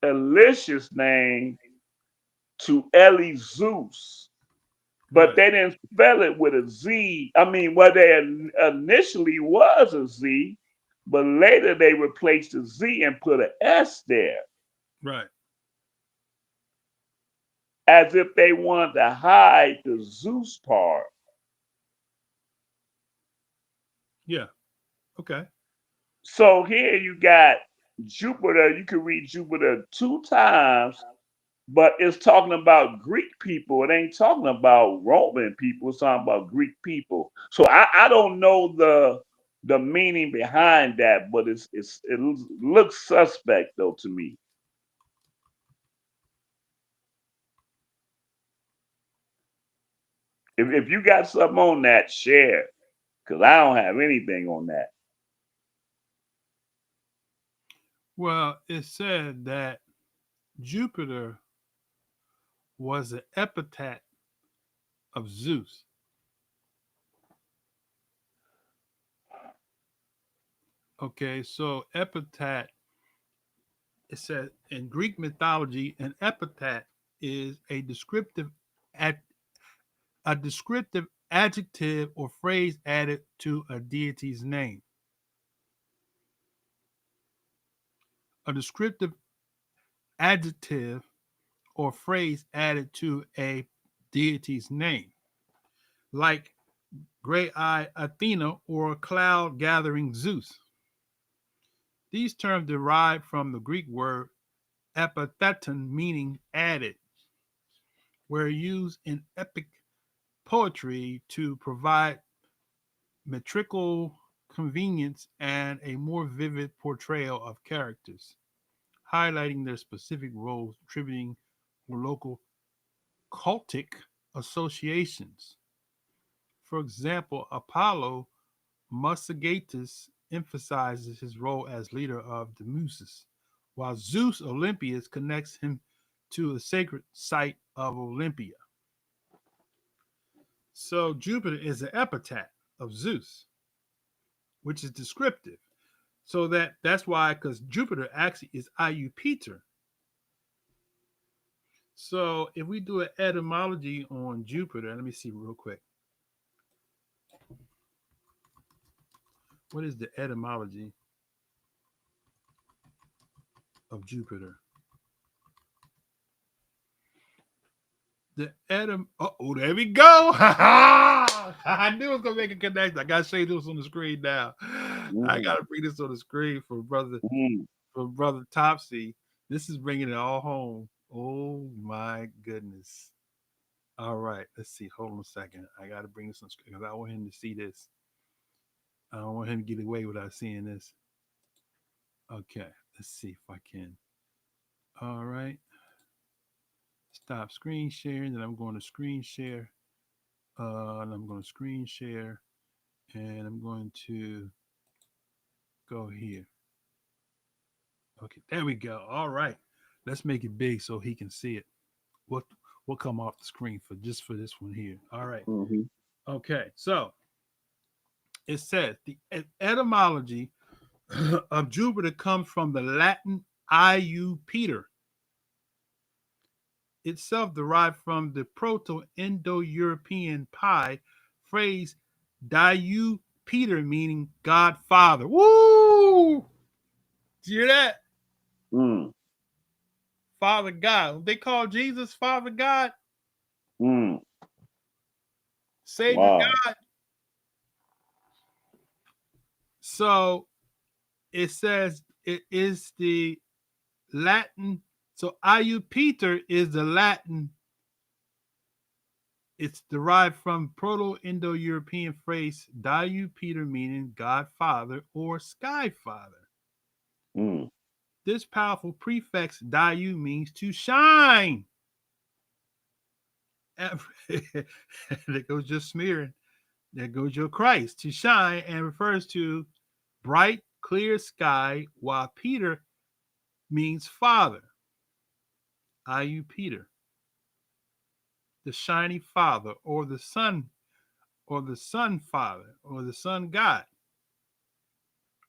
Elisha's name to Zeus, but Right. they didn't spell it with a Z. I mean, well, they initially was a Z, but later they replaced the Z and put an S there, Right. as if they wanted to hide the Zeus part. Yeah. Okay. So here you got Jupiter. You can read Jupiter two times, but it's talking about Greek people. It ain't talking about Roman people. It's talking about Greek people. So I don't know the meaning behind that, but it looks suspect though to me. If you got something on that, share, because I don't have anything on that. Well, it said that Jupiter was an epithet of Zeus. Okay, so epithet, it says in Greek mythology, an epithet is ad, a descriptive adjective or phrase added to a deity's name. A descriptive adjective or phrase added to a deity's name, like gray eye Athena or cloud gathering Zeus. These terms derive from the Greek word epitheton, meaning added, were used in epic poetry to provide metrical convenience and a more vivid portrayal of characters, highlighting their specific roles, attributing or local cultic associations. For example, Apollo Musigatus emphasizes his role as leader of the Muses, while Zeus Olympius connects him to the sacred site of Olympia. So Jupiter is an epithet of Zeus, which is descriptive. So that's why, because Jupiter actually is Iupiter. So if we do an etymology on Jupiter, let me see real quick. What is the etymology of Jupiter? The oh, there we go. I knew it was gonna make a connection. I gotta say this on the screen now. I gotta bring this on the screen for brother Topsy. This is bringing it all home. Oh my goodness. All right, let's see. Hold on a second. I gotta bring this on screen because I want him to see this. I don't want him to get away without seeing this. Okay, let's see if I can. All right. Stop screen sharing. Then I'm going to screen share. And I'm going to screen share. And I'm going to go here. Okay, there we go. All right. Let's make it big so he can see it. What will come off the screen for just for this one here. All right. Mm-hmm. Okay. So it says the etymology of Jupiter comes from the Latin iu Peter, itself derived from the Proto-Indo-European pi phrase Diu Peter, meaning God Father. Woo! Did you hear that? Mm. Father God. They call Jesus Father God, Mm. Savior Wow. God. So it says it is the Latin. So Iu Peter is the Latin. It's derived from Proto-Indo-European phrase Diu Peter, meaning God Father or Sky Father. Mm. This powerful prefix Diu means to shine. There goes your smearing. There goes your Christ. To shine and refers to bright, clear sky, while Peter means Father. Iu Peter, the shiny Father, or the Son, or the Son Father, or the Son God.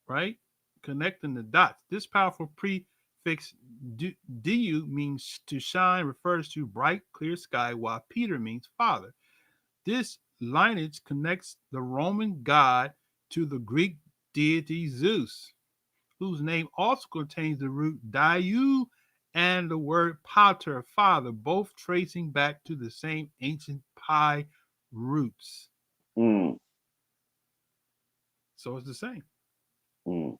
Right? Connecting the dots. This powerful prefix du means to shine, refers to bright, clear sky, while Peter means Father. This lineage connects the Roman god to the Greek deity Zeus, whose name also contains the root diu and the word pater, father, both tracing back to the same ancient pi roots. Mm. So it's the same. Mm.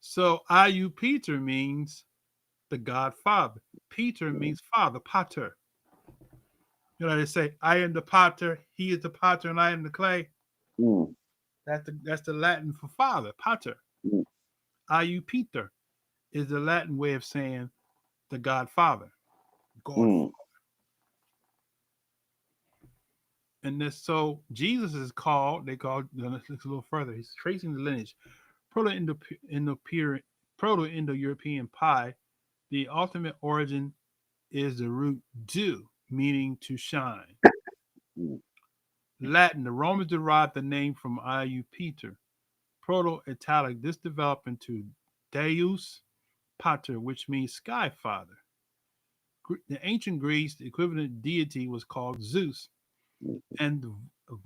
So Iu Peter means the God Father. Peter Mm. means father, pater. You know, they say, I am the potter, he is the potter, and I am the clay. Mm. That's the Latin for father, pater. Mm. Iu Peter is the Latin way of saying the God Father. God. Mm. And this, so Jesus is called, they call, let's look a little further. He's tracing the lineage. Proto-Indo-European pi, the ultimate origin is the root do, meaning to shine. Mm. Latin, the Romans derived the name from Iu Peter, Proto-Italic. This developed into Deus Pater, which means Sky Father. The ancient Greece, the equivalent deity was called Zeus, and the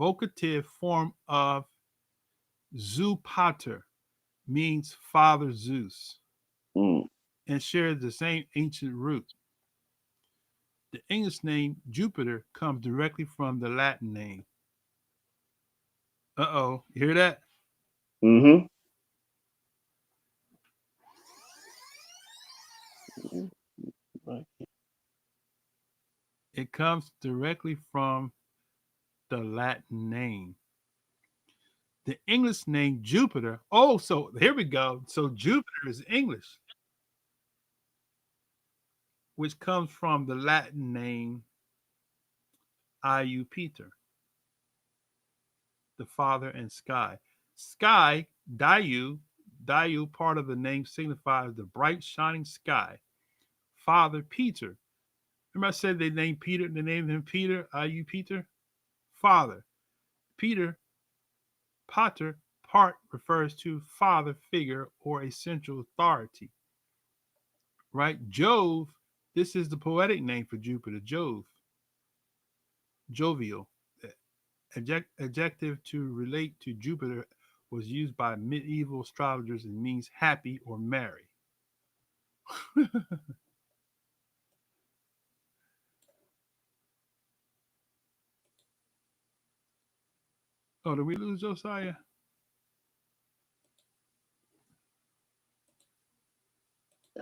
vocative form of Zoopater means Father Zeus Mm. and shares the same ancient root. The English name Jupiter comes directly from the Latin name. Uh-oh, you hear that? Mm-hmm. Right. It comes directly from the Latin name. The English name Jupiter. Oh, so here we go. So Jupiter is English, which comes from the Latin name Iupiter, the father and sky. Sky, Diu, part of the name signifies the bright shining sky. Father Peter. Remember I said they named Peter, they named him Peter, Iupiter? Father. Peter, Pater, part refers to father figure or a central authority. Right? Jove, this is the poetic name for Jupiter, Jove, jovial. Adjective to relate to Jupiter was used by medieval astrologers and means happy or merry. Oh, did we lose Josiah?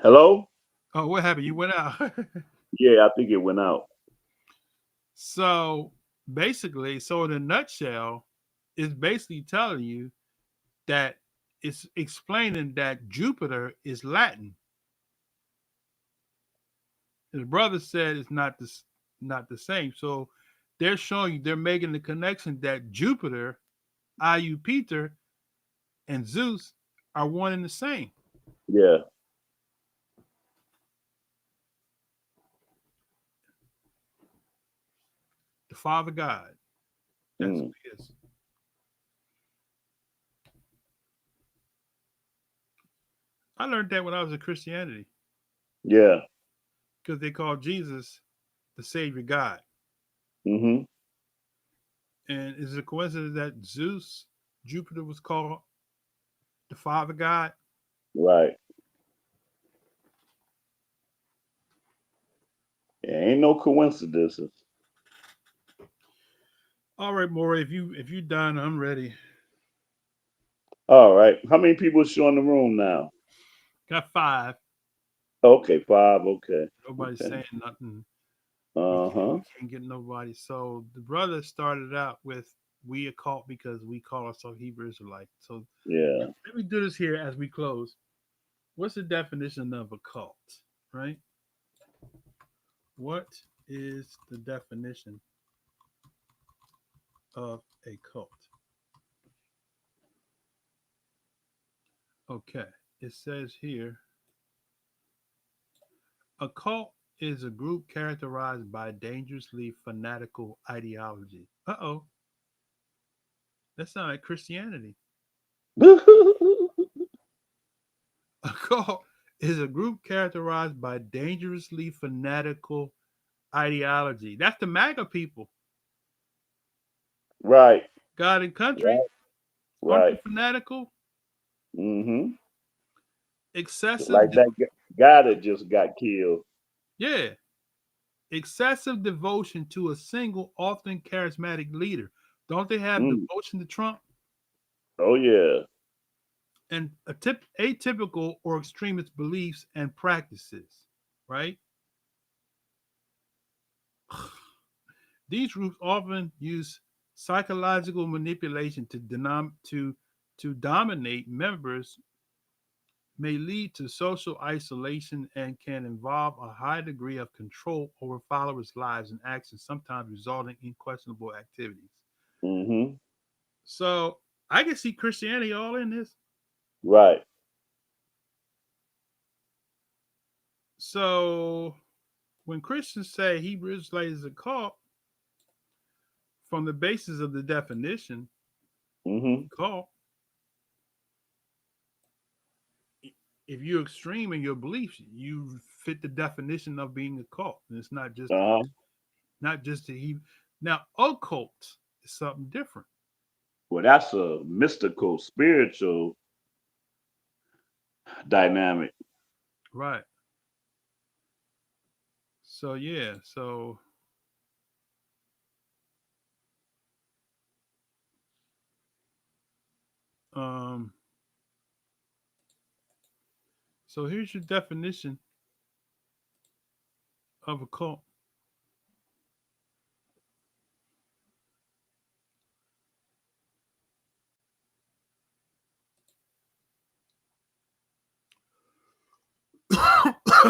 Hello? Oh, what happened? You went out. Yeah, I think it went out. So basically, so in a nutshell, it's basically telling you that it's explaining that Jupiter is Latin. His brother said it's not the same. So they're showing you, they're making the connection that Jupiter, Iupiter, and Zeus are one and the same. Yeah. The Father God. That's who Mm. he is. I learned that when I was in Christianity Yeah. because they called Jesus the Savior God. Mm-hmm. And is it a coincidence that Zeus, Jupiter, was called the Father God? Right. Yeah, ain't no coincidences. All right, Maury, if you done, I'm ready. All right. How many people show in the room now? Got 5. Okay, 5. Okay. Nobody's Okay. saying nothing. Uh-huh. We can't get nobody. So the brother started out with we a cult because we call ourselves Hebrew Israelites. So Yeah. let me do this here as we close. What's the definition of a cult? Right? What is the definition of a cult? Okay. It says here a cult is a group characterized by dangerously fanatical ideology. Uh oh. That sounds like Christianity. A cult is a group characterized by dangerously fanatical ideology. That's the MAGA people. Right. God and country. Right. Aren't they Right. fanatical? Mm-hmm. Excessive, Like that guy that just got killed. yeah. Excessive devotion to a single, often charismatic leader. Don't they have Mm. devotion to Trump? Oh yeah. And atypical or extremist beliefs and practices, right? These groups often use psychological manipulation to dominate members, may lead to social isolation, and can involve a high degree of control over followers' lives and actions, sometimes resulting in questionable activities. Mm-hmm. So I can see Christianity all in this. Right. So when Christians say Hebrew Israelite is a cult, from the basis of the definition, Mm-hmm. cult, if you're extreme in your beliefs, you fit the definition of being a cult. And it's Uh-huh. not just the he. Now, occult is something different, Well, that's a mystical, spiritual dynamic. right? So yeah, um, so here's your definition of a cult.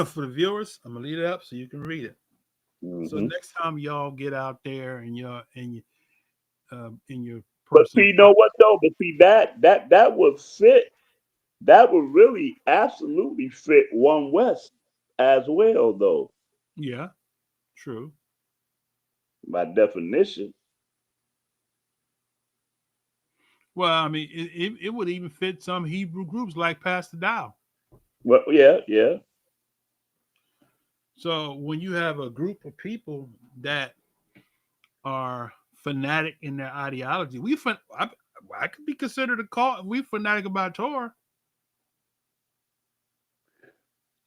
For the viewers, I'm gonna leave it up so you can read it. So Hmm. next time y'all get out there and in your But see, personal you know what though? But see that would fit. That would really absolutely fit One West as well, though. yeah, true. By definition. Well, I mean, it would even fit some Hebrew groups like Pastor Dow. Well, yeah, yeah. So when you have a group of people that are fanatic in their ideology, I could be considered a cult. We fanatic about Torah.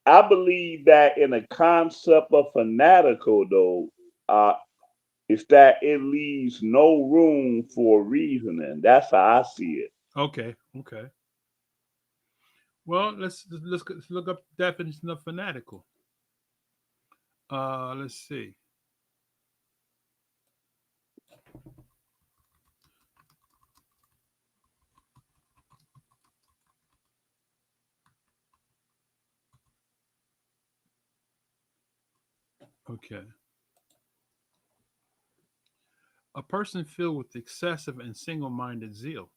I believe that in a concept of fanatical, though, is that it leaves no room for reasoning. That's how I see it. Okay, okay. Well, let's look up the definition of fanatical. Let's see. Okay, a person filled with excessive and single-minded zeal,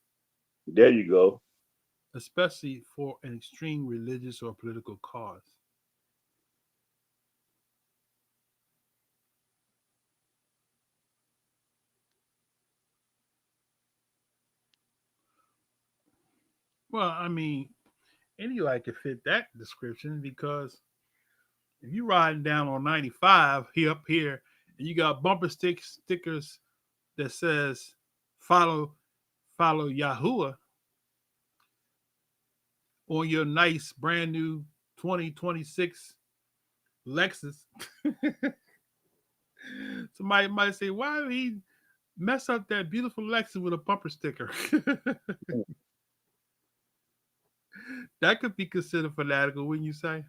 There you go. especially for an extreme religious or political cause. Well, I mean, anybody could fit that description because if you riding down on 95 here up here and you got stickers that says follow Yahuwah on your nice brand new 2026 Lexus, somebody might say, why did he mess up that beautiful Lexus with a bumper sticker? That could be considered fanatical, wouldn't you say?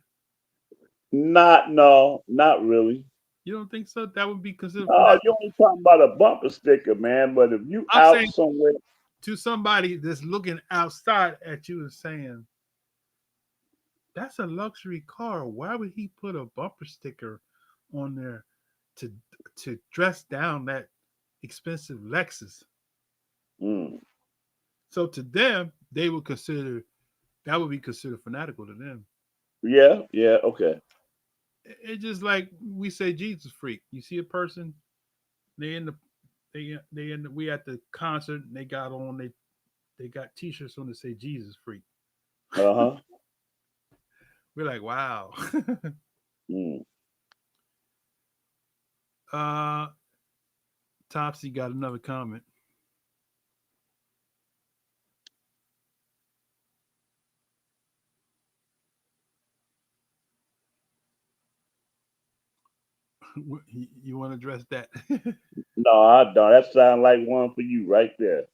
No, not really. You don't think so? That would be considered No, you fanatical. only talking about a bumper sticker, man. But if you I'm out saying somewhere, to somebody that's looking outside at you and saying, that's a luxury car. Why would he put a bumper sticker on there to dress down that expensive Lexus? mm, So to them, they would consider that would be considered fanatical to them. yeah, yeah, okay, It's just like we say Jesus freak. You see a person, they in the we at the concert and they got on they got t-shirts on that say Jesus freak. uh huh, We're like, wow. mm. uh Topsy got another comment. You want to address that? No, I don't. That sounds like one for you right there.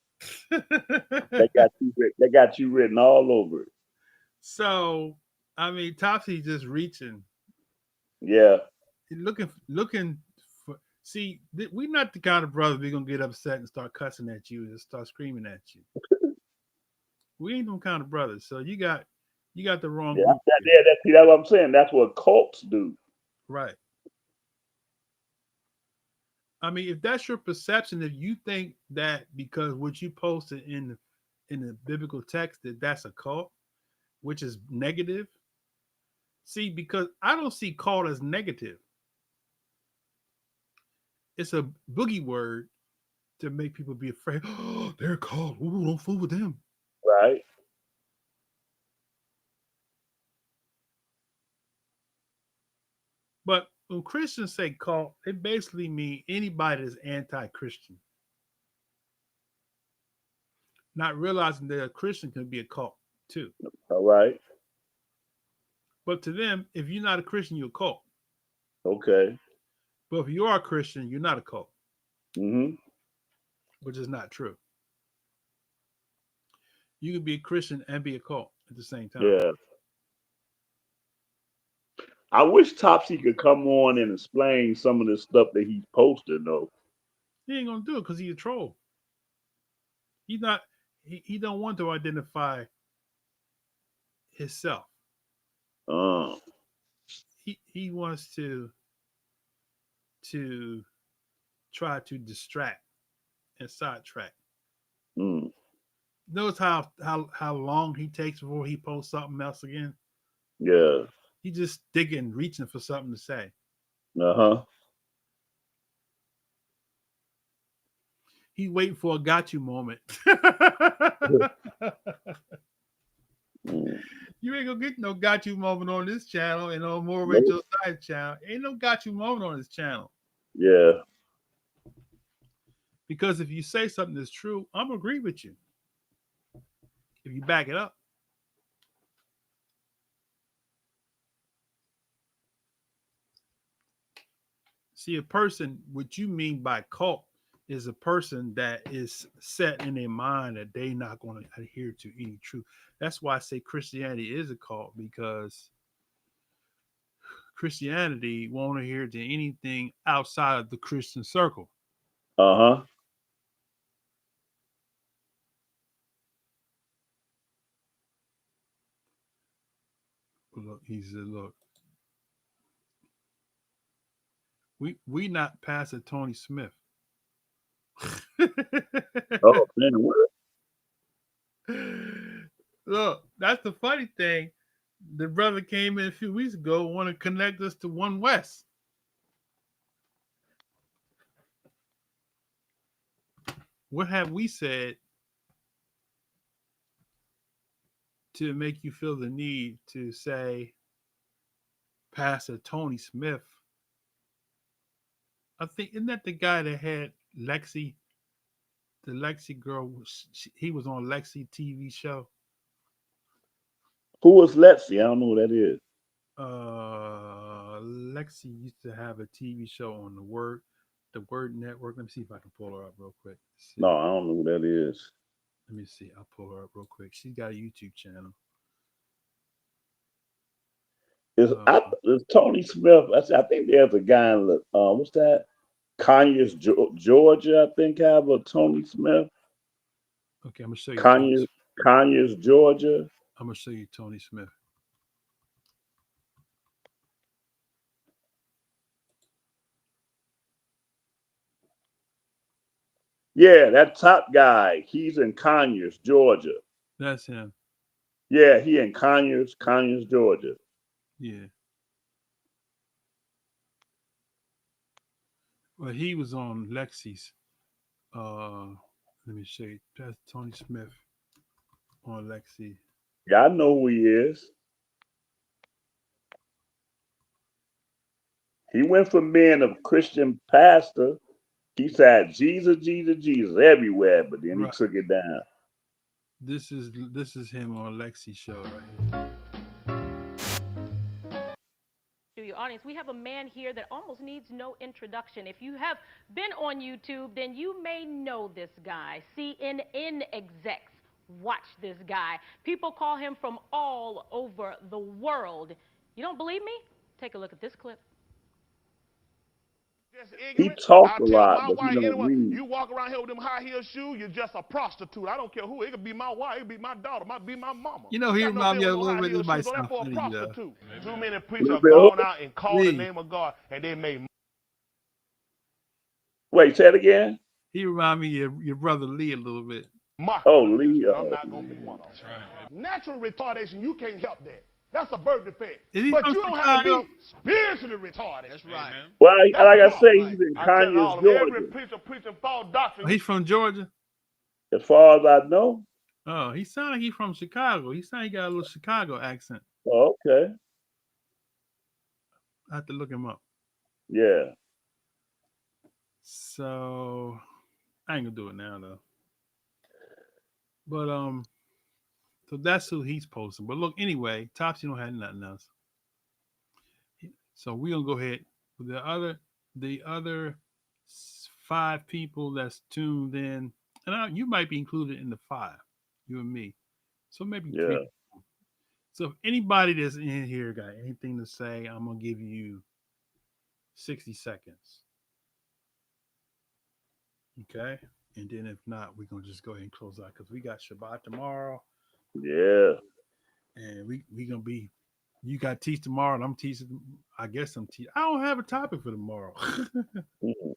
They got you. They got you written all over it. So, I mean, Topsy just reaching, Yeah. looking for. See, we're not the kind of brothers we're gonna get upset and start cussing at you and start screaming at you. We ain't them kind of brothers. So you got the wrong Yeah, group here. see, that's what I'm saying. That's what cults do. Right. I mean, if that's your perception, if you think that because what you posted in the biblical text that that's a cult, which is negative. See, because I don't see cult as negative. It's a boogie word to make people be afraid. Oh, they're called. Ooh, don't fool with them. Right. But when Christians say cult, they basically mean anybody that's anti-Christian, not realizing that a Christian can be a cult too. All right. But to them, if you're not a Christian, you're a cult. Okay. But if you are a Christian, you're not a cult, Mm-hmm. which is not true. You can be a Christian and be a cult at the same time. Yeah. I wish Topsy could come on and explain some of the stuff that he's posted though. He ain't gonna do it because he's a troll. He's not. He don't want to identify himself. Uh, He wants to try to distract and sidetrack. mm, Notice how long he takes before he posts something else again. yeah. He just digging, reaching for something to say. Uh-huh. He waiting for a got you moment. Mm. You ain't gonna get no got you moment on this channel and on More Nope. Rachel Side channel. Ain't no got you moment on this channel. Yeah. Because if you say something that's true, I'm gonna agree with you. If you back it up. See, a person, what you mean by cult is a person that is set in their mind that they're not going to adhere to any truth. That's why I say Christianity is a cult, because Christianity won't adhere to anything outside of the Christian circle. Uh-huh. Look, he said, look, we not Pastor Tony Smith. Oh man, what? Look, that's the funny thing. The brother came in a few weeks ago, want to connect us to One West. What have we said to make you feel the need to say Pastor Tony Smith? I think, isn't that the guy that had Lexi, the Lexi girl? He was on Lexi TV show. Who was Lexi? I don't know who that is. Lexi used to have a TV show on the Word Network. Let me see if I can pull her up real quick. No, I don't know who that is. Let me see. I'll pull her up real quick. She's got a YouTube channel. It's Tony Smith. I think there's a guy in what's that? Conyers, Georgia. I think have a Tony Smith. Okay, I'm gonna show you. Conyers, Georgia. I'm gonna show you Tony Smith. Yeah, that top guy. He's in Conyers, Georgia. That's him. Yeah, he in Conyers, Georgia. Yeah. Well, he was on Lexi's. Let me show you. That's Tony Smith on Lexi. Yeah, I know who he is. He went from being a Christian pastor. He said Jesus, Jesus, Jesus everywhere, but then he took it down. This is him on Lexi's show right here. To your audience, we have a man here that almost needs no introduction. If you have been on YouTube, then you may know this guy. CNN execs watch this guy. People call him from all over the world. You don't believe me? Take a look at this clip. He talks a lot, but he don't read. You walk around here with them high heel shoes, you're just a prostitute. I don't care who. It could be my wife, it could be my daughter, it might be my mama. You know, he reminds me a little bit of myself. Too many preachers have gone out and called the name of God, and they made. Wait, say it again. He reminds me of your brother Lee a little bit. Oh, Lee. I'm not gonna be one of them. Right. Natural retardation, you can't help that. That's a birth defect. But you don't have to be spiritually retarded. That's right. Well, like I say, he's in Conyers, Georgia. Every preacher preaching false doctrine. Oh, he's from Georgia? As far as I know. Oh, he sounds like he's from Chicago. He sounds like he got a little Chicago accent. Oh, okay. I have to look him up. Yeah. So I ain't gonna do it now though. But so that's who he's posting. But look, anyway, Topsy don't have nothing else. So we're gonna go ahead with the other 5 people that's tuned in, and you might be included in the 5, you and me. So maybe Yeah. 3. So if anybody that's in here got anything to say, I'm gonna give you 60 seconds. Okay. And then if not, we're gonna just go ahead and close out because we got Shabbat tomorrow. Yeah. And we gonna be, you got teach tomorrow and I'm teaching. I guess I'm teaching. I don't have a topic for tomorrow. Mhm.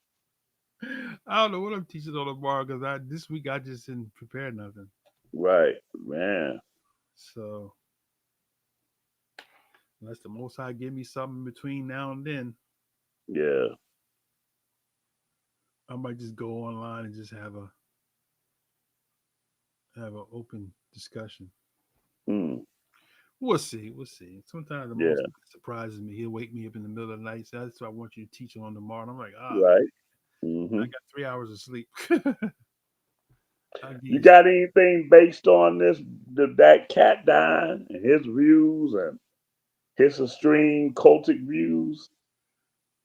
I don't know what I'm teaching on tomorrow because this week I just didn't prepare nothing. Right, man. So unless the Most High give me something between now and then, Yeah. I might just go online and just have an open discussion. Mm. We'll see. We'll see. Sometimes the most Yeah. surprises me. He'll wake me up in the middle of the night. So that's what I want you to teach on tomorrow. And I'm like, Right. I Hmm. got 3 hours of sleep. You got anything based on that cat dying and his views and his extreme cultic views?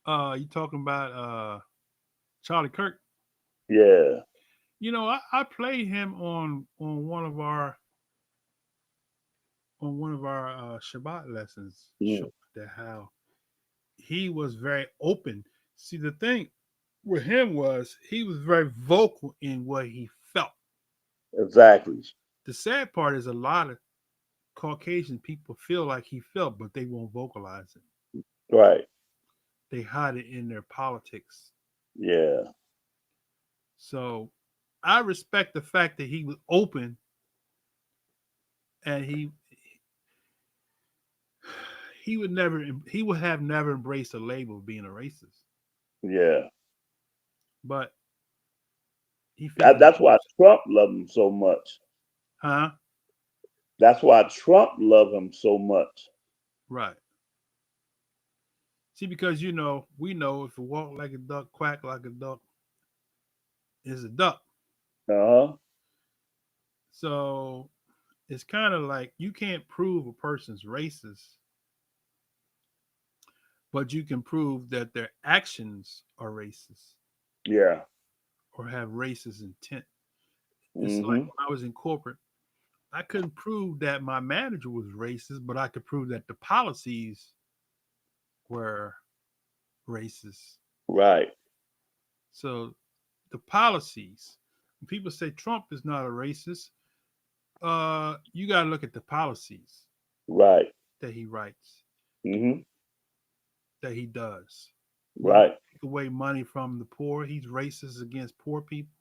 You talking about Charlie Kirk? Yeah. You know, I played him on one of our Shabbat lessons, Mm. showing that how he was very open. See, the thing with him was he was very vocal in what he felt. Exactly. The sad part is a lot of Caucasian people feel like he felt, but they won't vocalize it. Right. They hide it in their politics. Yeah. So I respect the fact that he was open and he would have never embraced the label of being a racist. Yeah. But he felt like, That's why Trump loved him so much. huh? That's why Trump loved him so much. Right. See, because we know if it walk like a duck, quack like a duck, is a duck. Uh-huh. So it's kind of like you can't prove a person's racist, but you can prove that their actions are racist Yeah. or have racist intent. It's like Hmm. when I was in corporate, I couldn't prove that my manager was racist, but I could prove that the policies were racist. Right. So the policies, when people say Trump is not a racist, you got to look at the policies Right. that he writes, Hmm. that he does. When he Right. take away money from the poor, he's racist against poor people.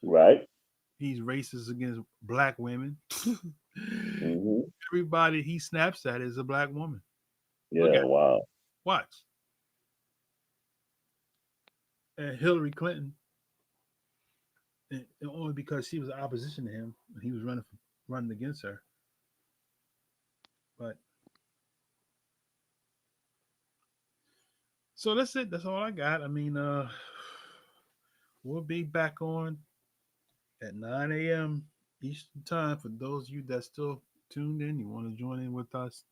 Right. He's racist against black women. Hmm. Everybody he snaps at is a black woman. Look Yeah. at it. Wow. Watch. And Hillary Clinton, and only because she was opposition to him, and he was running against her. But so that's it. That's all I got. I mean, we'll be back on at 9 a.m. Eastern time for those of you that still tuned in. You want to join in with us.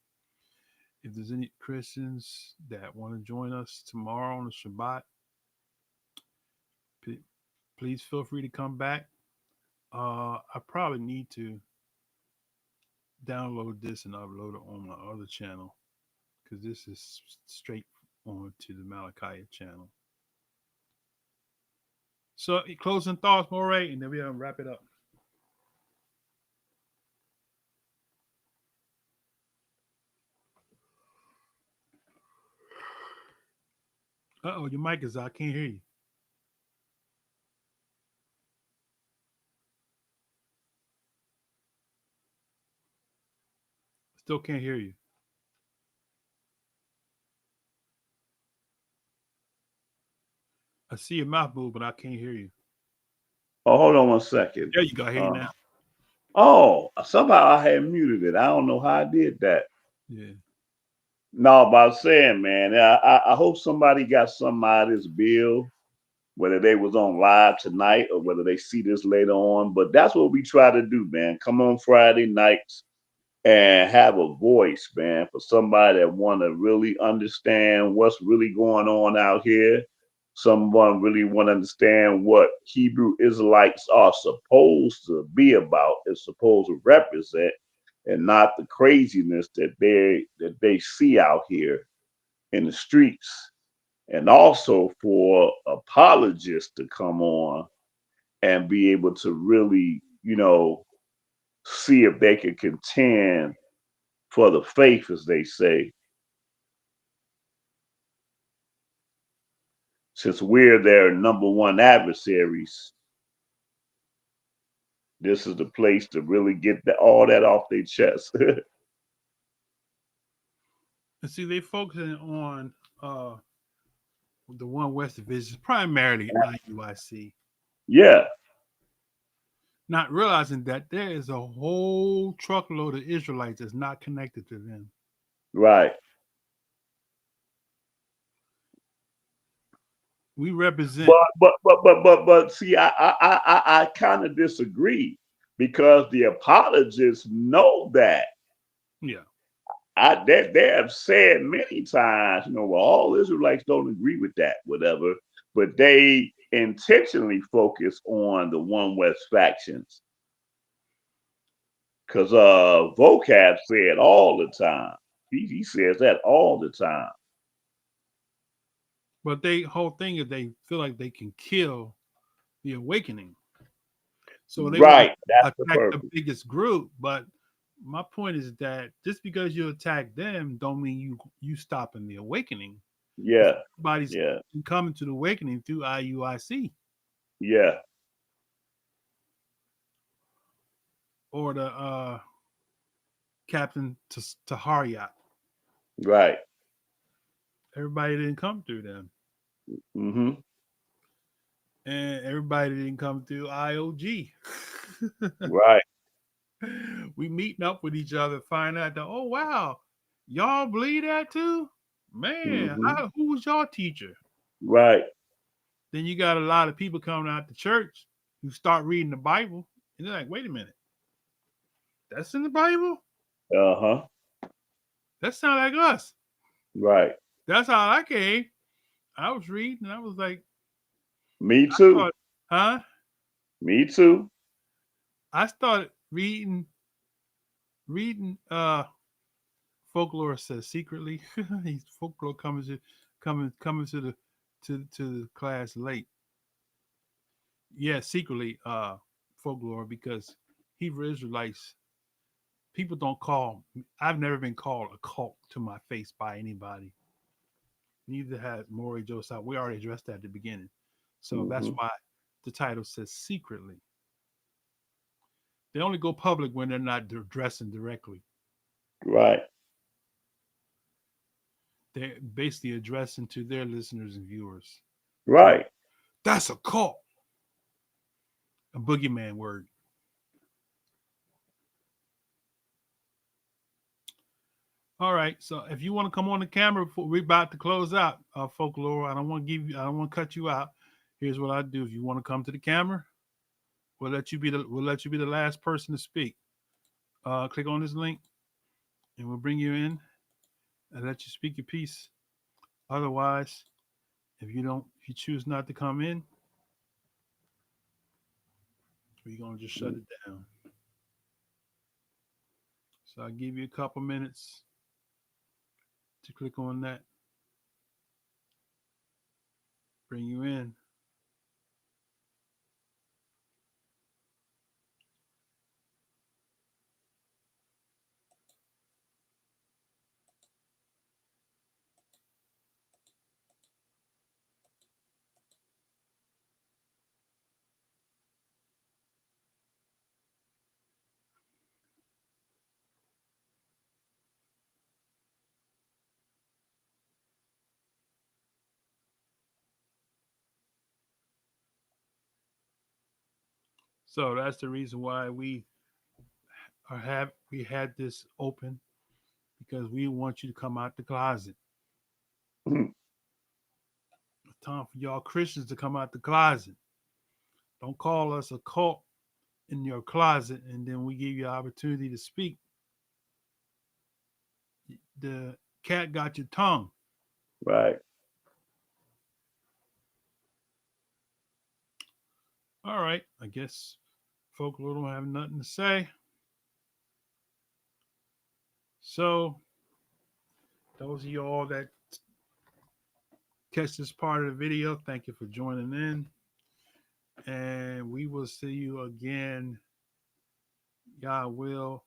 If there's any Christians that want to join us tomorrow on the Shabbat, please feel free to come back. I probably need to download this and upload it on my other channel because this is straight on to the Malachi channel. So, closing thoughts, Moray, and then we'll wrap it up. Uh-oh, your mic is out. I can't hear you. Still can't hear you. I see your mouth move, but I can't hear you. Oh, hold on 1 second. There you go. I hear you now. Oh, somehow I had muted it. I don't know how I did that. Yeah. No, about saying, man, I hope somebody got something out of this bill, whether they was on live tonight or whether they see this later on. But that's what we try to do, man. Come on Friday nights and have a voice, man, for somebody that want to really understand what's really going on out here. Someone really want to understand what Hebrew Israelites are supposed to be about, is supposed to represent, and not the craziness that they see out here in the streets. And also for apologists to come on and be able to really, see if they can contend for the faith, as they say, since we're their number one adversaries. This is the place to really get all that off their chest. And see, they focusing on the One West Division, primarily IUIC, Yeah, not realizing that there is a whole truckload of Israelites that's not connected to them. right. We represent. But see, I kind of disagree because the apologists know that. Yeah. They have said many times, well, all Israelites don't agree with that, whatever, but they intentionally focus on the One West factions. Because Vocab said all the time. He says that all the time. But they whole thing is they feel like they can kill the awakening. So they want Right. to That's the attack the purpose. biggest group. But my point is that just because you attack them don't mean you stopping the awakening. Yeah. Everybody's Yeah. coming to the awakening through IUIC Yeah. or the Captain Tahariat. Right. Everybody didn't come through them. Mm-hmm. And everybody didn't come through IOG. Right. We meeting up with each other, find out that, oh wow, y'all believe that too? Man, Mm-hmm. who was your teacher? Right. Then you got a lot of people coming out to church who start reading the Bible, and they're like, wait a minute, that's in the Bible? Uh-huh. That sounds like us. Right. That's how I came. I was reading, and I was like, Me I too. thought, huh? Me too. I started reading folklore says secretly. He's folklore coming to the class late. Yeah, secretly folklore because Hebrew Israelites people don't call. I've never been called a cult to my face by anybody. Neither has Maury Joseph. We already addressed that at the beginning, so that's Mm-hmm. why the title says secretly. They only go public when they're not addressing directly. Right. They're basically addressing to their listeners and viewers. Right. That's a cult, a boogeyman word. All right. So if you want to come on the camera, before we're about to close out, folklore. I don't want to cut you out. Here's what I do. If you want to come to the camera, we'll let you be the last person to speak. Click on this link, and we'll bring you in and let you speak your piece. Otherwise, if you choose not to come in, we're gonna just shut it down. So I'll give you a couple minutes to click on that, bring you in. So that's the reason why we had this open because we want you to come out the closet. Mhm. It's time for y'all Christians to come out the closet. Don't call us a cult in your closet and then we give you an opportunity to speak. The cat got your tongue. Right. All right. I guess folklore don't have nothing to say. So those of y'all that catch this part of the video, thank you for joining in. And we will see you again. God will.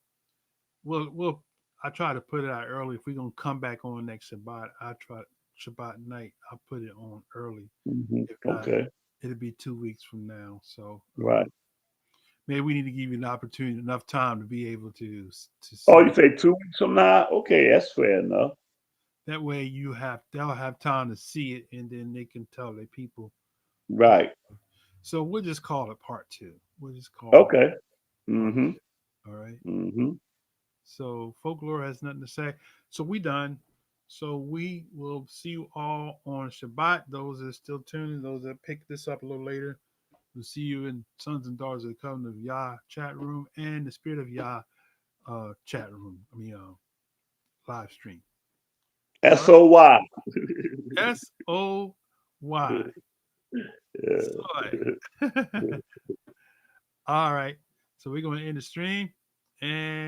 We'll I try to put it out early. If we're gonna come back on next Shabbat, I try Shabbat night, I'll put it on early. Hmm. If not, Okay. it'll be 2 weeks from now. So Right. maybe we need to give you an opportunity, enough time to be able to Oh, see you it. say 2 weeks from now? Okay, that's fair enough. That way they'll have time to see it and then they can tell their people. Right. So we'll just call it part two. We'll just call it Okay. part Mm-hmm. two. All right. Mm-hmm. So folklore has nothing to say. So we done. So we will see you all on Shabbat. Those that are still tuning, those that pick this up a little later, we'll see you in Sons and Daughters of the Covenant of Yah chat room and the Spirit of Yah chat room. Live stream. All right. SOY. SOY. Yeah. Soy. All right. So we're going to end the stream and